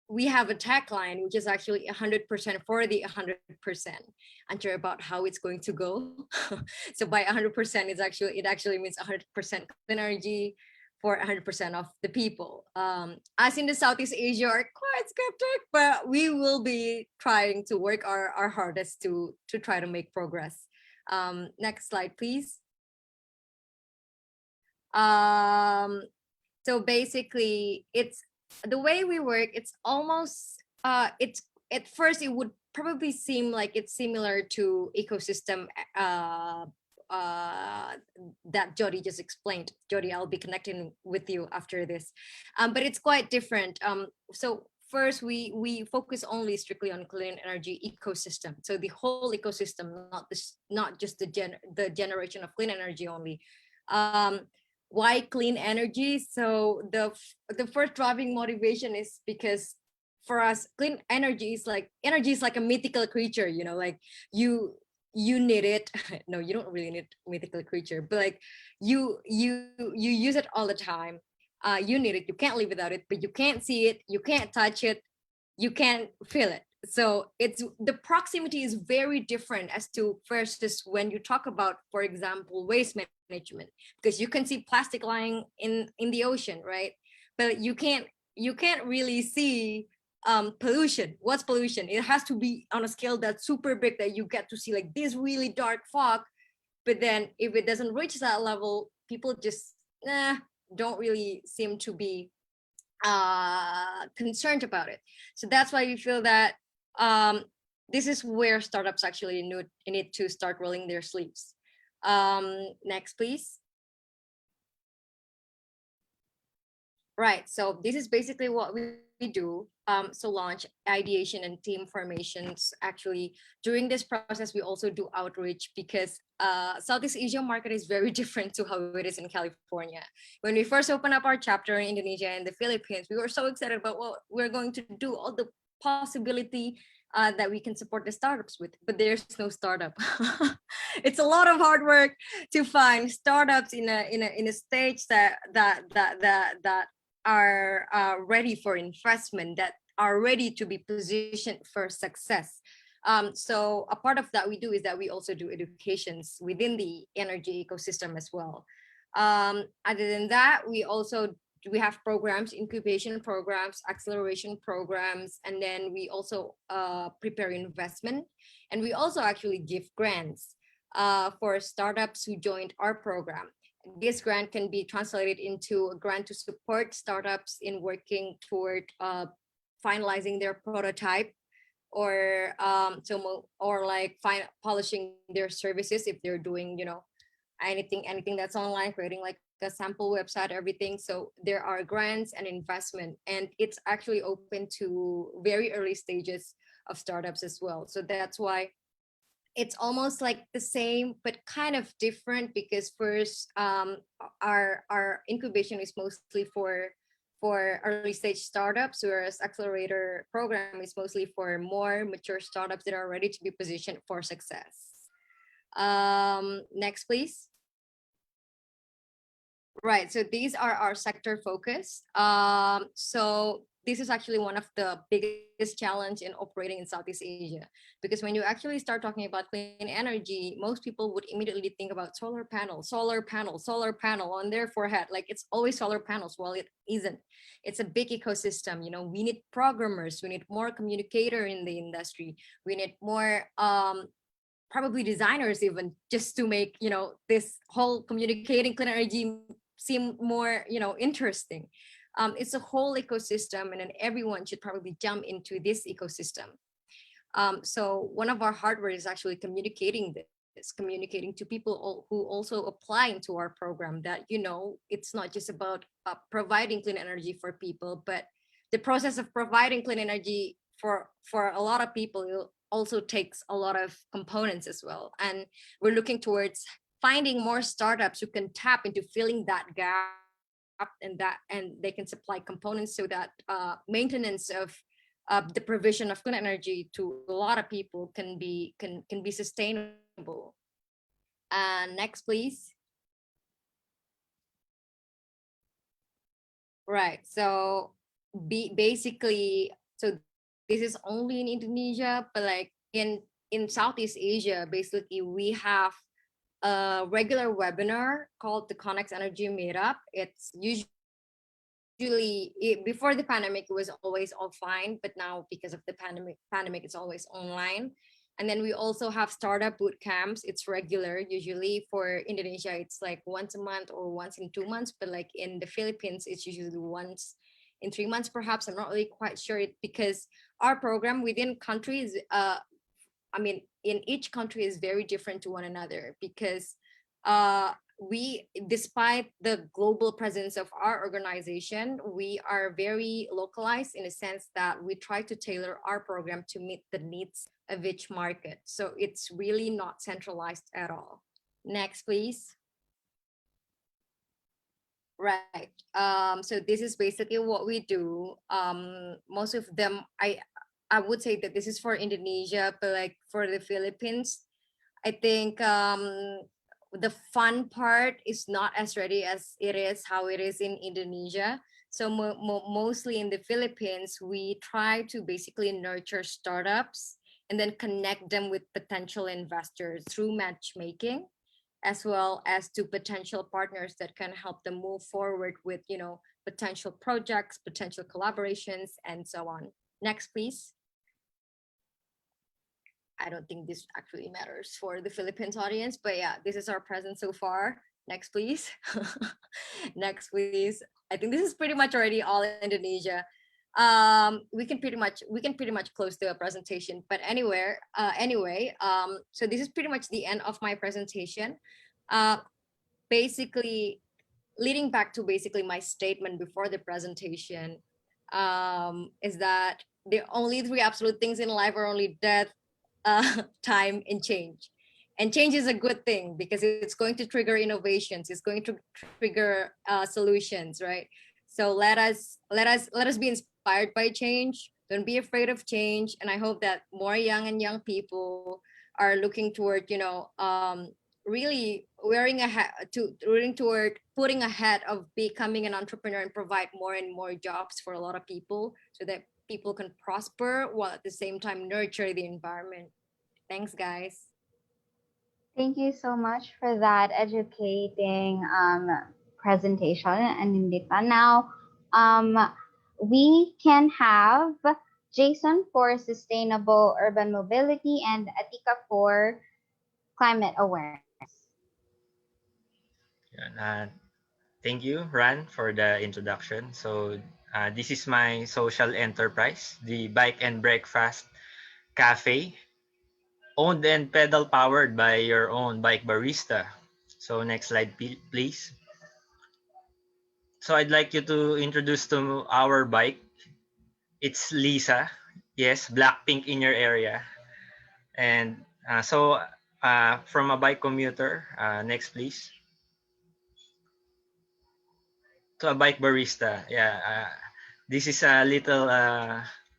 we have a tagline, which is actually 100% for the 100%. Unsure about how it's going to go. So by 100%, it actually means 100% clean energy for 100% of the people. Us in the Southeast Asia are quite skeptic, but we will be trying to work our hardest to try to make progress. Next slide, please. So basically, it's the way we work. It's almost it's at first it would probably seem like it's similar to Ecoxyztem that Jody just explained. Jody, I'll be connecting with you after this, but it's quite different. So first, we focus only strictly on clean energy ecosystem. So the whole ecosystem, not just the generation of clean energy only. Why clean energy? So the first driving motivation is because for us, clean energy is like a mythical creature, you know, like you need it. No, you don't really need mythical creature, but like you use it all the time. You need it, you can't live without it, but you can't see it, you can't touch it, you can't feel it. So it's the proximity is very different as to versus when you talk about, for example, waste management, because you can see plastic lying in the ocean, right? But you can't really see pollution. What's pollution? It has to be on a scale that's super big that you get to see like this really dark fog. But then if it doesn't reach that level, people just don't really seem to be concerned about it. So that's why we feel that this is where startups actually need to start rolling their sleeves. Next, please. Right, so this is basically what we do. So launch, ideation, and team formations. Actually, during this process, we also do outreach because Southeast Asia market is very different to how it is in California. When we first opened up our chapter in Indonesia and the Philippines, we were so excited about what we're going to do, all the possibility that we can support the startups with, but there's no startup. It's a lot of hard work to find startups in a stage that are ready for investment, that are ready to be positioned for success. So a part of that we do is that we also do educations within the energy ecosystem as well. Other than that, we have programs, incubation programs, acceleration programs, and then we also prepare investment, and we also actually give grants for startups who joined our program. This grant can be translated into a grant to support startups in working toward finalizing their prototype, or polishing their services if they're doing, anything that's online, creating like a sample website, everything. So there are grants and investment, and it's actually open to very early stages of startups as well. So that's why it's almost like the same but kind of different, because first our incubation is mostly for early stage startups, whereas accelerator program is mostly for more mature startups that are ready to be positioned for success. Next, please. Right, so these are our sector focus. So this is actually one of the biggest challenge in operating in Southeast Asia, because when you actually start talking about clean energy, most people would immediately think about solar panel on their forehead. Like it's always solar panels. Well, it isn't. It's a big ecosystem. We need programmers, we need more communicator in the industry, we need more probably designers even, just to make this whole communicating clean energy seem more interesting. It's a whole ecosystem, and then everyone should probably jump into this ecosystem. So one of our hardware is actually communicating to people who also apply into our program, that it's not just about providing clean energy for people, but the process of providing clean energy for a lot of people also takes a lot of components as well. And we're looking towards finding more startups who can tap into filling that gap, and they can supply components so that maintenance of the provision of clean energy to a lot of people can be sustainable. Next, please. Right, so basically, so this is only in Indonesia, but like in Southeast Asia, basically we have a regular webinar called the Connect Energy Meetup. It's usually before the pandemic, it was always offline, but now because of the pandemic, it's always online. And then we also have startup boot camps. It's regular. Usually for Indonesia, it's like once a month or once in 2 months, but like in the Philippines, it's usually once in 3 months, perhaps. I'm not really quite sure, because our program within countries, in each country is very different to one another, because we, despite the global presence of our organization, we are very localized in a sense that we try to tailor our program to meet the needs of each market. So it's really not centralized at all. Next, please. Right. So this is basically what we do. Most of them, I would say that this is for Indonesia, but like for the Philippines, I think the fun part is not as ready as it is how it is in Indonesia. So mostly in the Philippines, we try to basically nurture startups and then connect them with potential investors through matchmaking, as well as to potential partners that can help them move forward with, potential projects, potential collaborations, and so on. Next, please. I don't think this actually matters for the Philippines audience, but yeah, this is our presence so far. Next, please. Next, please. I think this is pretty much already all in Indonesia. We can pretty much close the presentation, but anyway, so this is pretty much the end of my presentation. Basically, leading back to basically my statement before the presentation, is that the only three absolute things in life are only death, time, and change. And change is a good thing because it's going to trigger innovations. It's going to trigger solutions, right? So let us be inspired by change. Don't be afraid of change. And I hope that more young people are looking toward, really wearing a hat to rooting toward putting ahead of becoming an entrepreneur and provide more and more jobs for a lot of people so that people can prosper while at the same time nurture the environment. Thanks, guys. Thank you so much for that educating presentation, Anindita. Now, um, we can have Jayson for sustainable urban mobility and Atika for climate awareness. Yan. Thank you, Ran, for the introduction. So, this is my social enterprise, the Bike and Breakfast Cafe, owned and pedal powered by your own bike barista. So, next slide, please. So, I'd like you to introduce to our bike. It's Lisa. Yes, Blackpink in your area. And from a bike commuter, next, please, to a bike barista. Yeah, this is a little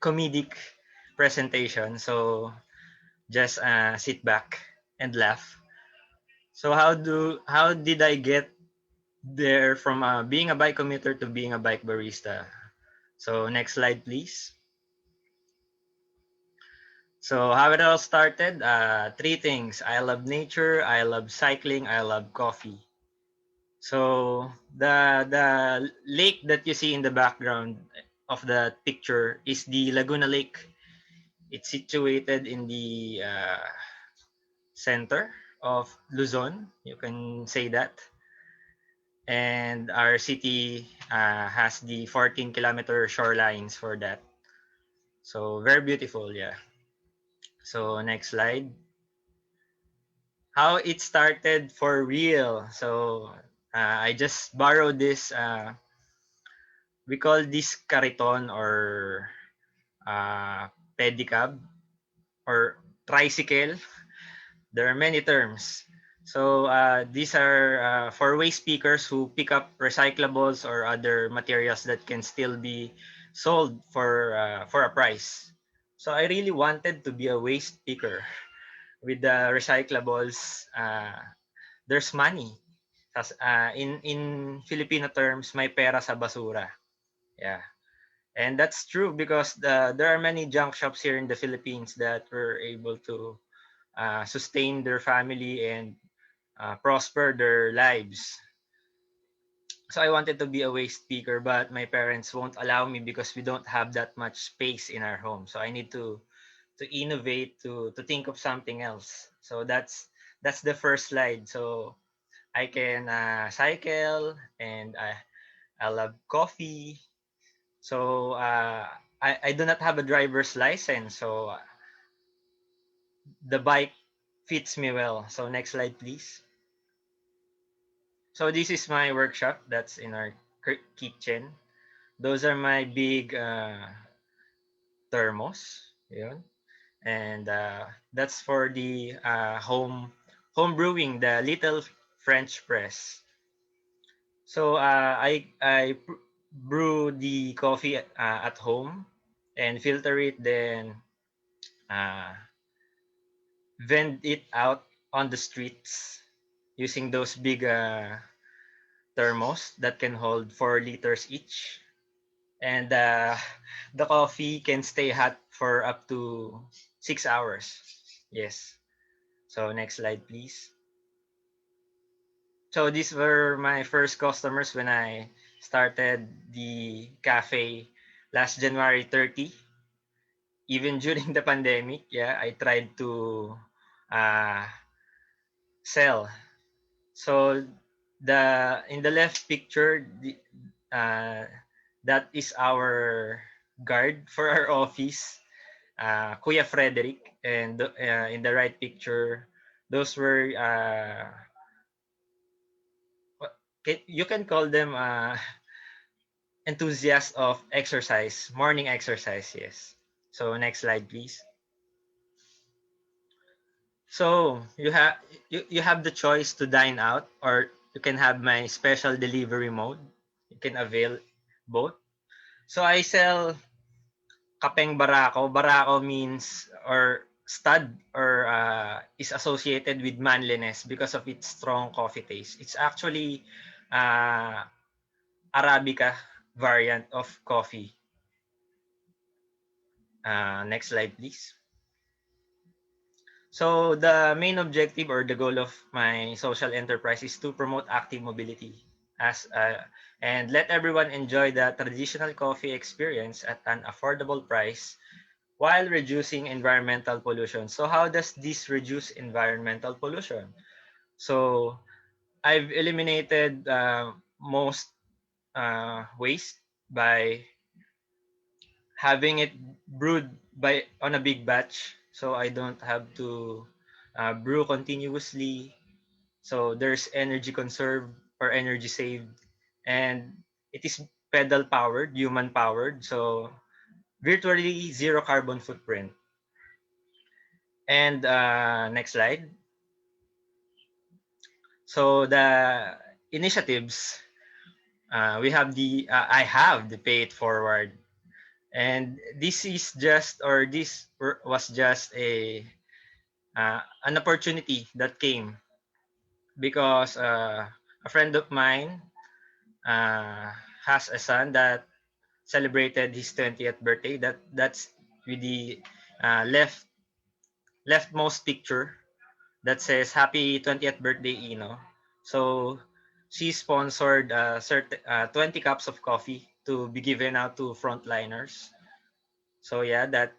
comedic presentation. So just sit back and laugh. So how did I get there from being a bike commuter to being a bike barista? So next slide, please. So how it all started? Three things: I love nature, I love cycling, I love coffee. So the lake that you see in the background of the picture is the Laguna Lake. It's situated in the center of Luzon. You can say that. And our city has the 14-kilometer shorelines for that. So very beautiful, yeah. So next slide. How it started for real. So I just borrowed this. We call this cariton or pedicab or tricycle. There are many terms. So these are four-way speakers who pick up recyclables or other materials that can still be sold for a price. So I really wanted to be a waste picker. With the recyclables, there's money. In Filipino terms, may pera sa basura. Yeah. And that's true because there are many junk shops here in the Philippines that were able to sustain their family and prosper their lives. So I wanted to be a waste picker, but my parents won't allow me because we don't have that much space in our home. So I need to innovate, to think of something else. So that's the first slide. So I can cycle and I love coffee. So I do not have a driver's license. So the bike fits me well. So next slide, please. So this is my workshop. That's in our kitchen. Those are my big thermos. Yun. And that's for the home brewing, the little French press. So I brew the coffee at home and filter it, then uh, vend it out on the streets using those big thermos that can hold 4 liters each. And the coffee can stay hot for up to 6 hours. Yes. So next slide, please. So these were my first customers when I started the cafe last January 30. Even during the pandemic, yeah, I tried to uh, sell. So in the left picture, uh, that is our guard for our office, Kuya Frederick, and in the right picture, those were you can call them enthusiast of exercise, morning exercise, yes. So next slide, please. So you have the choice to dine out, or you can have my special delivery mode. You can avail both. So I sell kapeng barako. Barako means or stud or is associated with manliness because of its strong coffee taste. It's actually uh, Arabica variant of coffee. Next slide, please. So the main objective or the goal of my social enterprise is to promote active mobility as and let everyone enjoy the traditional coffee experience at an affordable price while reducing environmental pollution. So how does this reduce environmental pollution? So I've eliminated most waste by having it brewed by on a big batch, so I don't have to brew continuously. So there's energy conserved or energy saved, and it is pedal powered, human powered, so virtually zero carbon footprint. And next slide. So the initiatives, we have the I have the pay it forward, and this is just or this was just an opportunity that came because a friend of mine uh, has a son that celebrated his 20th birthday. That's with the left leftmost picture that says "Happy 20th birthday, Ino." So she sponsored 20 cups of coffee to be given out to frontliners. So yeah, that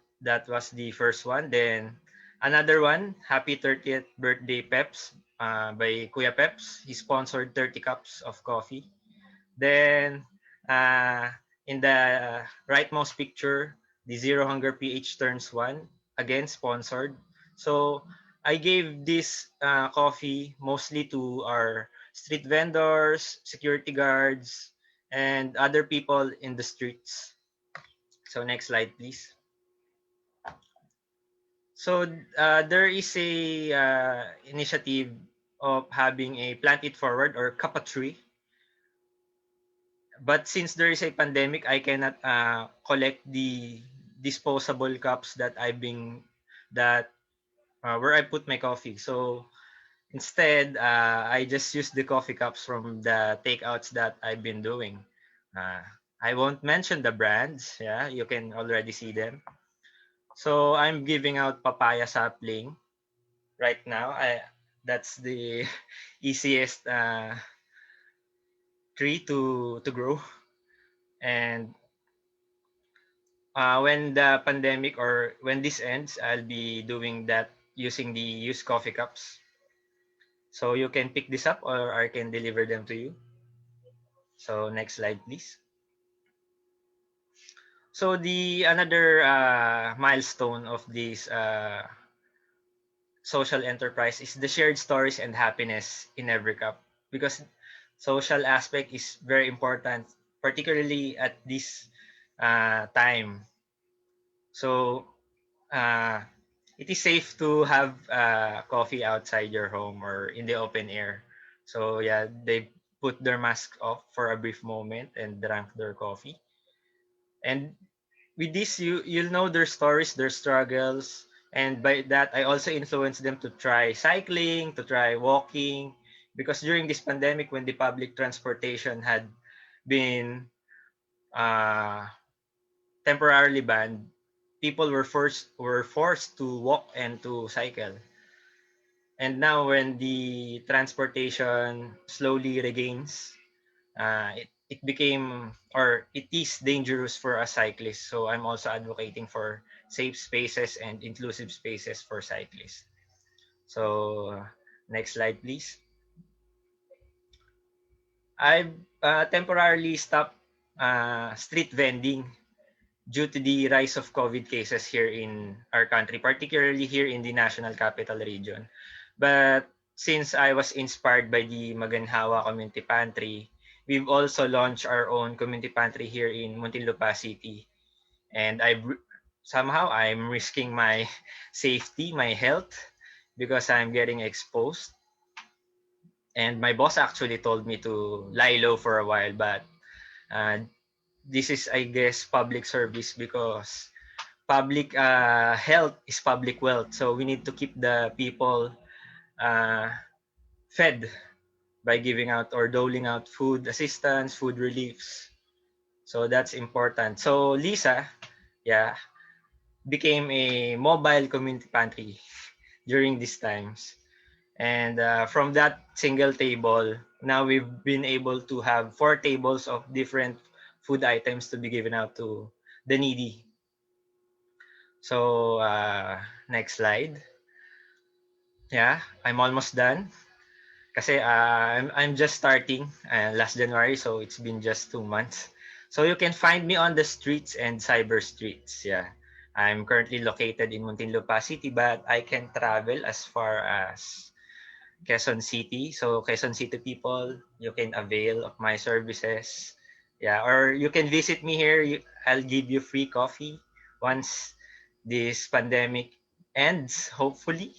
was the first one. Then another one, Happy 30th Birthday Peps by Kuya Peps. He sponsored 30 cups of coffee. Then in the rightmost picture, the Zero Hunger PH turns one, again sponsored. So I gave this coffee mostly to our street vendors, security guards, and other people in the streets. So next slide, please. So there is a initiative of having a plant it forward or cup a tree. But since there is a pandemic, I cannot collect the disposable cups that I've been that where I put my coffee. So instead, I just use the coffee cups from the takeouts that I've been doing. Uh, I won't mention the brands. Yeah, you can already see them. So I'm giving out papaya sapling right now. That's the easiest tree to grow. And when the pandemic or when this ends, I'll be doing that using the used coffee cups. So you can pick this up or I can deliver them to you. So next slide, please. So the another milestone of this social enterprise is the shared stories and happiness in every cup, because social aspect is very important, particularly at this time. So uh, it is safe to have coffee outside your home or in the open air. So yeah, they put their mask off for a brief moment and drank their coffee. And with this, you'll know their stories, their struggles, and by that, I also influence them to try cycling, to try walking, because during this pandemic, when the public transportation had been uh, temporarily banned, people were forced to walk and to cycle. And now, when the transportation slowly regains, it became or it is dangerous for a cyclist. So I'm also advocating for safe spaces and inclusive spaces for cyclists. So next slide, please. I've temporarily stopped street vending due to the rise of COVID cases here in our country, particularly here in the National Capital Region. But since I was inspired by the Maganhawa Community Pantry, we've also launched our own community pantry here in Muntinlupa City. And somehow I'm risking my safety, my health, because I'm getting exposed. And my boss actually told me to lie low for a while, but uh, this is, I guess, public service, because public health is public wealth. So we need to keep the people uh, fed by giving out or doling out food assistance, food reliefs. So that's important. So Lisa, yeah, became a mobile community pantry during these times. And from that single table, now we've been able to have 4 tables of different food items to be given out to the needy. So next slide. Yeah, I'm almost done. Kasi I'm just starting last January, so it's been just 2 months. So you can find me on the streets and cyber streets. Yeah, I'm currently located in Muntinlupa City, but I can travel as far as Quezon City. So Quezon City people, you can avail of my services. Yeah, or you can visit me here. I'll give you free coffee once this pandemic ends, hopefully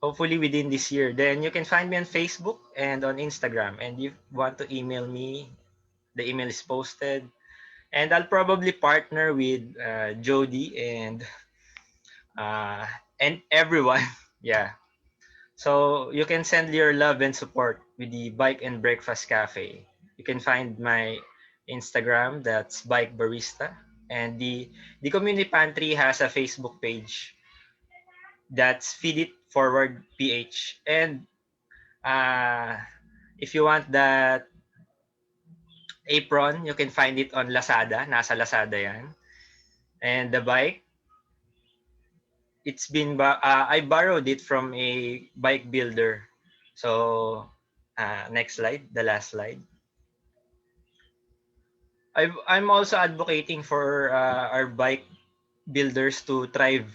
within this year. Then you can find me on Facebook and on Instagram. And if you want to email me, the email is posted. And I'll probably partner with Jody uh, and everyone. Yeah. So you can send your love and support with the Bike and Breakfast Cafe. You can find my Instagram, that's Bike Barista. And the community pantry has a Facebook page, that's Feed It Forward PH. And if you want that apron, you can find it on Lazada. Nasa Lazada yan. And the bike, I borrowed it from a bike builder. So next slide, the last slide. I'm also advocating for our bike builders to thrive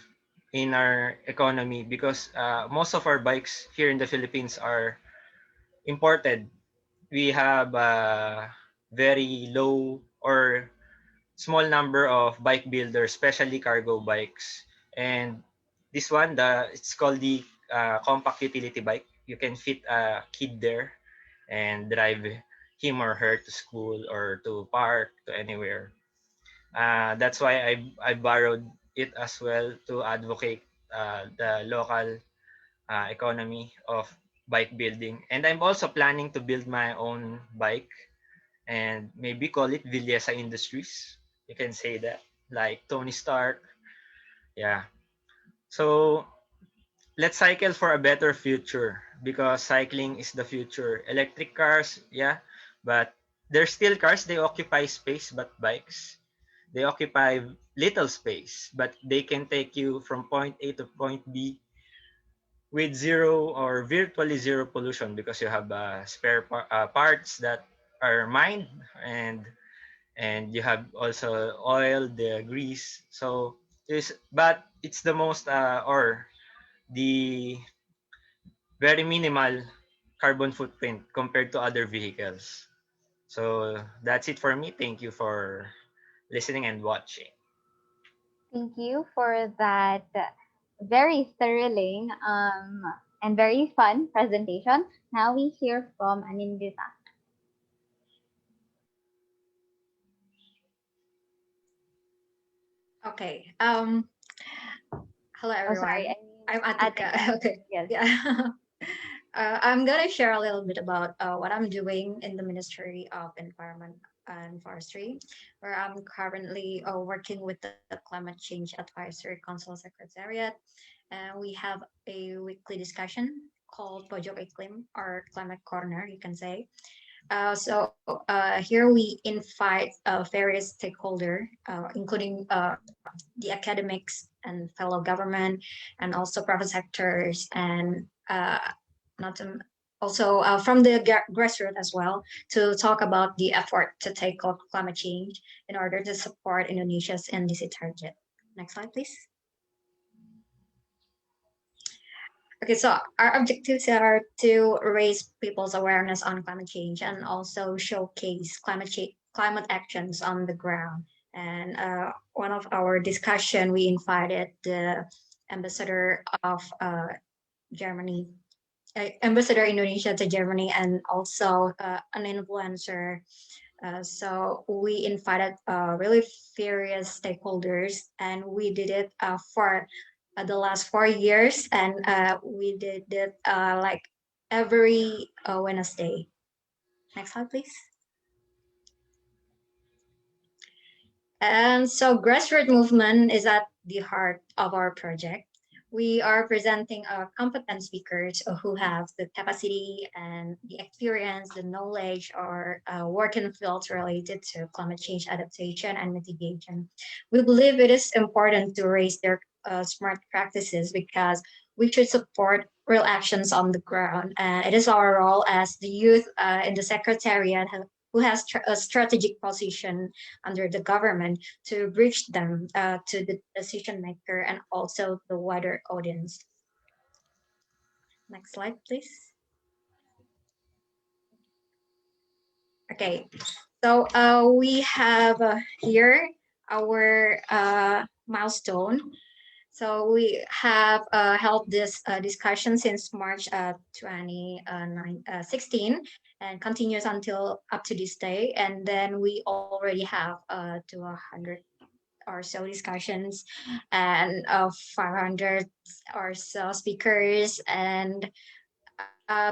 in our economy, because most of our bikes here in the Philippines are imported. We have a very low or small number of bike builders, especially cargo bikes. And this one, it's called the compact utility bike. You can fit a kid there and drive him or her to school or to park, to anywhere. That's why I borrowed it as well, to advocate the local economy of bike building. And I'm also planning to build my own bike and maybe call it Villeza Industries. You can say that, like Tony Stark. Yeah. So let's cycle for a better future, because cycling is the future. Electric cars, yeah, but they're still cars. They occupy space, but bikes, they occupy little space, but they can take you from point A to point B with zero or virtually zero pollution, because you have parts that are mined, and you have also oil, the grease. So but it's the most or the very minimal carbon footprint compared to other vehicles. So that's it for me. Thank you for listening and watching. Thank you for that very thrilling and very fun presentation. Now we hear from Anindita. Okay. Hello, Oh, sorry. everyone. I'm Atika. Atika. Okay. Yes. Yeah. I'm gonna share a little bit about what I'm doing in the Ministry of Environment and Forestry, where I'm currently working with the Climate Change Advisory Council Secretariat, and we have a weekly discussion called Pojok Iklim, or Climate Corner, you can say. Here we invite various stakeholders, including the academics and fellow government, and also private sectors, and not to, also from the grassroots as well, to talk about the effort to tackle climate change in order to support Indonesia's NDC target. Next slide, please. Okay, so our objectives are to raise people's awareness on climate change and also showcase climate actions on the ground. And one of our discussion, we invited the ambassador of Germany, ambassador Indonesia to Germany, and also an influencer. So we invited really various stakeholders, and we did it for the last 4 years, and we did it like every Wednesday. Next slide, please. And so grassroots movement is at the heart of our project. We are presenting competent speakers who have the capacity and the experience, the knowledge, or work in fields related to climate change adaptation and mitigation. We believe it is important to raise their smart practices because we should support real actions on the ground. And it is our role as the youth in the secretariat who has a strategic position under the government to bridge them to the decision maker and also the wider audience. Next slide, please. Okay, so we have here our milestone. So we have held this discussion since March 2016 and continues until up to this day. And then we already have 200 or so discussions and 500 or so speakers. And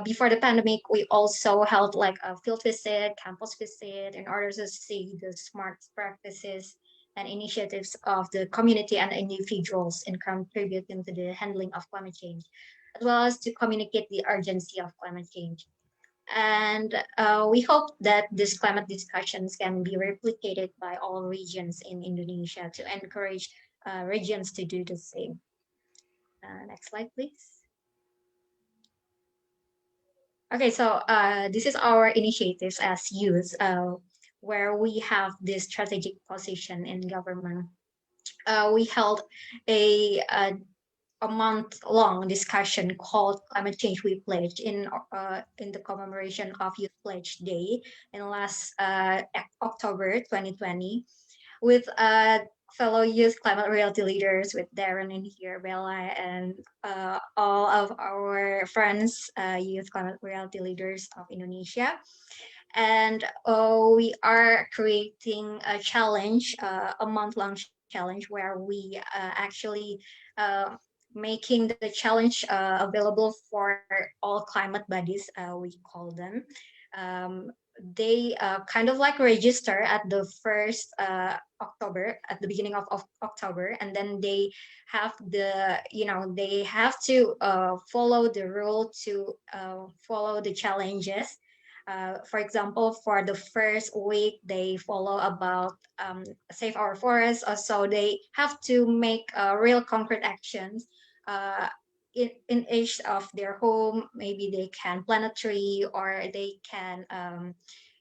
before the pandemic, we also held like a field visit, campus visit in order to see the smart practices and initiatives of the community and individuals in contributing to the handling of climate change, as well as to communicate the urgency of climate change. And we hope that these climate discussions can be replicated by all regions in Indonesia to encourage regions to do the same. Next slide, please. Okay, so this is our initiatives as youth, where we have this strategic position in government. We held a month-long discussion called Climate Change We Pledge in the commemoration of Youth Pledge Day in last October 2020 with fellow youth climate reality leaders with Darren in here, Bella, and all of our friends, youth climate reality leaders of Indonesia. And we are creating a challenge, a month-long challenge where we actually making the challenge available for all climate buddies, we call them. They kind of like register at the first October, at the beginning of October, and then they have they have to follow the rule to follow the challenges. For example, for the first week, they follow about save our forests. So they have to make real concrete actions in each of their home. Maybe they can plant a tree, or they can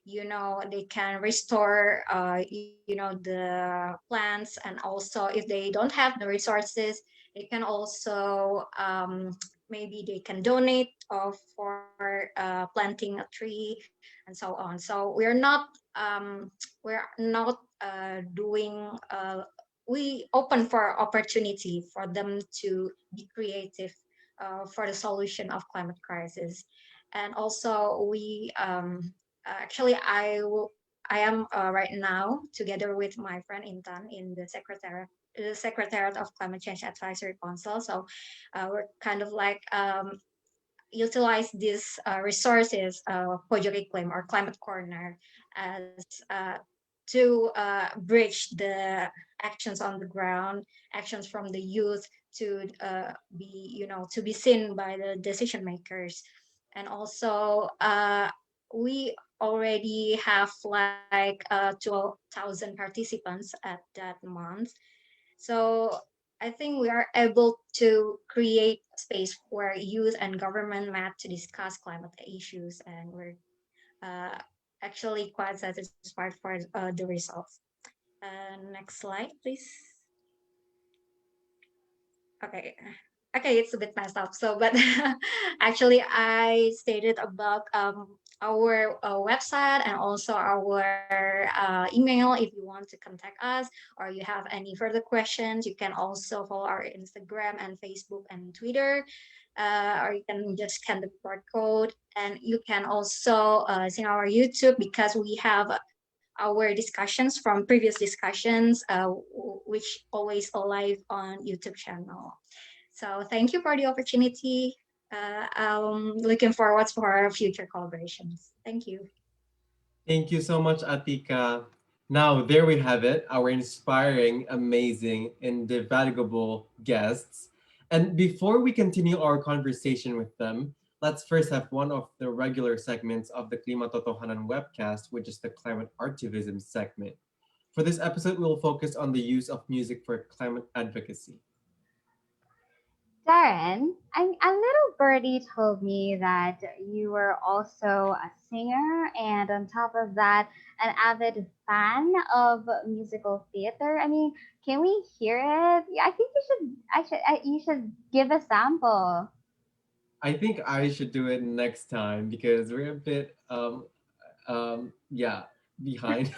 they can restore the plants. And also if they don't have the resources, they can also maybe they can donate for planting a tree and so on. So we're not doing we open for opportunity for them to be creative for the solution of climate crisis. And also we actually I am right now together with my friend Intan in the Secretariat of Climate Change Advisory Council. So we're kind of like utilize these resources, Pojok Iklim or Climate Corner, as to bridge the actions on the ground, actions from the youth to to be seen by the decision makers. And also we already have like 12,000 participants at that month. So I think we are able to create a space where youth and government met to discuss climate issues, and we're actually quite satisfied for the results. Next slide, please. Okay. okay, it's a bit messed up. So, but actually, I stated about our website and also our email. If you want to contact us or you have any further questions, you can also follow our Instagram and Facebook and Twitter. Or you can just scan the QR code, and you can also see our YouTube because we have our discussions from previous discussions, which always alive on YouTube channel. So thank you for the opportunity. I'm looking forward for our future collaborations. Thank you. Thank you so much, Atika. Now, there we have it, our inspiring, amazing, indefatigable guests. And before we continue our conversation with them, let's first have one of the regular segments of the Klimatotohanan webcast, which is the climate activism segment. For this episode, we will focus on the use of music for climate advocacy. Darren, a little birdie told me that you were also a singer and on top of that, an avid fan of musical theater. I mean, can we hear it? Yeah, I think you should give a sample. I think I should do it next time because we're a bit yeah, behind.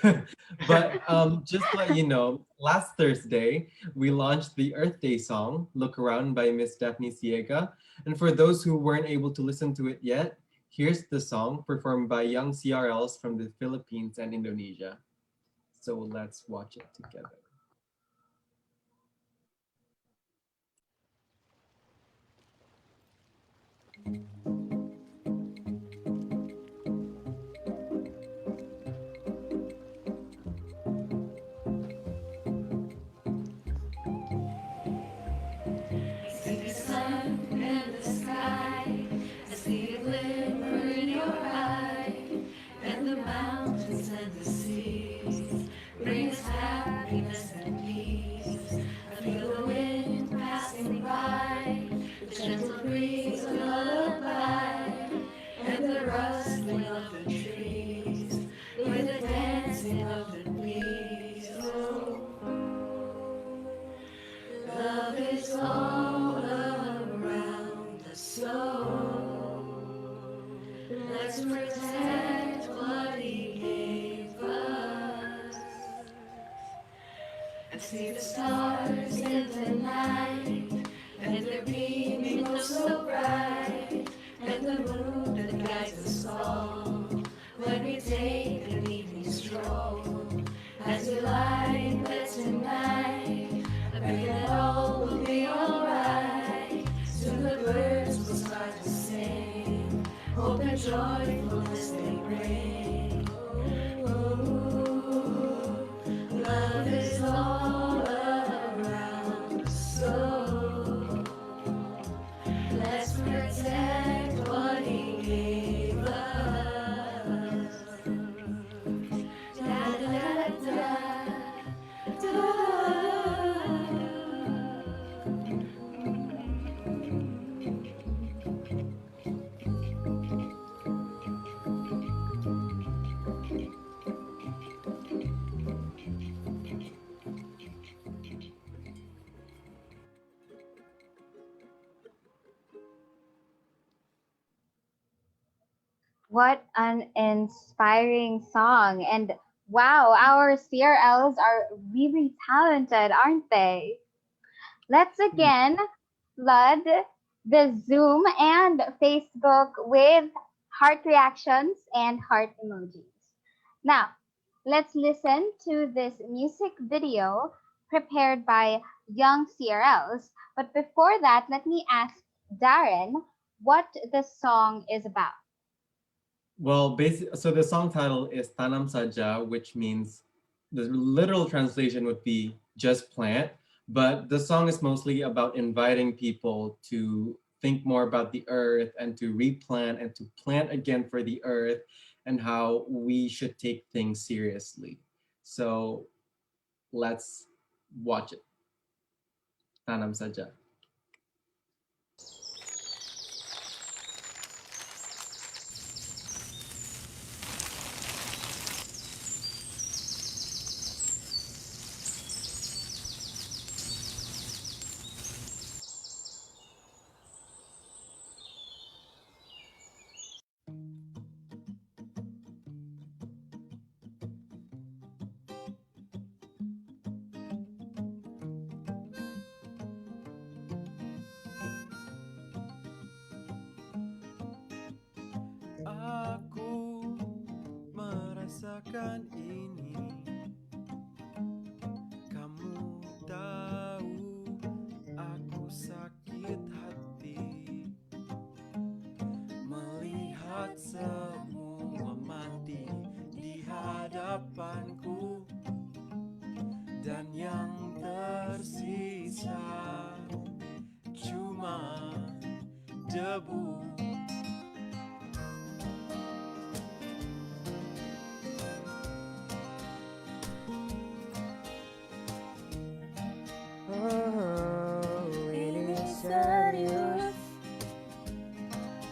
But just to let you know, last Thursday we launched the Earth Day song "Look Around" by Miss Daphne Siega. And for those who weren't able to listen to it yet, here's the song performed by young CRLs from the Philippines and Indonesia. So let's watch it together. See the sun and the sky. I see a glimmer in your eye. And the mountains and the seas bring us happiness and peace. I feel the wind passing by, the gentle breeze a lullaby, and the rustling of the trees with the dancing of the bees. Oh, love is all around us, so let's protect what he gave us. I see the stars in the night, and they're beaming oh so bright, and the moon that guides us all when we take an evening stroll. As we lie in bed tonight, I pray that all will be alright. Soon the birds will start to sing, hope and joyfulness they bring. Oh, love is all around us, so let's protect what he gave us. Da da da What an inspiring song. And wow, our CRLs are really talented, aren't they? Let's again flood the Zoom and Facebook with heart reactions and heart emojis. Now, let's listen to this music video prepared by young CRLs. But before that, let me ask Darren what the song is about. Well, so the song title is Tanam Saja, which means the literal translation would be just plant. But the song is mostly about inviting people to think more about the earth and to replant and to plant again for the earth and how we should take things seriously. So let's watch it. Tanam Saja. bukan ini. Kamu tahu aku sakit hati melihat semua mati di hadapanku, dan yang tersisa cuma debu. Oh, ini serius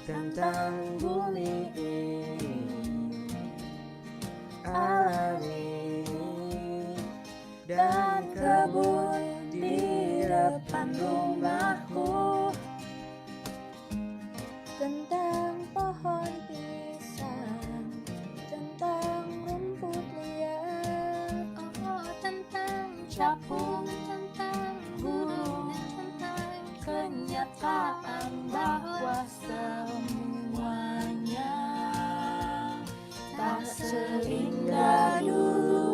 tentang bumi ini, alam ini, dan kebun di depan rumahku. Tentang pohon pisang, tentang rumput liar, oh tentang capung, tentang burung, tentang kenyataan bahwa semuanya tak seindah dulu.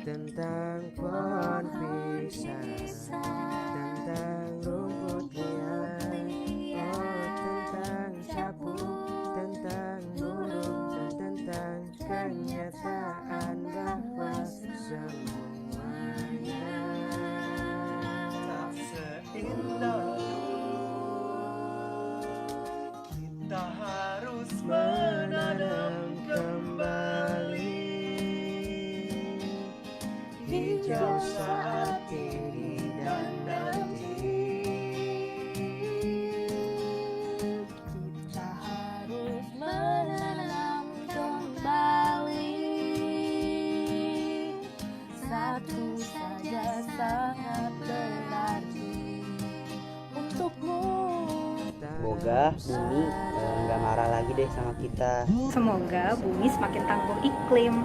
Tentang pohon pisang, tentang rumput liar, oh tentang capung, tentang burung, dan tentang kenyataan bahwa semuanya tak seindah dulu. Kita harus menanam kembali hijau saat ini dan nanti. Kita harus menanam kembali. Satu saja sangat berarti untukmu. Semoga bumi nggak marah lagi deh sama kita. Semoga bumi semakin tangguh iklim.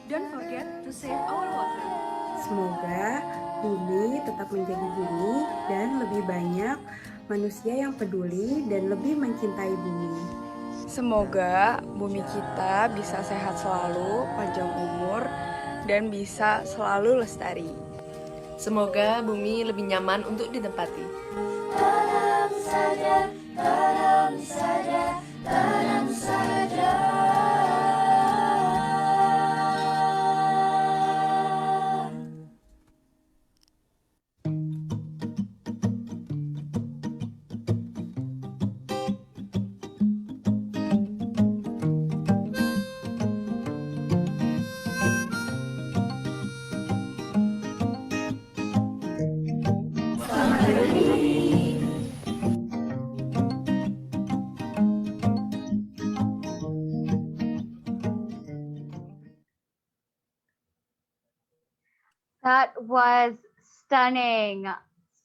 Don't forget to save our water. Semoga bumi tetap menjadi bumi dan lebih banyak manusia yang peduli dan lebih mencintai bumi. Semoga bumi kita bisa sehat selalu, panjang umur, dan bisa selalu lestari. Semoga bumi lebih nyaman untuk ditempati. Tanam saja, tanam saja, tanam saja. That was stunning.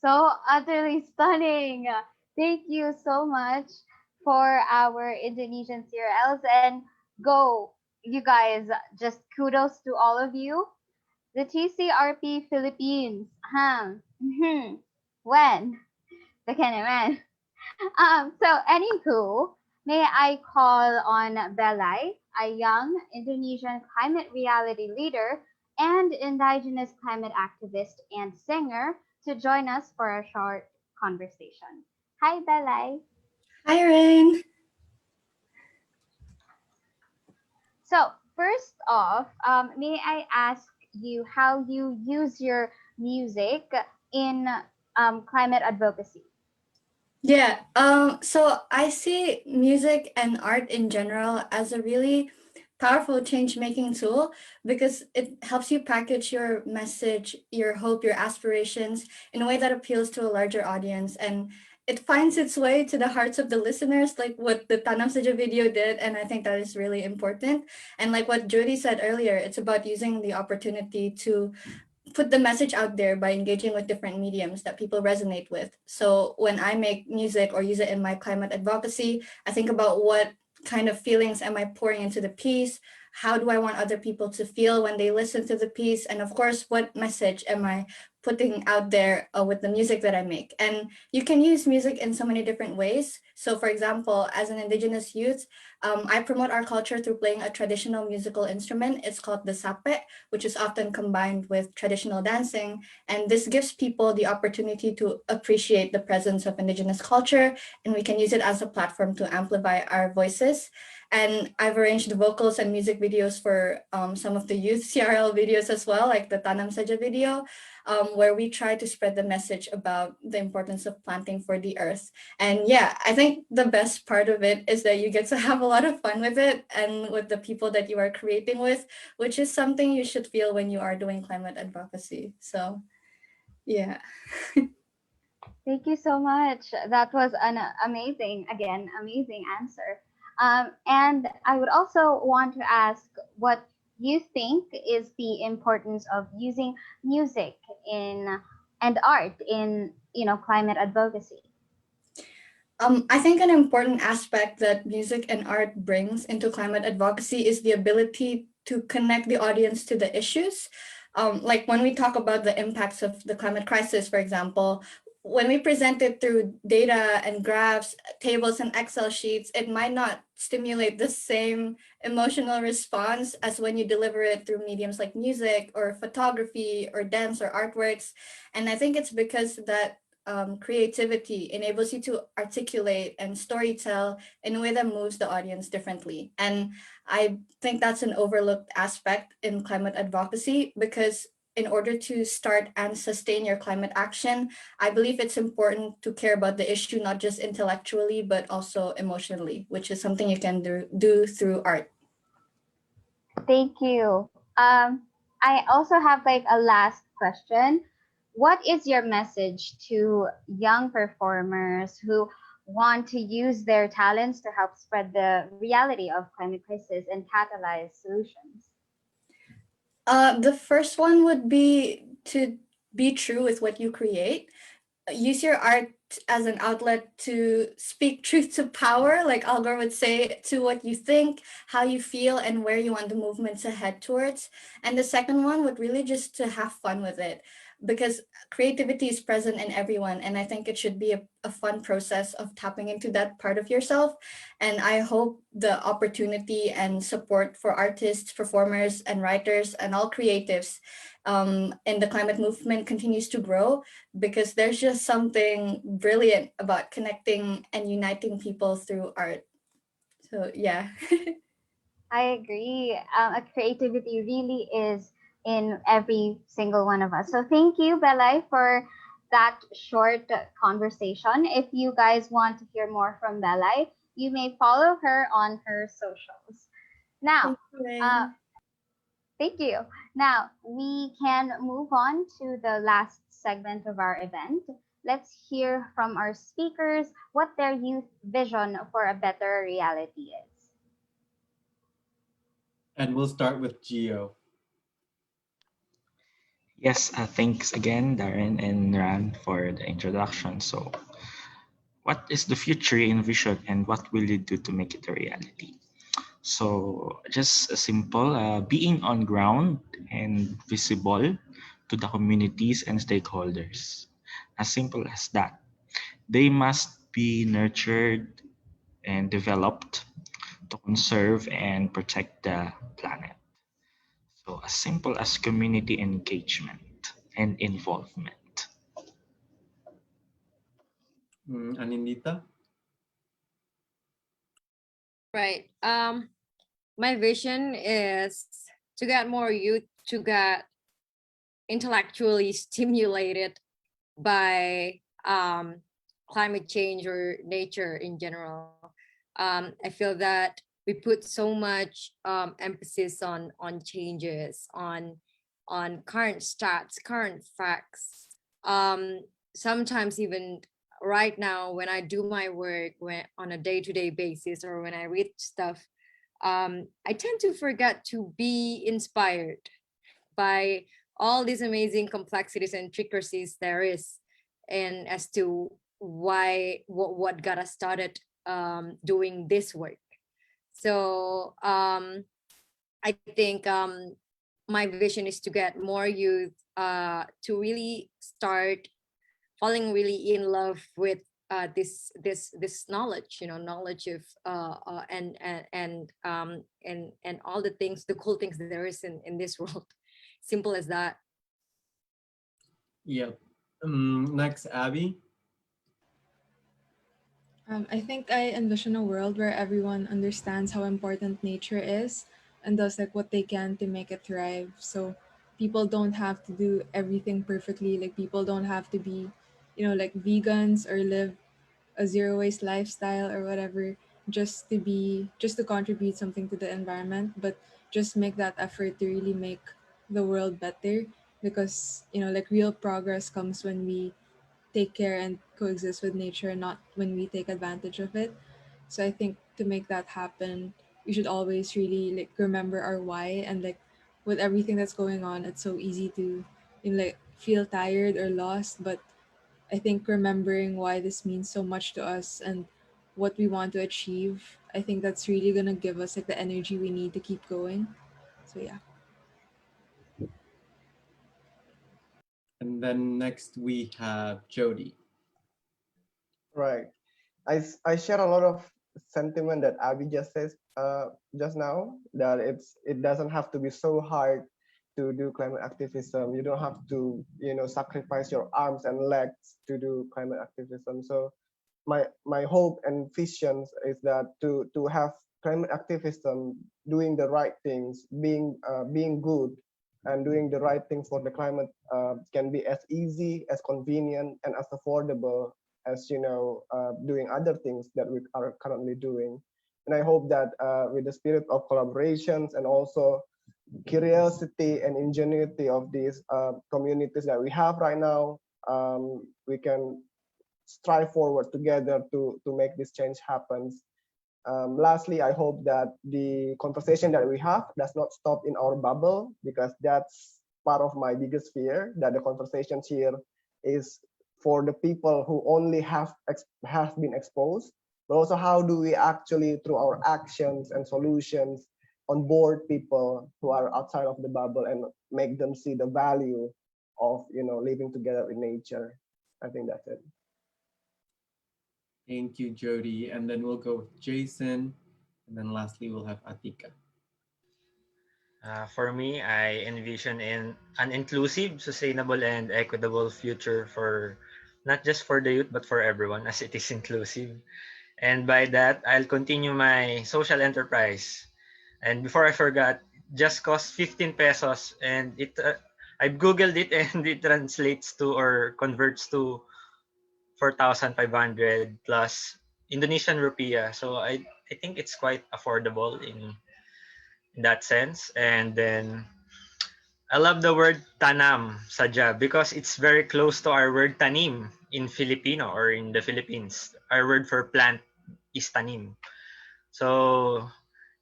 So utterly stunning. Thank you so much for our Indonesian CRLs, and go, you guys, just kudos to all of you. The TCRP Philippines. When? The man. So anywho, may I call on Belay, a young Indonesian climate reality leader and indigenous climate activist and singer, to join us for a short conversation. Hi, Belay. Hi, Rain. So first off, may I ask you how you use your music in climate advocacy? Yeah, so I see music and art in general as a really powerful change-making tool because it helps you package your message, your hope, your aspirations in a way that appeals to a larger audience. And it finds its way to the hearts of the listeners, like what the Tanam Saja video did. And I think that is really important. And like what Jody said earlier, it's about using the opportunity to put the message out there by engaging with different mediums that people resonate with. So when I make music or use it in my climate advocacy, I think about what kind of feelings am I pouring into the piece? How do I want other people to feel when they listen to the piece? And of course, what message am I putting out there with the music that I make? And you can use music in so many different ways. So for example, as an Indigenous youth, I promote our culture through playing a traditional musical instrument. It's called the sape, which is often combined with traditional dancing. And this gives people the opportunity to appreciate the presence of Indigenous culture, and we can use it as a platform to amplify our voices. And I've arranged the vocals and music videos for some of the youth CRL videos as well, like the Tanam Saja video, where we try to spread the message about the importance of planting for the earth. And yeah, I think the best part of it is that you get to have a lot of fun with it and with the people that you are creating with, which is something you should feel when you are doing climate advocacy. So yeah. Thank you so much. That was an amazing answer. And I would also want to ask what you think is the importance of using music in and art in climate advocacy. I think an important aspect that music and art brings into climate advocacy is the ability to connect the audience to the issues. Like when we talk about the impacts of the climate crisis, for example, when we present it through data and graphs, tables and Excel sheets, it might not stimulate the same emotional response as when you deliver it through mediums like music or photography or dance or artworks. And I think it's because that creativity enables you to articulate and storytell in a way that moves the audience differently. And I think that's an overlooked aspect in climate advocacy, because in order to start and sustain your climate action, I believe it's important to care about the issue, not just intellectually, but also emotionally, which is something you can do through art. Thank you. I also have like a last question. What is your message to young performers who want to use their talents to help spread the reality of climate crisis and catalyze solutions? The first one would be to be true with what you create. Use your art as an outlet to speak truth to power, like Al Gore would say, to what you think, how you feel, and where you want the movement to head towards. And the second one would really just to have fun with it, because creativity is present in everyone. And I think it should be a fun process of tapping into that part of yourself. And I hope the opportunity and support for artists, performers, and writers, and all creatives in the climate movement continues to grow, because there's just something brilliant about connecting and uniting people through art. So yeah. I agree. Creativity really is in every single one of us. So thank you, Belay, for that short conversation. If you guys want to hear more from Belay, you may follow her on her socials. Now, thank you. Now, we can move on to the last segment of our event. Let's hear from our speakers what their youth vision for a better reality is. And we'll start with Gio. Yes, thanks again, Darren and Ran, for the introduction. So, what is the future you envision, and what will you do to make it a reality? So, just a simple being on ground and visible to the communities and stakeholders. As simple as that. They must be nurtured and developed to conserve and protect the planet. So, as simple as community engagement and involvement. Anindita? Right. My vision is to get more youth to get intellectually stimulated by climate change or nature in general. I feel that we put so much emphasis on changes, on current stats, current facts. Sometimes even right now when I do my work on a day-to-day basis, or when I read stuff, I tend to forget to be inspired by all these amazing complexities and intricacies there is, and as to what got us started doing this work. So I think my vision is to get more youth to really start falling really in love with this knowledge, knowledge of and all the things, the cool things there is in this world. Simple as that. Yep. Next, Abby. I think I envision a world where everyone understands how important nature is and does like what they can to make it thrive. So people don't have to do everything perfectly. Like people don't have to be, like vegans or live a zero waste lifestyle or whatever just to contribute something to the environment, but just make that effort to really make the world better, because like real progress comes when we take care and coexist with nature, and not when we take advantage of it. So I think to make that happen, we should always really like remember our why. And like with everything that's going on, it's so easy to like feel tired or lost. But I think remembering why this means so much to us and what we want to achieve, I think that's really gonna give us like the energy we need to keep going. So yeah. And then next we have Jody. Right. I share a lot of sentiment that Abby just says just now, that it doesn't have to be so hard to do climate activism. You don't have to sacrifice your arms and legs to do climate activism. So my hope and visions is that to have climate activism doing the right things, being good and doing the right thing for the climate can be as easy, as convenient, and as affordable as doing other things that we are currently doing. And I hope that with the spirit of collaborations and also curiosity and ingenuity of these communities that we have right now, we can strive forward together to make this change happen. Lastly, I hope that the conversation that we have does not stop in our bubble, because that's part of my biggest fear, that the conversations here is for the people who only have been exposed, but also how do we actually, through our actions and solutions, onboard people who are outside of the bubble and make them see the value of living together with nature. I think that's it. Thank you, Jody. And then we'll go with Jayson. And then lastly, we'll have Atika. For me, I envision an inclusive, sustainable, and equitable future for not just for the youth, but for everyone, as it is inclusive. And by that, I'll continue my social enterprise. And before I forgot, just cost 15 pesos, and I've googled it, and it translates to or converts to 4,500 plus Indonesian rupiah. So I think it's quite affordable in that sense. And then I love the word tanam saja because it's very close to our word tanim in Filipino or in the Philippines. Our word for plant is tanim. So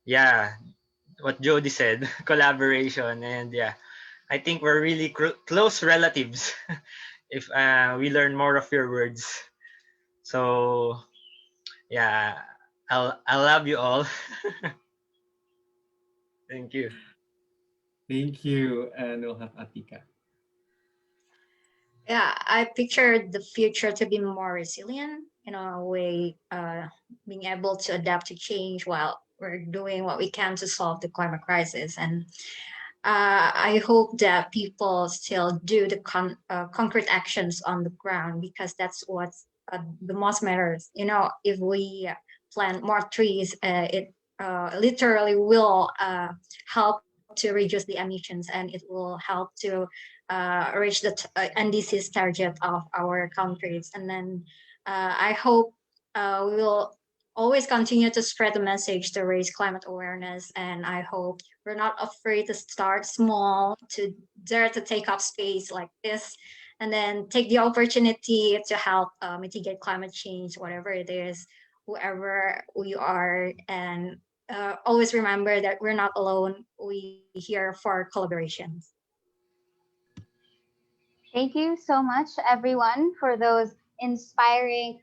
yeah, what Jody said, collaboration, and yeah, I think we're really close relatives if we learn more of your words. So yeah, I love you all. Thank you. Thank you. And we'll have Atika. Yeah, I pictured the future to be more resilient, a way, being able to adapt to change while we're doing what we can to solve the climate crisis. And I hope that people still do the concrete actions on the ground, because that's what the most matters. If we plant more trees, it literally will help to reduce the emissions, and it will help to reach the NDC's target of our countries. And then I hope we will always continue to spread the message to raise climate awareness. And I hope we're not afraid to start small, to dare to take up space like this, and then take the opportunity to help mitigate climate change, whatever it is, whoever we are, and always remember that we're not alone. We here for collaborations. Thank you so much, everyone, for those inspiring,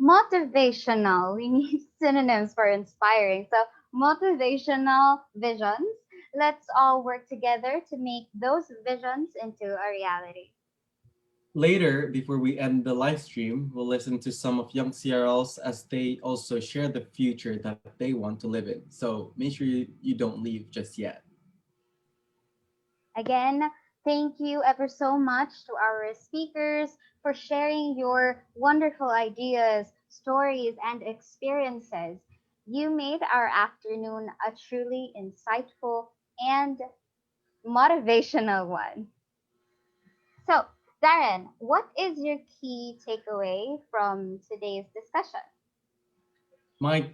motivational. We need synonyms for inspiring. So, motivational visions. Let's all work together to make those visions into a reality. Later, before we end the live stream, we'll listen to some of young CRLs as they also share the future that they want to live in. So make sure you don't leave just yet. Again, thank you ever so much to our speakers for sharing your wonderful ideas, stories, and experiences. You made our afternoon a truly insightful and motivational one. So, Darren, what is your key takeaway from today's discussion? My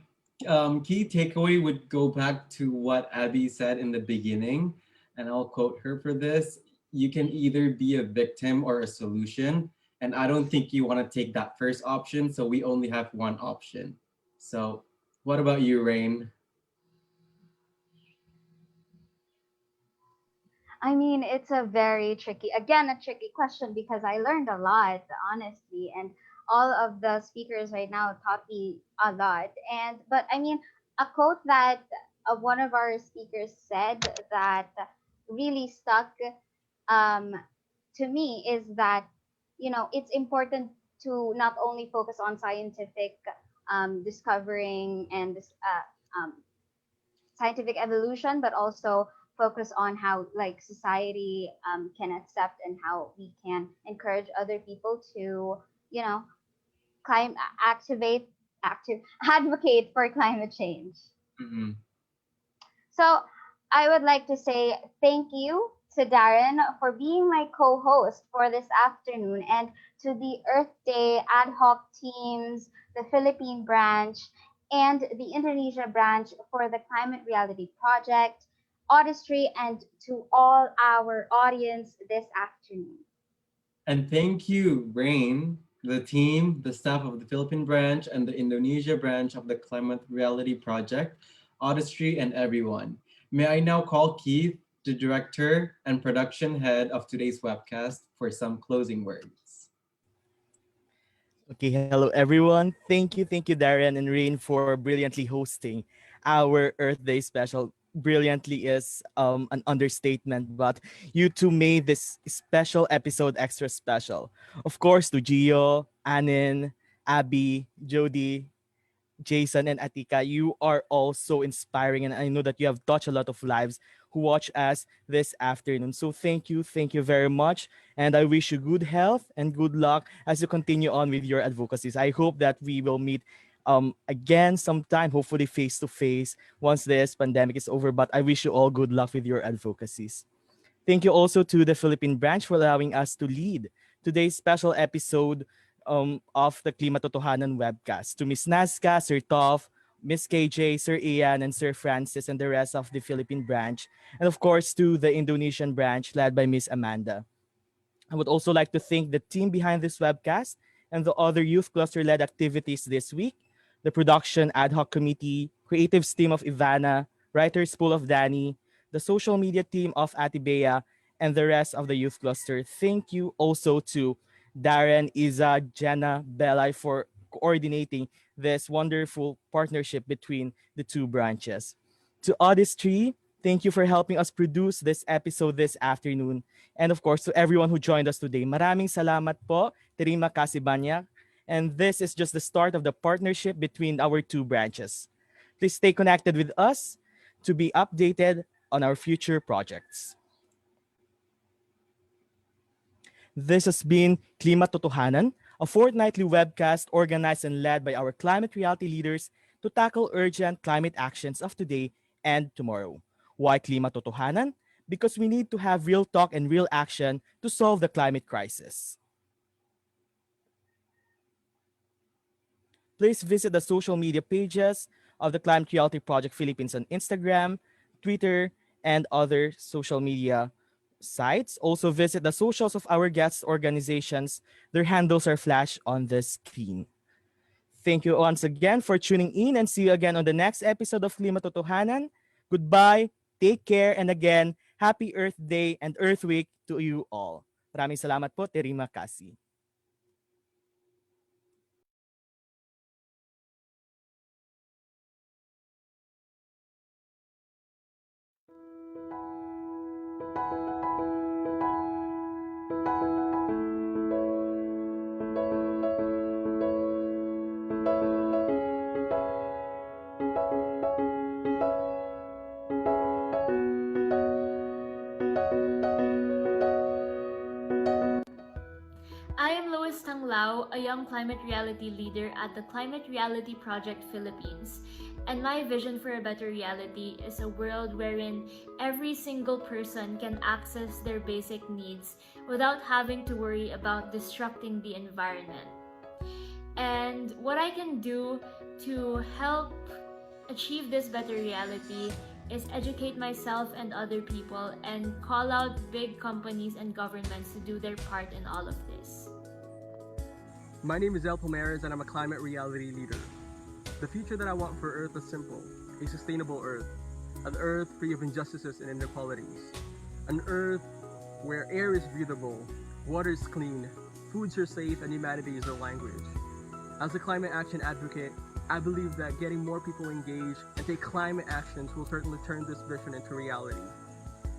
key takeaway would go back to what Abby said in the beginning, and I'll quote her for this. You can either be a victim or a solution, and I don't think you want to take that first option, so we only have one option. So what about you, Rain? I mean, it's a very tricky, again, a tricky question because I learned a lot, honestly, and all of the speakers right now taught me a lot. But I mean, a quote that one of our speakers said that really stuck um, to me is that, it's important to not only focus on scientific discovering and scientific evolution, but also focus on how like society can accept and how we can encourage other people to, you know, climb, active, advocate for climate change. Mm-hmm. So I would like to say thank you to Darren for being my co-host for this afternoon, and to the Earth Day ad hoc teams, the Philippine branch, and the Indonesia branch for the Climate Reality Project, Artistry, and to all our audience this afternoon. And thank you, Rain, the team, the staff of the Philippine branch, and the Indonesia branch of the Climate Reality Project, Artistry, and everyone. May I now call Keith, the director and production head of today's webcast, for some closing words. Okay, hello everyone. Thank you, Darren and Rain, for brilliantly hosting our Earth Day special. Brilliantly is an understatement, but you two made this special episode extra special. Of course, to Gio, Anin, Abby, Jody, Jayson, and Atika, you are all so inspiring, and I know that you have touched a lot of lives who watch us this afternoon. So thank you very much, and I wish you good health and good luck as you continue on with your advocacies. I hope that we will meet again sometime, hopefully face to face once this pandemic is over. But I wish you all good luck with your advocacies. Thank you also to the Philippine branch for allowing us to lead today's special episode of the Klimatotohanan webcast. To Miss Nazca, Sir Toph, Miss KJ, Sir Ian, and Sir Francis, and the rest of the Philippine branch. And of course, to the Indonesian branch led by Miss Amanda. I would also like to thank the team behind this webcast and the other youth cluster led activities this week, the production ad hoc committee, creatives team of Ivana, writers pool of Danny, the social media team of Atibea, and the rest of the youth cluster. Thank you also to Darren, Iza, Jenna, Belai for coordinating this wonderful partnership between the two branches. To Artistry, thank you for helping us produce this episode this afternoon. And of course, to everyone who joined us today, maraming salamat po, terima kasih banyak. And this is just the start of the partnership between our two branches. Please stay connected with us to be updated on our future projects. This has been Klimatotohanan, a fortnightly webcast organized and led by our climate reality leaders to tackle urgent climate actions of today and tomorrow. Why Klimatotohanan? Because we need to have real talk and real action to solve the climate crisis. Please visit the social media pages of the Climate Reality Project Philippines on Instagram, Twitter, and other social media sites. Also visit the socials of our guest organizations. Their handles are flashed on the screen. Thank you once again for tuning in and see you again on the next episode of Klimatotohanan. Goodbye, take care, and again, happy Earth Day and Earth Week to you all. Maraming salamat po, Terima kasih. I am Lois Tanglao, a young climate reality leader at the Climate Reality Project Philippines. And my vision for a better reality is a world wherein every single person can access their basic needs without having to worry about destructing the environment. And what I can do to help achieve this better reality is educate myself and other people and call out big companies and governments to do their part in all of this. My name is El Pomares and I'm a climate reality leader. The future that I want for Earth is simple: a sustainable Earth, an Earth free of injustices and inequalities, an Earth where air is breathable, water is clean, foods are safe, and humanity is a language. As a climate action advocate, I believe that getting more people engaged and take climate actions will certainly turn this vision into reality.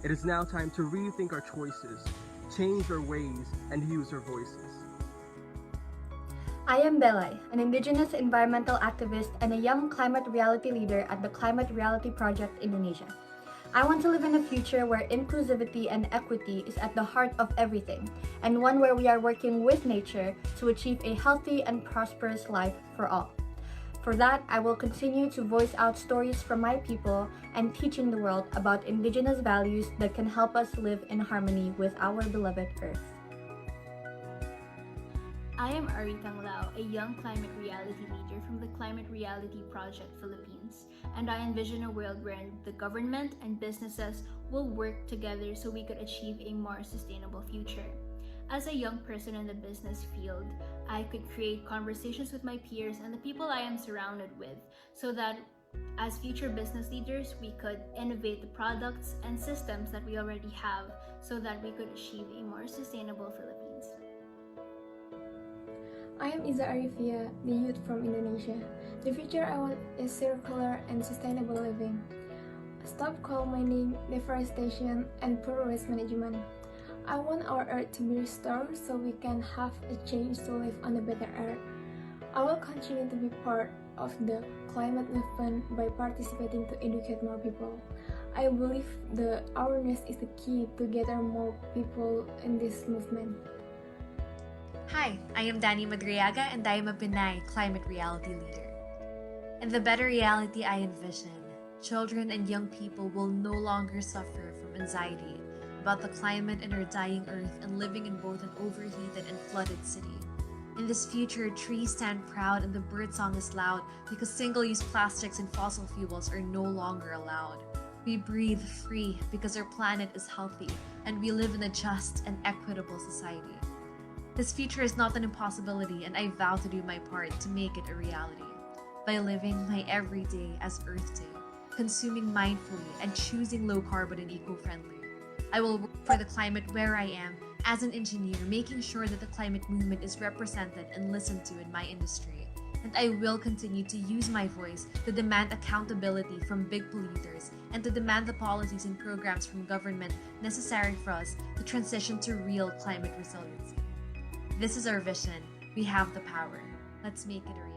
It is now time to rethink our choices, change our ways, and use our voices. I am Belay, an Indigenous environmental activist and a young climate reality leader at the Climate Reality Project Indonesia. I want to live in a future where inclusivity and equity is at the heart of everything, and one where we are working with nature to achieve a healthy and prosperous life for all. For that, I will continue to voice out stories from my people and teaching the world about Indigenous values that can help us live in harmony with our beloved Earth. I am Ari Tanglao, a young climate reality leader from the Climate Reality Project Philippines, and I envision a world where the government and businesses will work together so we could achieve a more sustainable future. As a young person in the business field, I could create conversations with my peers and the people I am surrounded with so that as future business leaders, we could innovate the products and systems that we already have so that we could achieve a more sustainable Philippines. I am Iza Arifia, the youth from Indonesia. The future I want is circular and sustainable living. Stop coal mining, deforestation, and poor waste management. I want our earth to be restored so we can have a change to live on a better earth. I will continue to be part of the climate movement by participating to educate more people. I believe the awareness is the key to gather more people in this movement. Hi, I am Dani Madriaga and I am a Pinay climate reality leader. In the better reality I envision, children and young people will no longer suffer from anxiety about the climate and our dying earth and living in both an overheated and flooded city. In this future, trees stand proud and the birdsong is loud because single-use plastics and fossil fuels are no longer allowed. We breathe free because our planet is healthy and we live in a just and equitable society. This future is not an impossibility and I vow to do my part to make it a reality. By living my everyday as Earth Day, consuming mindfully and choosing low carbon and eco-friendly. I will work for the climate where I am as an engineer, making sure that the climate movement is represented and listened to in my industry. And I will continue to use my voice to demand accountability from big polluters and to demand the policies and programs from government necessary for us to transition to real climate resiliency. This is our vision. We have the power. Let's make it a reality.